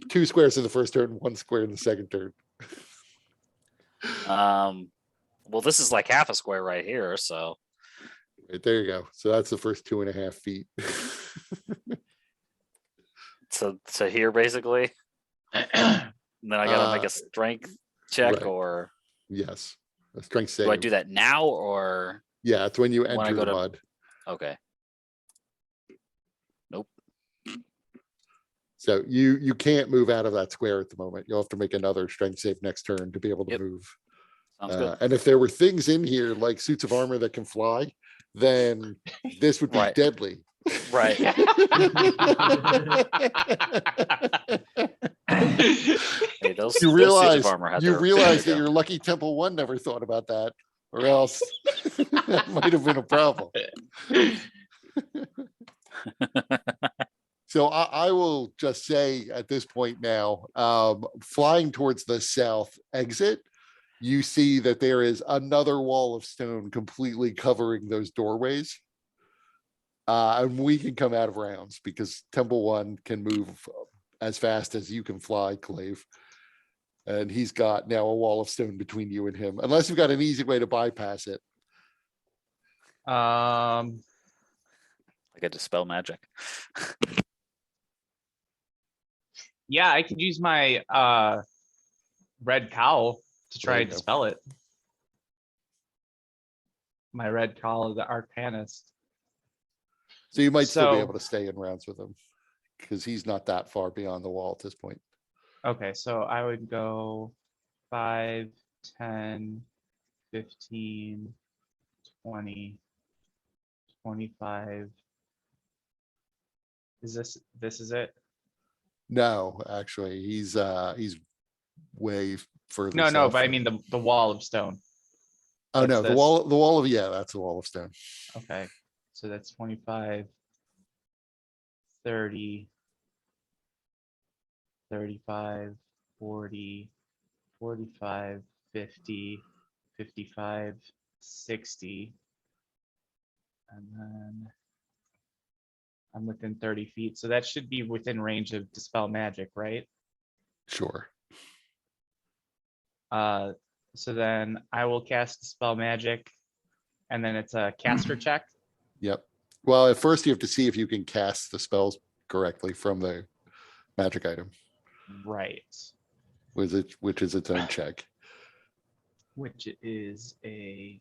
2 squares in the first turn, 1 square in the second turn. Well, this is like half a square right here, so Right, there you go. So that's the first 2.5 feet. to here basically. And then I gotta make a strength check, right. or Yes. A strength save. do I do that now or Yeah, it's when you when I enter go the to- mud. okay? Nope. So you can't move out of that square at the moment. You'll have to make another strength save next turn to be able to Yep. move. Sounds good. And if there were things in here like suits of armor that can fly, then this would be Right. deadly. Right. Hey, those You suits realize of armor had you their- realize there that you your lucky Temple One never thought about that, or else that might have been a problem. So I will just say at this point now, flying towards the south exit, you see that there is another wall of stone completely covering those doorways. And we can come out of rounds because Temple One can move as fast as you can fly, Clave. And he's got now a wall of stone between you and him, unless you've got an easy way to bypass it. Um, I get to dispel magic. yeah, I could use my red cowl to There try you and go. dispel it. My red cowl of the arcanist. So you might still be So- able to stay in rounds with him because he's not that far beyond the wall at this point. Okay, so I would go 5, 10, 15, 20, 25. Is this is it? No, actually, he's way further. No, south but I than- mean the wall of stone. Oh no, that's this. the wall of, yeah, that's the wall of stone. Okay, so that's 25, 30, 35, 40, 45, 50, 55, 60. And then I'm within 30 feet, so that should be within range of dispel magic, right? Sure. So then I will cast dispel magic, and then it's a caster check. Yep. Well, at first you have to see if you can cast the spells correctly from the magic item, Right. which is its own check. Which is a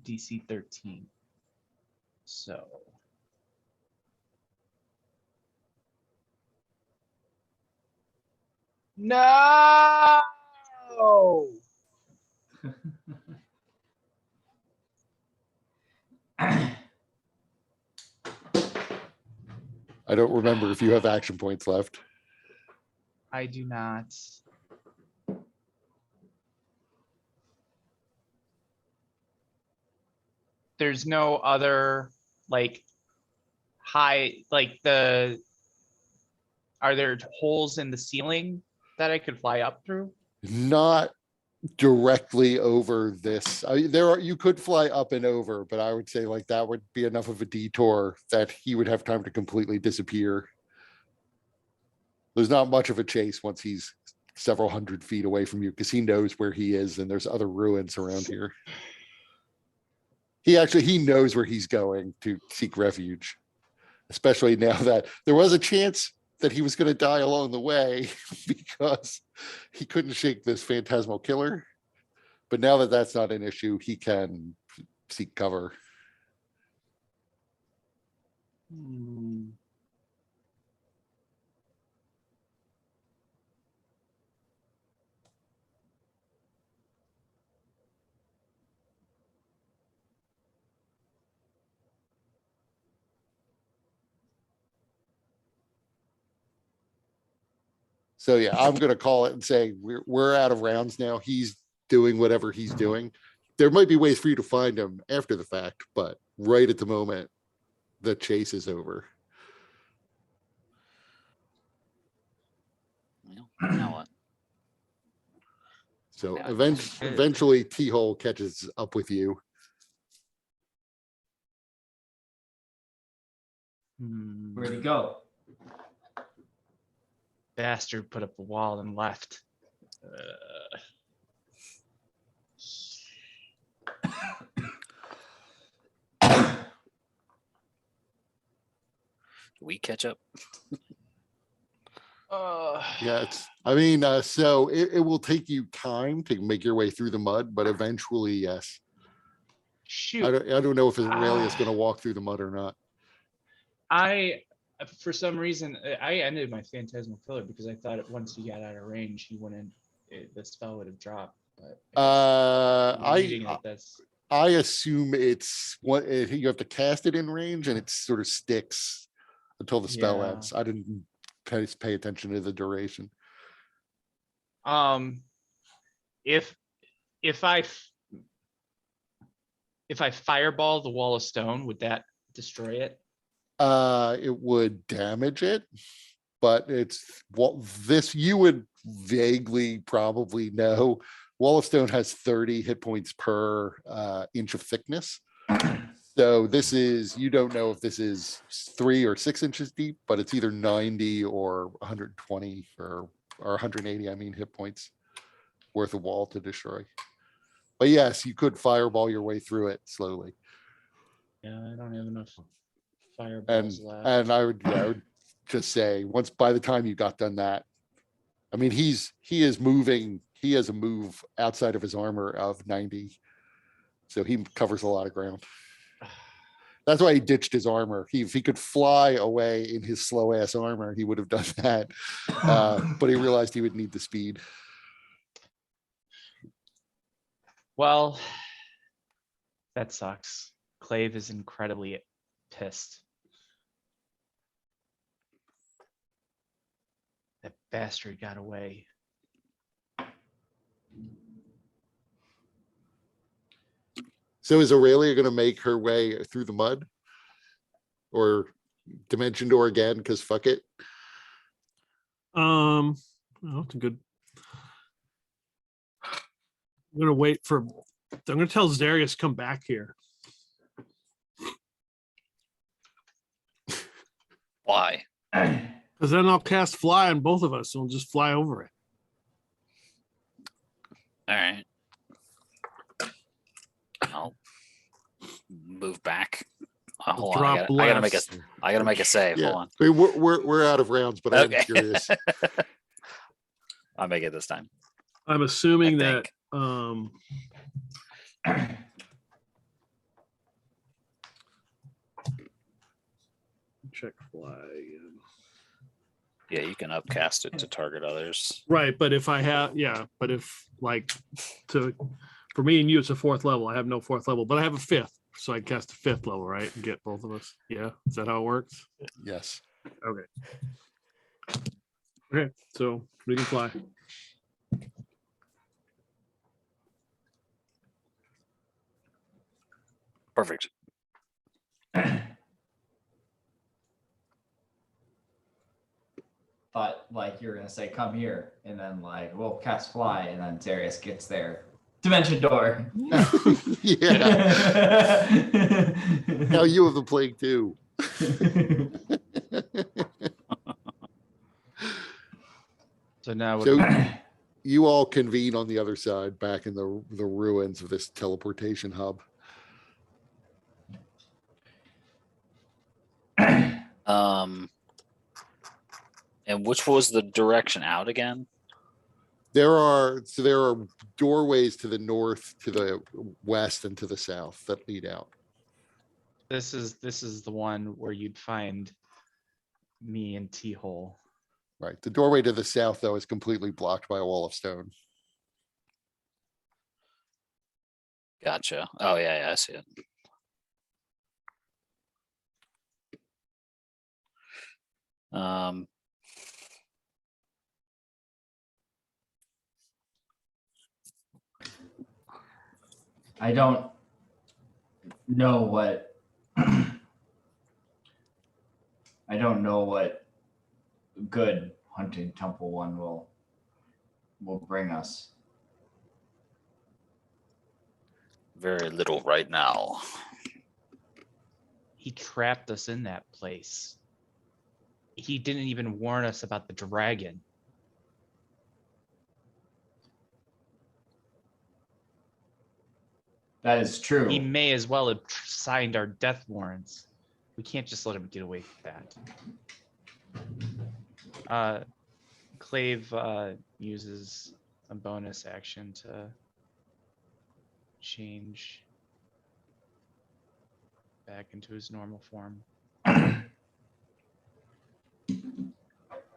DC 13. So no. I don't remember if you have action points left. I do not. There's no other like high like the are there holes in the ceiling that I could fly up through? Not directly over this. You could fly up and over, but I would say like that would be enough of a detour that he would have time to completely disappear. There's not much of a chase once he's several hundred feet away from you because he knows where he is and there's other ruins around here. He knows where he's going to seek refuge, especially now that there was a chance that he was going to die along the way because he couldn't shake this phantasmal killer. But now that that's not an issue, he can seek cover. So yeah, I'm going to call it and say we're out of rounds now. He's doing whatever he's doing. There might be ways for you to find him after the fact, but right at the moment, the chase is over. Well, now what? So Yeah. eventually T-Hole catches up with you. Where'd he go? Bastard put up a wall and left. We catch up. Yeah, so it will take you time to make your way through the mud, but eventually, yes. Shoot. I don't know if Aurelius is going to walk through the mud or not. For some reason, I ended my Phantasmal Killer because I thought once he got out of range, the spell would have dropped. But I assume it's what you have to cast it in range and it sort of sticks until the spell Yeah. ends. I didn't pay attention to the duration. If I if I fireball the wall of stone, would that destroy it? It would damage it, but it's this you would vaguely probably know. Wall of Stone has 30 hit points per inch of thickness. So this is, you don't know if this is 3 or 6 inches deep, but it's either 90 or 120 or 180, I mean, hit points worth of wall to destroy. But yes, you could fireball your way through it slowly. Yeah, I don't have enough fireballs left. And I would just say, once by the time you got done that, I mean, he is moving, he has a move outside of his armor of 90. So he covers a lot of ground. That's why he ditched his armor. If he could fly away in his slow ass armor, he would have done that. But he realized he would need the speed. Well, that sucks. Clave is incredibly pissed. That bastard got away. So is Aurelia going to make her way through the mud? Or dimension door again? Because fuck it. Well, that's a good. I'm gonna wait for. I'm gonna tell Zarius to come back here. Why? Because then I'll cast fly on both of us and we'll just fly over it. All right. I'll move back. Hold on. Drop I gotta make a. left. I gotta make a save. Yeah. Hold on. I mean, we're out of rounds, but I'm Okay. curious. I'll make it this time. I'm assuming I that think. Check fly again. Yeah, you can upcast it to target others. Right, but if I have, yeah, but if like for me and you, it's a 4th level. I have no 4th level, but I have a 5th, so I cast a 5th level, right, and get both of us. Yeah, is that how it works? Yes. Okay. Okay, so we can fly. Perfect. Thought like you were gonna say, come here, and then like we'll cast fly, and then Darius gets there. Dimension door. Yeah. Now you have the plague too. So now So you all convene on the other side, back in the ruins of this teleportation hub. And which was the direction out again? There are doorways to the north, to the west, and to the south that lead out. this is the one where you'd find me and T-hole. Right. The doorway to the south, though, is completely blocked by a wall of stone. Gotcha. Oh yeah, I see it. I don't know what I don't know what good hunting temple one will bring us. Very little right now. He trapped us in that place. He didn't even warn us about the dragon. That is true. He may as well have signed our death warrants. We can't just let him get away with that. Clave uses a bonus action to change back into his normal form,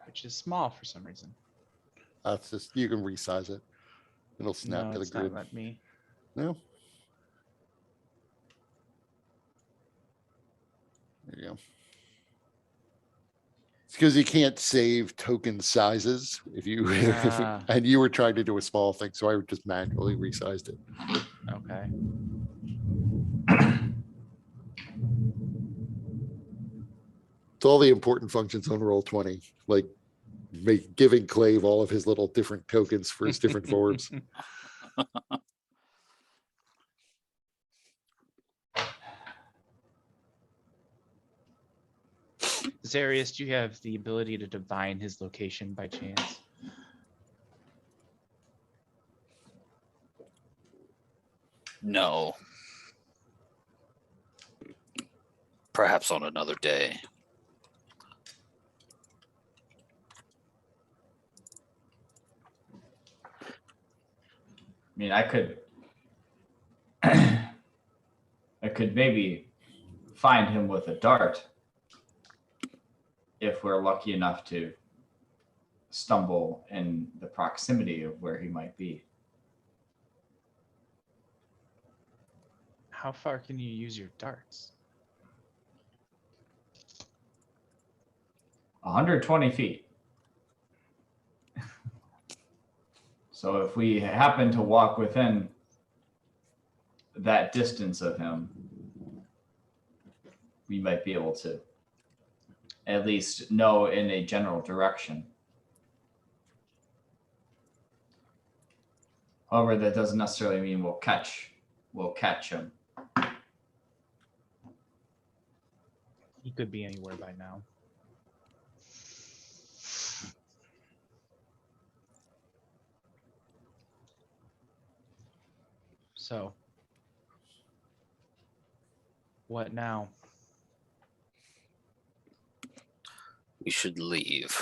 which is small for some reason. That's just, you can resize it. It'll snap No, to the it's not grid. let me. No. There you go. It's because you can't save token sizes if you Ah. and you were trying to do a small thing, so I just manually resized it. Okay. It's all the important functions on roll 20, like giving Clave all of his little different tokens for his different forms. Zarius, do you have the ability to divine his location by chance? No. Perhaps on another day. I mean, I could maybe find him with a dart if we're lucky enough to stumble in the proximity of where he might be. How far can you use your darts? 120 feet. So if we happen to walk within that distance of him, we might be able to at least know in a general direction. However, that doesn't necessarily mean we'll catch him. He could be anywhere by now. So, what now? We should leave.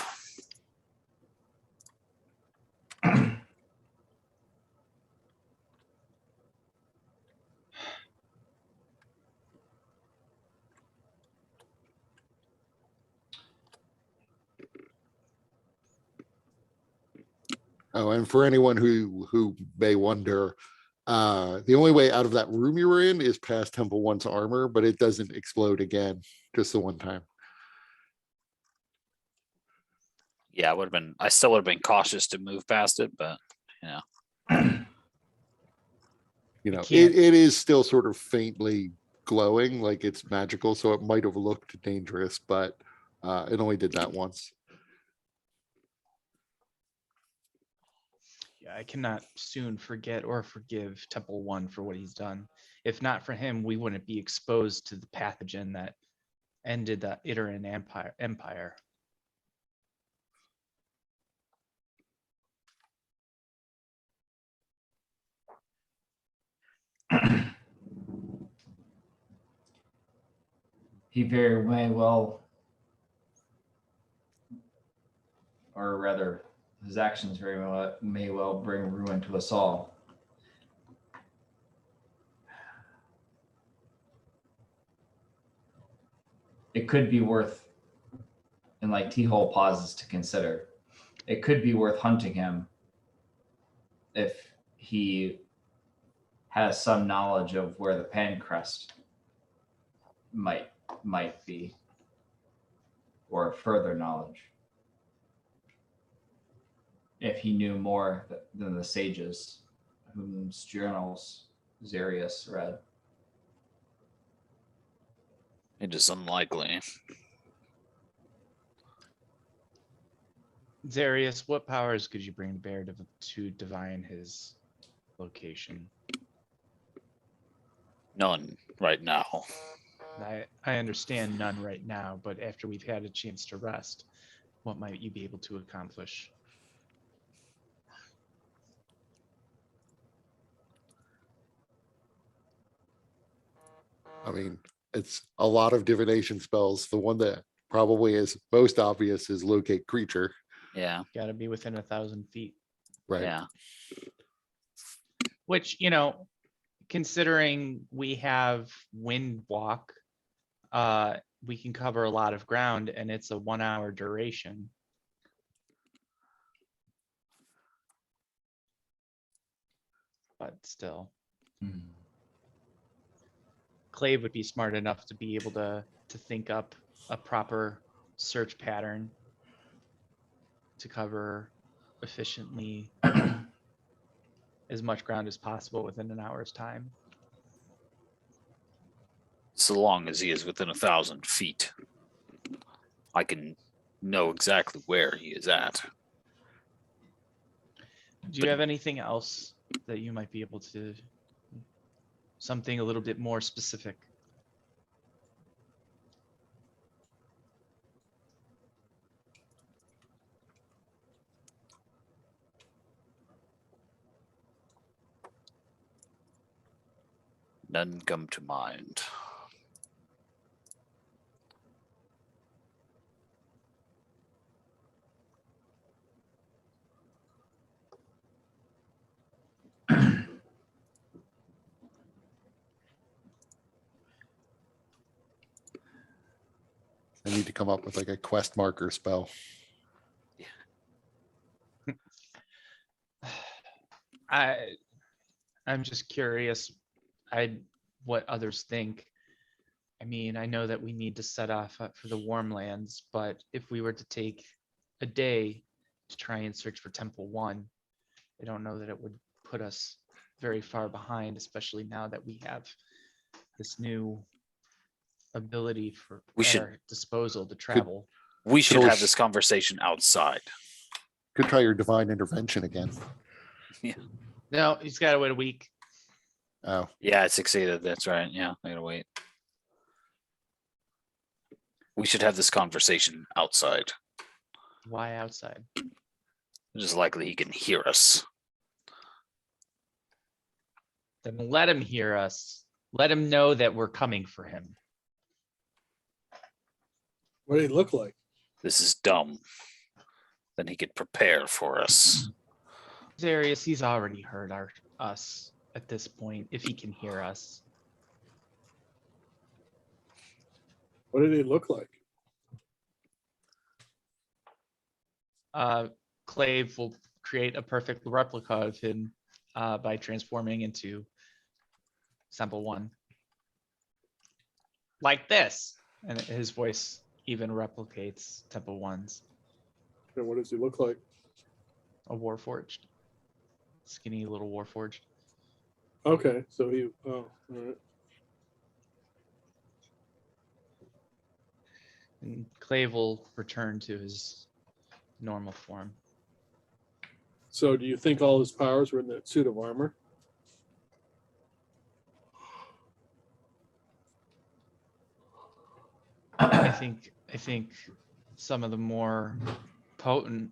Oh, and for anyone who may wonder, the only way out of that room you were in is past Temple One's armor, but it doesn't explode again, just the one time. Yeah, I still would have been cautious to move past it, but You know, can't- it is still sort of faintly glowing, like it's magical, so it might have looked dangerous, but it only did that once. Yeah, I cannot soon forget or forgive Temple One for what he's done. If not for him, we wouldn't be exposed to the pathogen that ended the Iteran Empire. He very well, or rather, his actions may well bring ruin to us all. It could be worth, and like T-Hole pauses to consider, it could be worth hunting him if he has some knowledge of where the Pancrest might be, or further knowledge. If he knew more than the sages whose journals Zarius read. it is unlikely. Zarius, what powers could you bring to bear to divine his location? None right now. I understand none right now, but after we've had a chance to rest, what might you be able to accomplish? I mean, it's a lot of divination spells. The one that probably is most obvious is locate creature, Yeah, Got to be within 1,000 feet. right? yeah. Which, considering we have wind walk, we can cover a lot of ground, and it's a 1 hour duration. But still, Clave would be smart enough to be able to think up a proper search pattern to cover efficiently as much ground as possible within an hour's time. So long as he is within 1,000 feet. I can know exactly where he is at. Do you have anything else that you might be able to, something a little bit more specific? None come to mind. I need to come up with like a quest marker spell. I'm just curious, what others think. I mean, I know that we need to set off for the warm lands, but if we were to take a day to try and search for Temple 1, I don't know that it would put us very far behind, especially now that we have this new ability We at should- our disposal to travel. We should always- have this conversation outside. Could try your divine intervention again. No, he's got to wait a week. Oh, Yeah, it succeeded. That's right. Yeah, I gotta wait. We should have this conversation outside. Why outside? It's just likely he can hear us. Then let him hear us. Let him know that we're coming for him. What do they look like? This is dumb. Then he could prepare for us. Zarius, he's already heard us at this point, if he can hear us. What do they look like? Clave will create a perfect replica of him by transforming into Sample 1. Like this. And his voice even replicates Temple 1's. And what does he look like? A Warforged. Skinny little Warforged. Okay, so he. Oh, all right. And Clave will return to his normal form. So, do you think all his powers were in that suit of armor? I think some of the more potent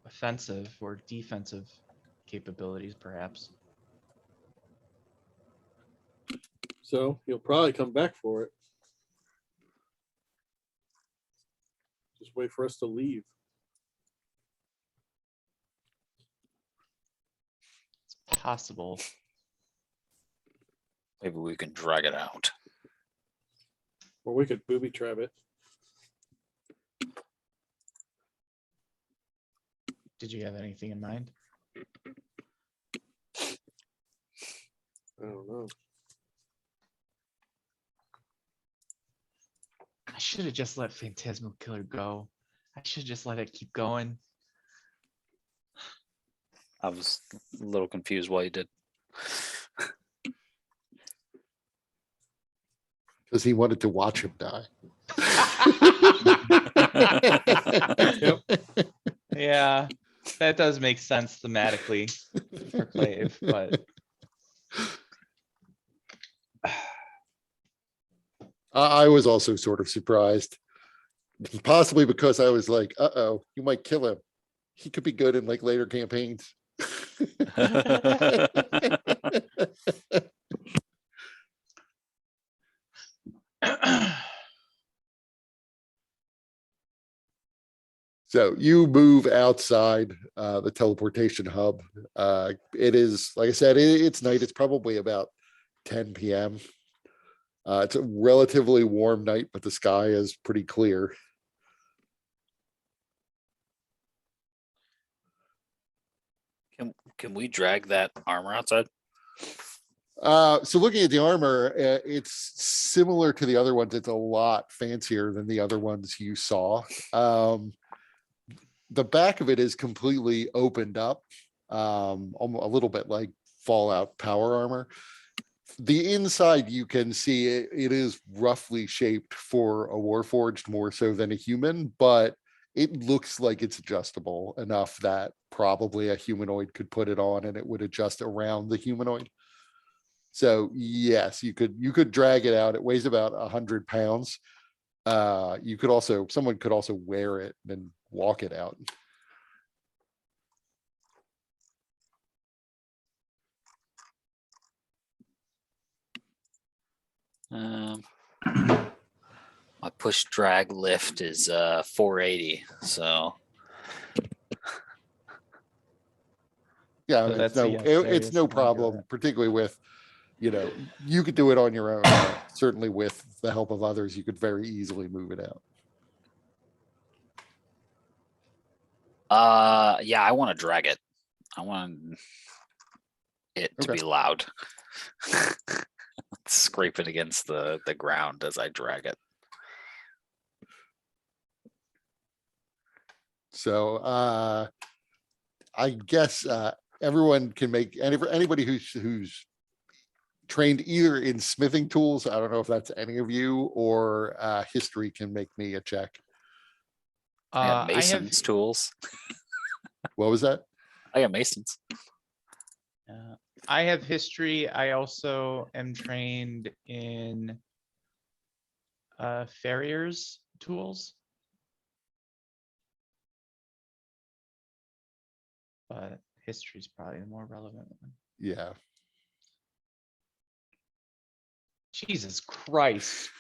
offensive or defensive capabilities, perhaps. So he'll probably come back for it. Just wait for us to leave. It's possible. Maybe we can drag it out. Or we could booby trap it. Did you have anything in mind? I don't know. I should have just let Phantasmal Killer go. I should just let it keep going. I was a little confused why you did. because he wanted to watch him die. Yeah, that does make sense thematically for Clave, but I was also sort of surprised, possibly because I was like, "Uh-oh, you might kill him. He could be good in like later campaigns." So you move outside the teleportation hub. It is, like I said, it's night. It's probably about 10 p.m. It's a relatively warm night, but the sky is pretty clear. Can we drag that armor outside? So looking at the armor, it's similar to the other ones. It's a lot fancier than the other ones you saw. The back of it is completely opened up, a little bit like Fallout power armor. The inside, you can see it is roughly shaped for a Warforged more so than a human, but it looks like it's adjustable enough that probably a humanoid could put it on and it would adjust around the humanoid. So yes, you could drag it out. It weighs about 100 pounds. Someone could also wear it and walk it out. My push drag lift is 480. So Yeah, So it's that's- no, yeah, it's Zarius no and I do problem, that. particularly with, you could do it on your own. but Certainly with the help of others, you could very easily move it out. yeah, I want to drag it. I want it to Okay. be loud. Scrape it against the ground as I drag it. So I guess everyone can make anybody who's trained either in smithing tools. I don't know if that's any of you, or history can make me a check. I got I have mason's tools. What was that? I got masons. I have history. I also am trained in farrier's tools. But history is probably the more relevant one. Yeah. Jesus Christ.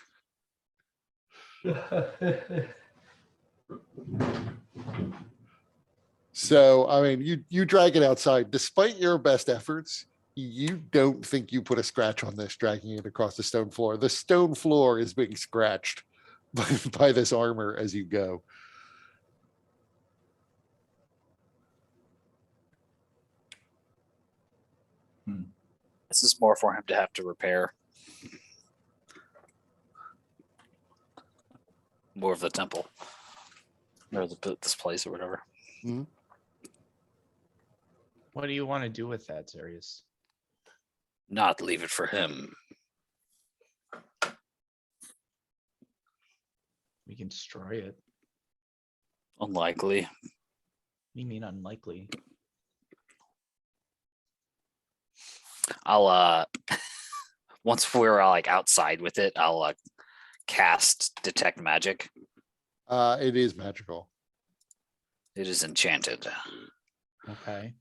So I mean, you drag it outside. Despite your best efforts, you don't think you put a scratch on this, dragging it across the stone floor. The stone floor is being scratched by this armor as you go. This is more for him to have to repair. More of the temple. Or this place or whatever. What do you want to do with that, Zarius? Not leave it for him. We can destroy it. Unlikely. You mean unlikely? I'll once we're like outside with it, I'll cast detect magic. It is magical. It is enchanted. Okay.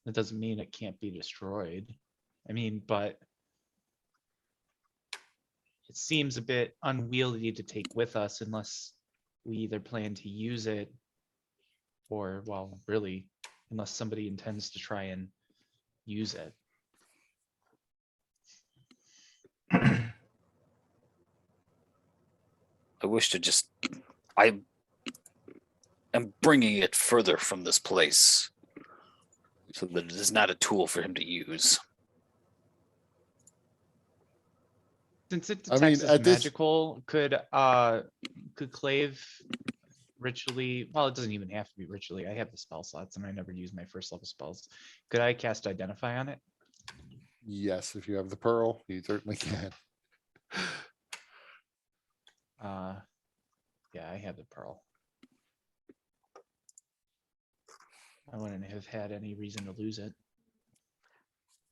That doesn't mean it can't be destroyed. I mean, but it seems a bit unwieldy to take with us unless we either plan to use it or, well, really, unless somebody intends to try and use it. I wish to just. I am bringing it further from this place so that it is not a tool for him to use. Since it I mean, detects as at this- magical, could Clave ritually, well, it doesn't even have to be ritually. I have the spell slots and I never use my first level spells. Could I cast Identify on it? Yes, if you have the pearl, you certainly can. Yeah, I have the pearl. I wouldn't have had any reason to lose it.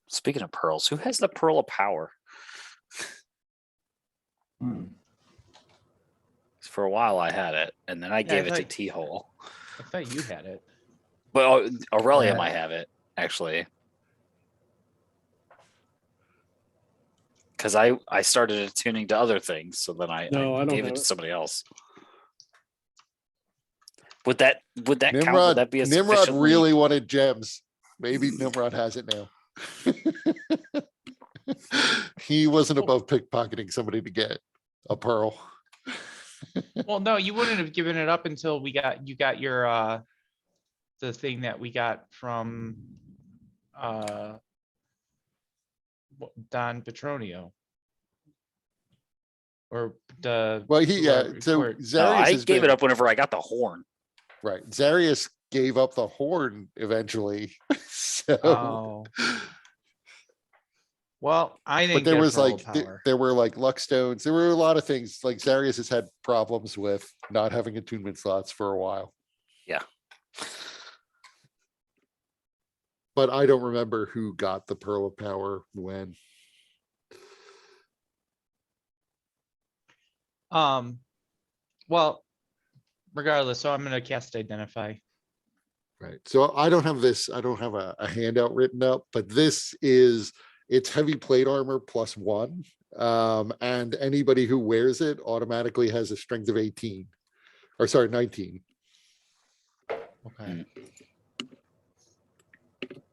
Speaking of pearls, who has the pearl of power? For a while I had it, and then I gave it to thought- T-Hole. I thought you had it. Well, Aurelium Yeah. I have it, actually. Because I started attuning to other things, so then I No, I don't gave it have to it. somebody else. Would that count? Would Nimrod, that be a Nimrod sufficiently- really wanted gems. Maybe Nimrod has it now. He wasn't above pickpocketing somebody to get a pearl. Well, no, you wouldn't have given it up until you got your the thing that we got from Don Petronio. Or the Well, so court. Zarius No, I has gave been- it up whenever I got the horn. Right. Zarius gave up the horn eventually. So Oh, Well, I But didn't there get was pearl like power. there were like luck stones. There were a lot of things. Like Zarius has had problems with not having attunement slots for a while. Yeah. But I don't remember who got the Pearl of Power when. Well, regardless, so I'm gonna cast identify. Right. So I don't have this, I don't have a handout written up, but this is, it's heavy plate armor +1. And anybody who wears it automatically has a strength of 18, or sorry, 19. Okay.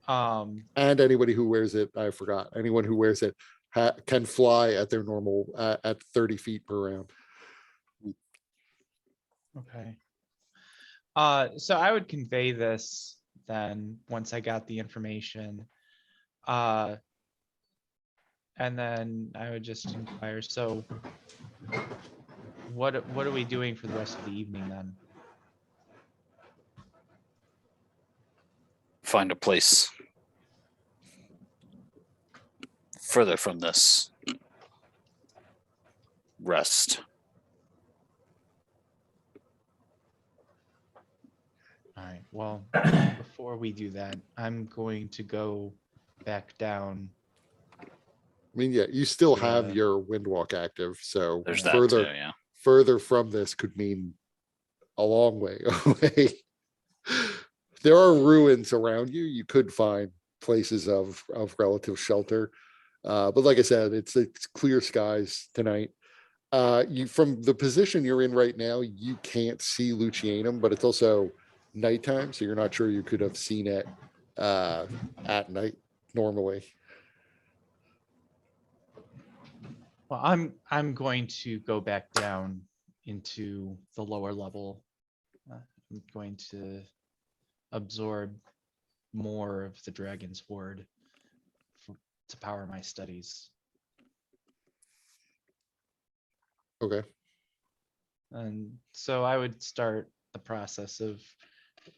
And anybody who wears it, I forgot, anyone who wears it can fly at their normal, at 30 feet per round. Okay. So I would convey this then once I got the information. And then I would just inquire, so what are we doing for the rest of the evening then? Find a place further from this. Rest. All right, well, before we do that, I'm going to go back down. I mean, yeah, you still have Yeah. your Windwalk active, so There's that too, further yeah. further from this could mean a long way away. There are ruins around you. You could find places of relative shelter. But like I said, it's clear skies tonight. You, from the position you're in right now, you can't see Lucianum, but it's also nighttime, so you're not sure you could have seen it at night normally. Well, I'm going to go back down into the lower level. I'm going to absorb more of the dragon's horde to power my studies. Okay. And so I would start the process of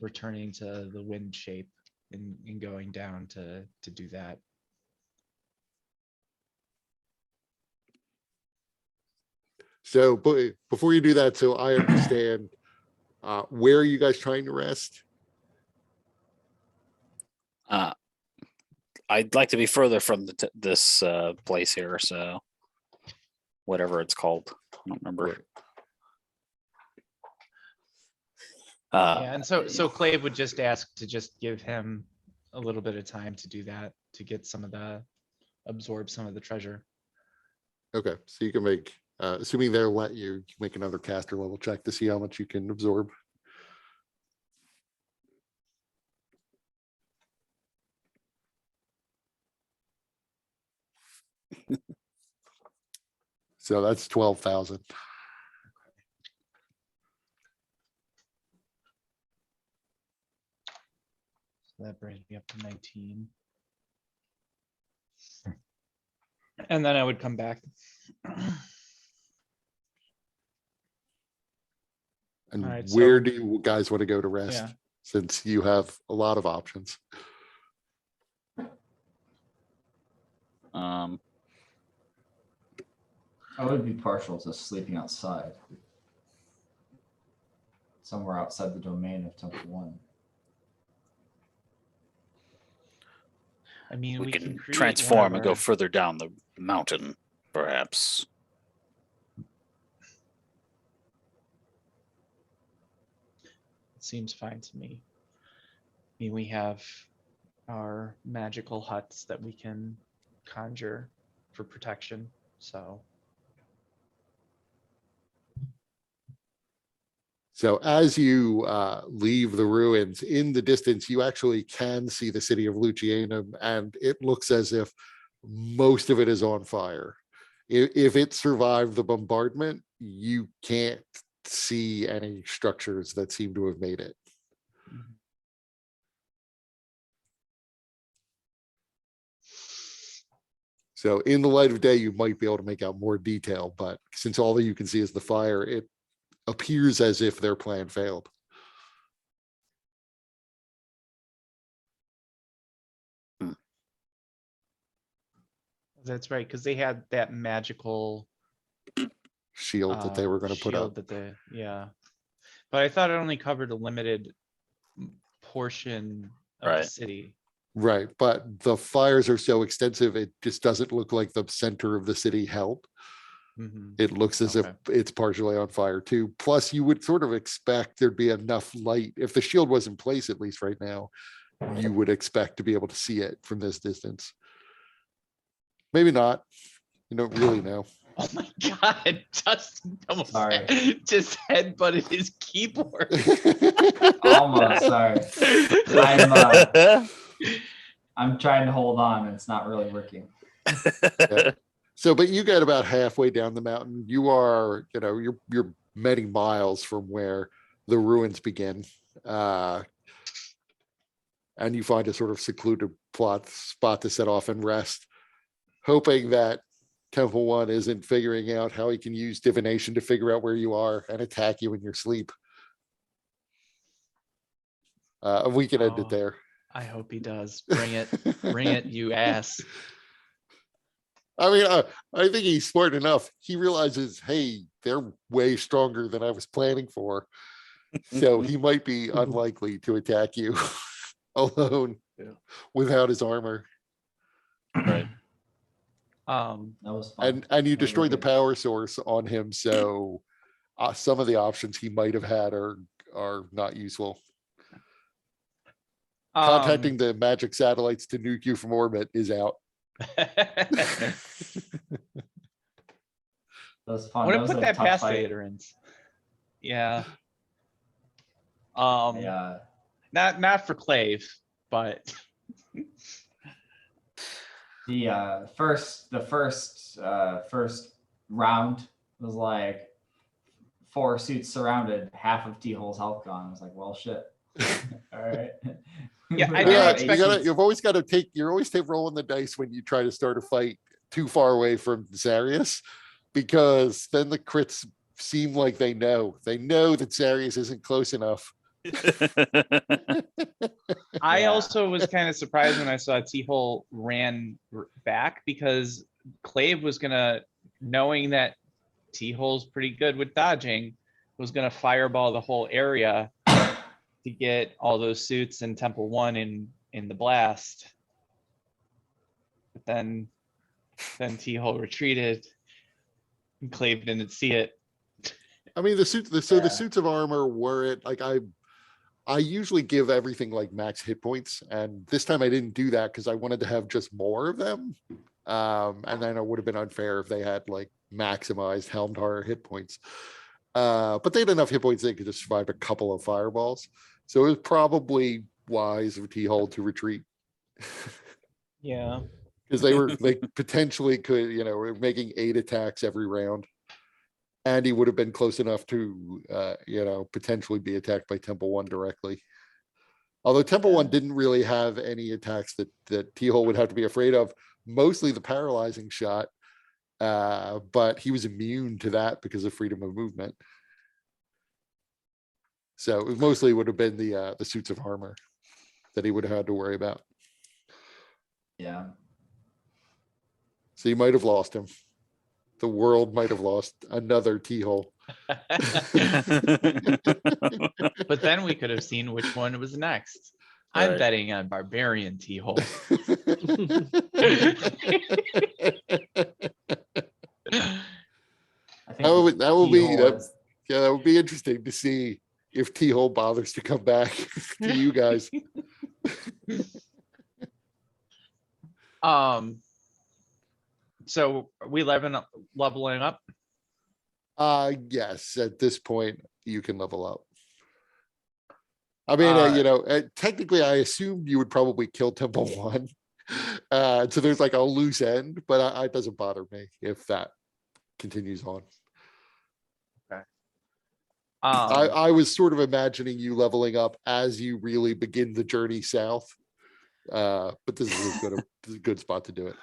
returning to the wind shape and going down to do that. So, but before you do that, so I understand, where are you guys trying to rest? I'd like to be further from this place here, so whatever it's called, I don't remember. Right. Yeah, and so Clave would just ask to just give him a little bit of time to do that, to get absorb some of the treasure. Okay, so you can make, assuming they'll let you, you make another caster level check to see how much you can absorb. So that's 12,000. So that brings me up to 19. And then I would come back. And All right, where so- do you guys want to go to rest? Yeah. Since you have a lot of options. I would be partial to sleeping outside. Somewhere outside the domain of Temple 1. I mean, we can create transform one of and go our- further down the mountain, perhaps. It seems fine to me. I mean, we have our magical huts that we can conjure for protection, so. So as you leave the ruins, in the distance, you actually can see the city of Lucianum, and it looks as if most of it is on fire. If it survived the bombardment, you can't see any structures that seem to have made it. So in the light of day, you might be able to make out more detail, but since all that you can see is the fire, it appears as if their plan failed. That's right, because they had that magical Shield that they were going to put shield up. that they, yeah. But I thought it only covered a limited portion of the Right. city. Right, but the fires are so extensive, it just doesn't look like the center of the city held. Mhm. It looks as if Okay. it's partially on fire too. Plus, you would sort of expect there'd be enough light. If the shield was in place, at least right now, you would expect to be able to see it from this distance. Maybe not. You don't really know. Oh my God, Justin almost Sorry. just headbutted his keyboard. Almost, sorry. I'm trying to hold on. It's not really working. Yeah. So, but you get about halfway down the mountain. You are, you're many miles from where the ruins begin. And you find a sort of secluded spot to set off and rest, hoping that Temple One isn't figuring out how he can use divination to figure out where you are and attack you in your sleep. We can end it Oh, there. I hope he does. Bring it, you ass. I mean, I think he's smart enough. He realizes, hey, they're way stronger than I was planning for. So he might be unlikely to attack you alone without his armor. Right. That was fun. And you That was destroy the good. power source on him. So some of the options he might have had are not useful. Contacting the magic satellites to nuke you from orbit is out. That was I fun. want That to was put a that tough past the fight. Aderins. Yeah. Yeah. Not for Clave, but The first round was like 4 suits surrounded, half of T-Hole's health gone. I was like, well, shit. All right. Yeah, I There didn't are expect- 8 suits. You've always got to take, you're always rolling the dice when you try to start a fight too far away from Zarius, because then the crits seem like they know that Zarius isn't close enough. I Yeah. also was kind of surprised when I saw T-Hole ran back, because Clave was gonna, knowing that T-Hole's pretty good with dodging, was gonna fireball the whole area to get all those suits in Temple One in the blast. But then T-Hole retreated and Clave didn't see it. I mean, the suits of armor were it like I usually give everything like max hit points, and this time I didn't do that because I wanted to have just more of them. And then it would have been unfair if they had like maximized Helmed Horror hit points. But they had enough hit points they could just survive a couple of fireballs. So it was probably wise of T-Hole to retreat. Yeah. Because they potentially could, were making 8 attacks every round. And he would have been close enough to, potentially be attacked by Temple One directly. Although Temple One didn't really have any attacks that T-Hole would have to be afraid of, mostly the paralyzing shot. But he was immune to that because of freedom of movement. So it mostly would have been the suits of armor that he would have had to worry about. Yeah. So you might have lost him. The world might have lost another T-Hole. But then we could have seen which one was next. I'm Right. betting on Barbarian T-Hole. I think That would be T-Hole is- that would be interesting to see if T-Hole bothers to come back to you guys. So are we leveling up? Yes, at this point you can level up. I mean, technically I assumed you would probably kill Temple One. So there's like a loose end, but it doesn't bother me if that continues on. I was sort of imagining you leveling up as you really begin the journey south. But this is a good spot to do it.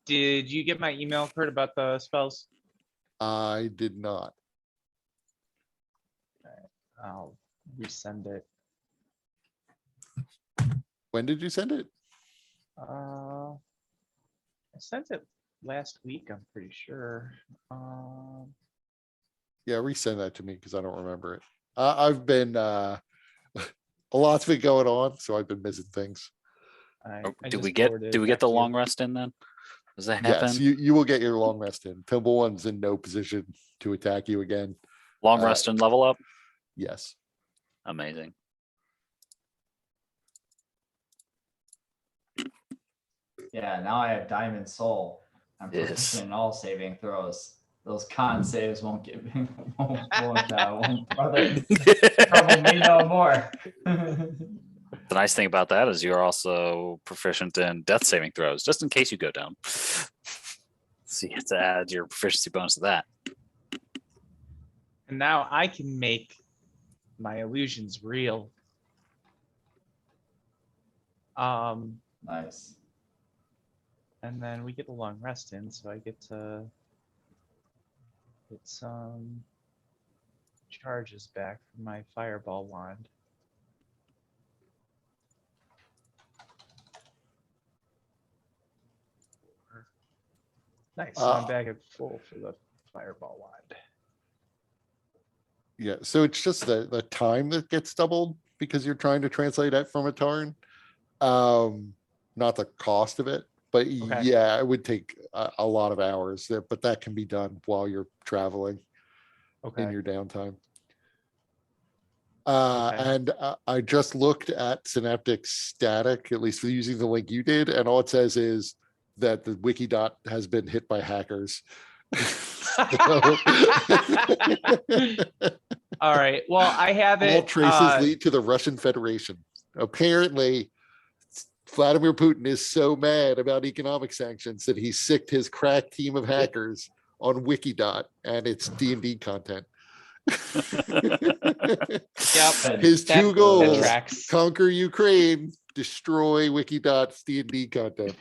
Did you get my email, Kurt, about the spells? I did not. I'll resend it. When did you send it? I sent it last week, I'm pretty sure. Yeah, resend that to me because I don't remember it. I've been a lot's been going on, so I've been missing things. Oh, I do just we get forwarded do we it get back the to you. long rest in then? Does that Yes, happen? you will get your long rest in. Temple One's in no position to attack you again. Long rest and level up? Yes. Amazing. Yeah, now I have Diamond Soul. I'm Yes. proficient in all saving throws. Those con saves won't get me, won't brother trouble me no more. The nice thing about that is you're also proficient in death saving throws, just in case you go down. So you have to add your proficiency bonus to that. And now I can make my illusions real. Nice. And then we get a long rest in, so I get to get some charges back from my fireball wand. Nice. So I'm back at full for the fireball wand. Yeah, so it's just the time that gets doubled because you're trying to translate that from a turn. Not the cost of it, but Okay. yeah, it would take a lot of hours, but that can be done while you're traveling in Okay. your downtime. Okay. And I just looked at Synaptic Static, at least using the link you did, and all it says is that the Wikidot has been hit by hackers. All right. Well, I have All it. traces lead to the Russian Federation. Apparently, Vladimir Putin is so mad about economic sanctions that he sicked his crack team of hackers on Wikidot and its D&D content. Yep. His two That goals: tracks. conquer Ukraine, destroy Wikidot's D&D content.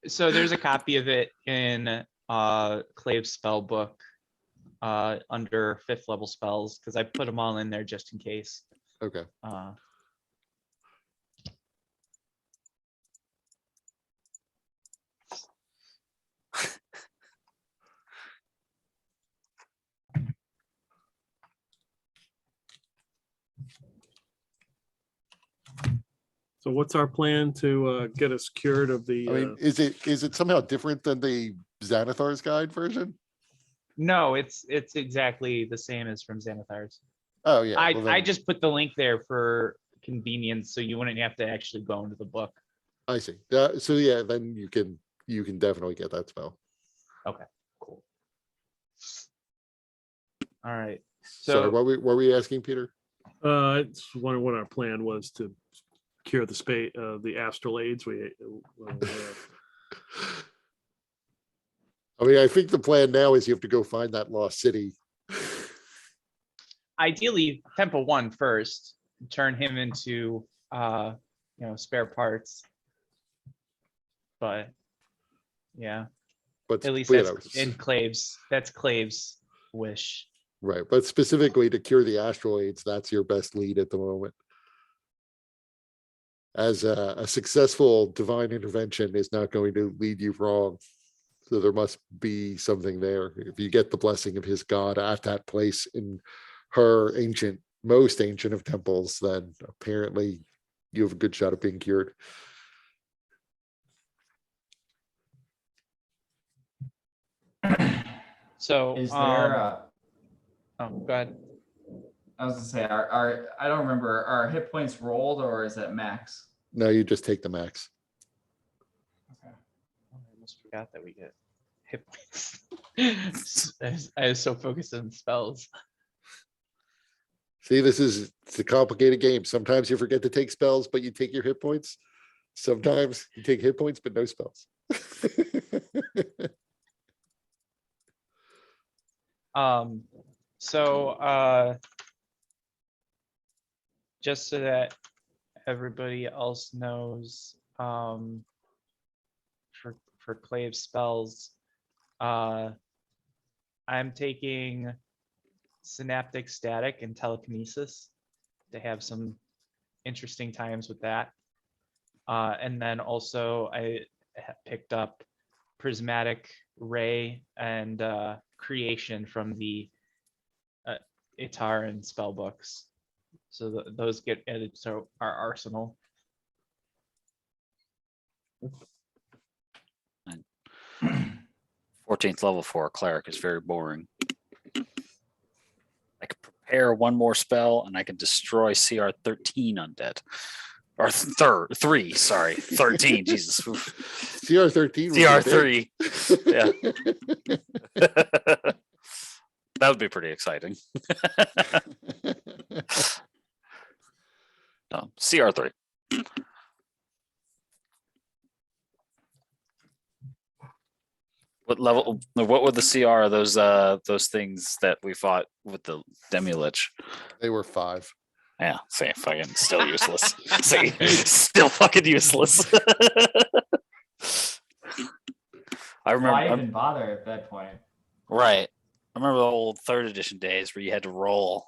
So there's a copy of it in Clave's spell book under 5th level spells, because I put them all in there just in case. Okay. So what's our plan to get us cured of the? I mean, is it somehow different than the Xanathar's Guide version? No, it's exactly the same as from Xanathar's. Oh yeah. I well I then- just put the link there for convenience, so you wouldn't have to actually go into the book. I see. So yeah, then you can definitely get that spell. Cool. All right. Sorry, So what were we asking, Peter? It's wondering what our plan was to cure the astral aids. I mean, I think the plan now is you have to go find that lost city. ideally, Temple 1 first, turn him into spare parts. But yeah, But at least you that's know, in Clave's. That's Clave's wish. right. But specifically to cure the astral aids, that's your best lead at the moment. As a successful divine intervention is not going to lead you wrong. So there must be something there. If you get the blessing of his god at that place in her most ancient of temples, then apparently you have a good shot of being cured. So Is there? oh, go ahead. I was gonna say, are I don't remember. Are hit points rolled or is it max? No, you just take the max. Okay. I almost forgot that we get hit points. I was so focused on spells. See, it's a complicated game. Sometimes you forget to take spells, but you take your hit points. Sometimes you take hit points, but no spells. So just so that everybody else knows, for Clave spells, I'm taking Synaptic Static and Telekinesis to have some interesting times with that. And then also I picked up Prismatic Ray and Creation from the Itar and spell books. So those get added to our arsenal. 14th level for a cleric is very boring. I could prepare one more spell and I can destroy CR 13 undead. Or 3, sorry. 13, Jesus. Oof. CR 13. CR 3. Yeah. That would be pretty exciting. No, CR 3. What level? What were the CR of those things that we fought with the Demi-Lich? They were 5. Yeah, see, fucking still useless. See, still fucking useless. I remember. Why even bother at that point? Right. I remember the old 3rd edition days where you had to roll.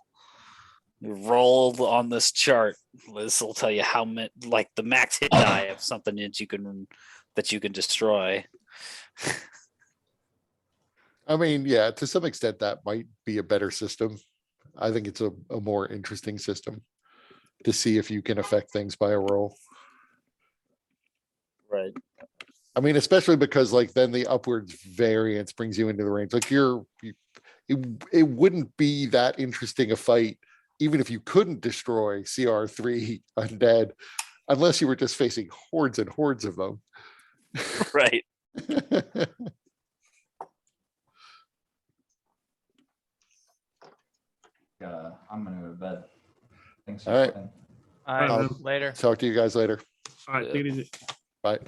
You rolled on this chart. This will tell you how many, like the max hit die of something that you can destroy. I mean, yeah, to some extent that might be a better system. I think it's a more interesting system to see if you can affect things by a roll. Right. I mean, especially because like then the upwards variance brings you into the range. Like it wouldn't be that interesting a fight even if you couldn't destroy CR3 undead unless you were just facing hordes and hordes of them. Right. I'm gonna go to bed. Thanks All right. playing. All right, I'll later. Talk to you guys later. All right, take it easy. Bye.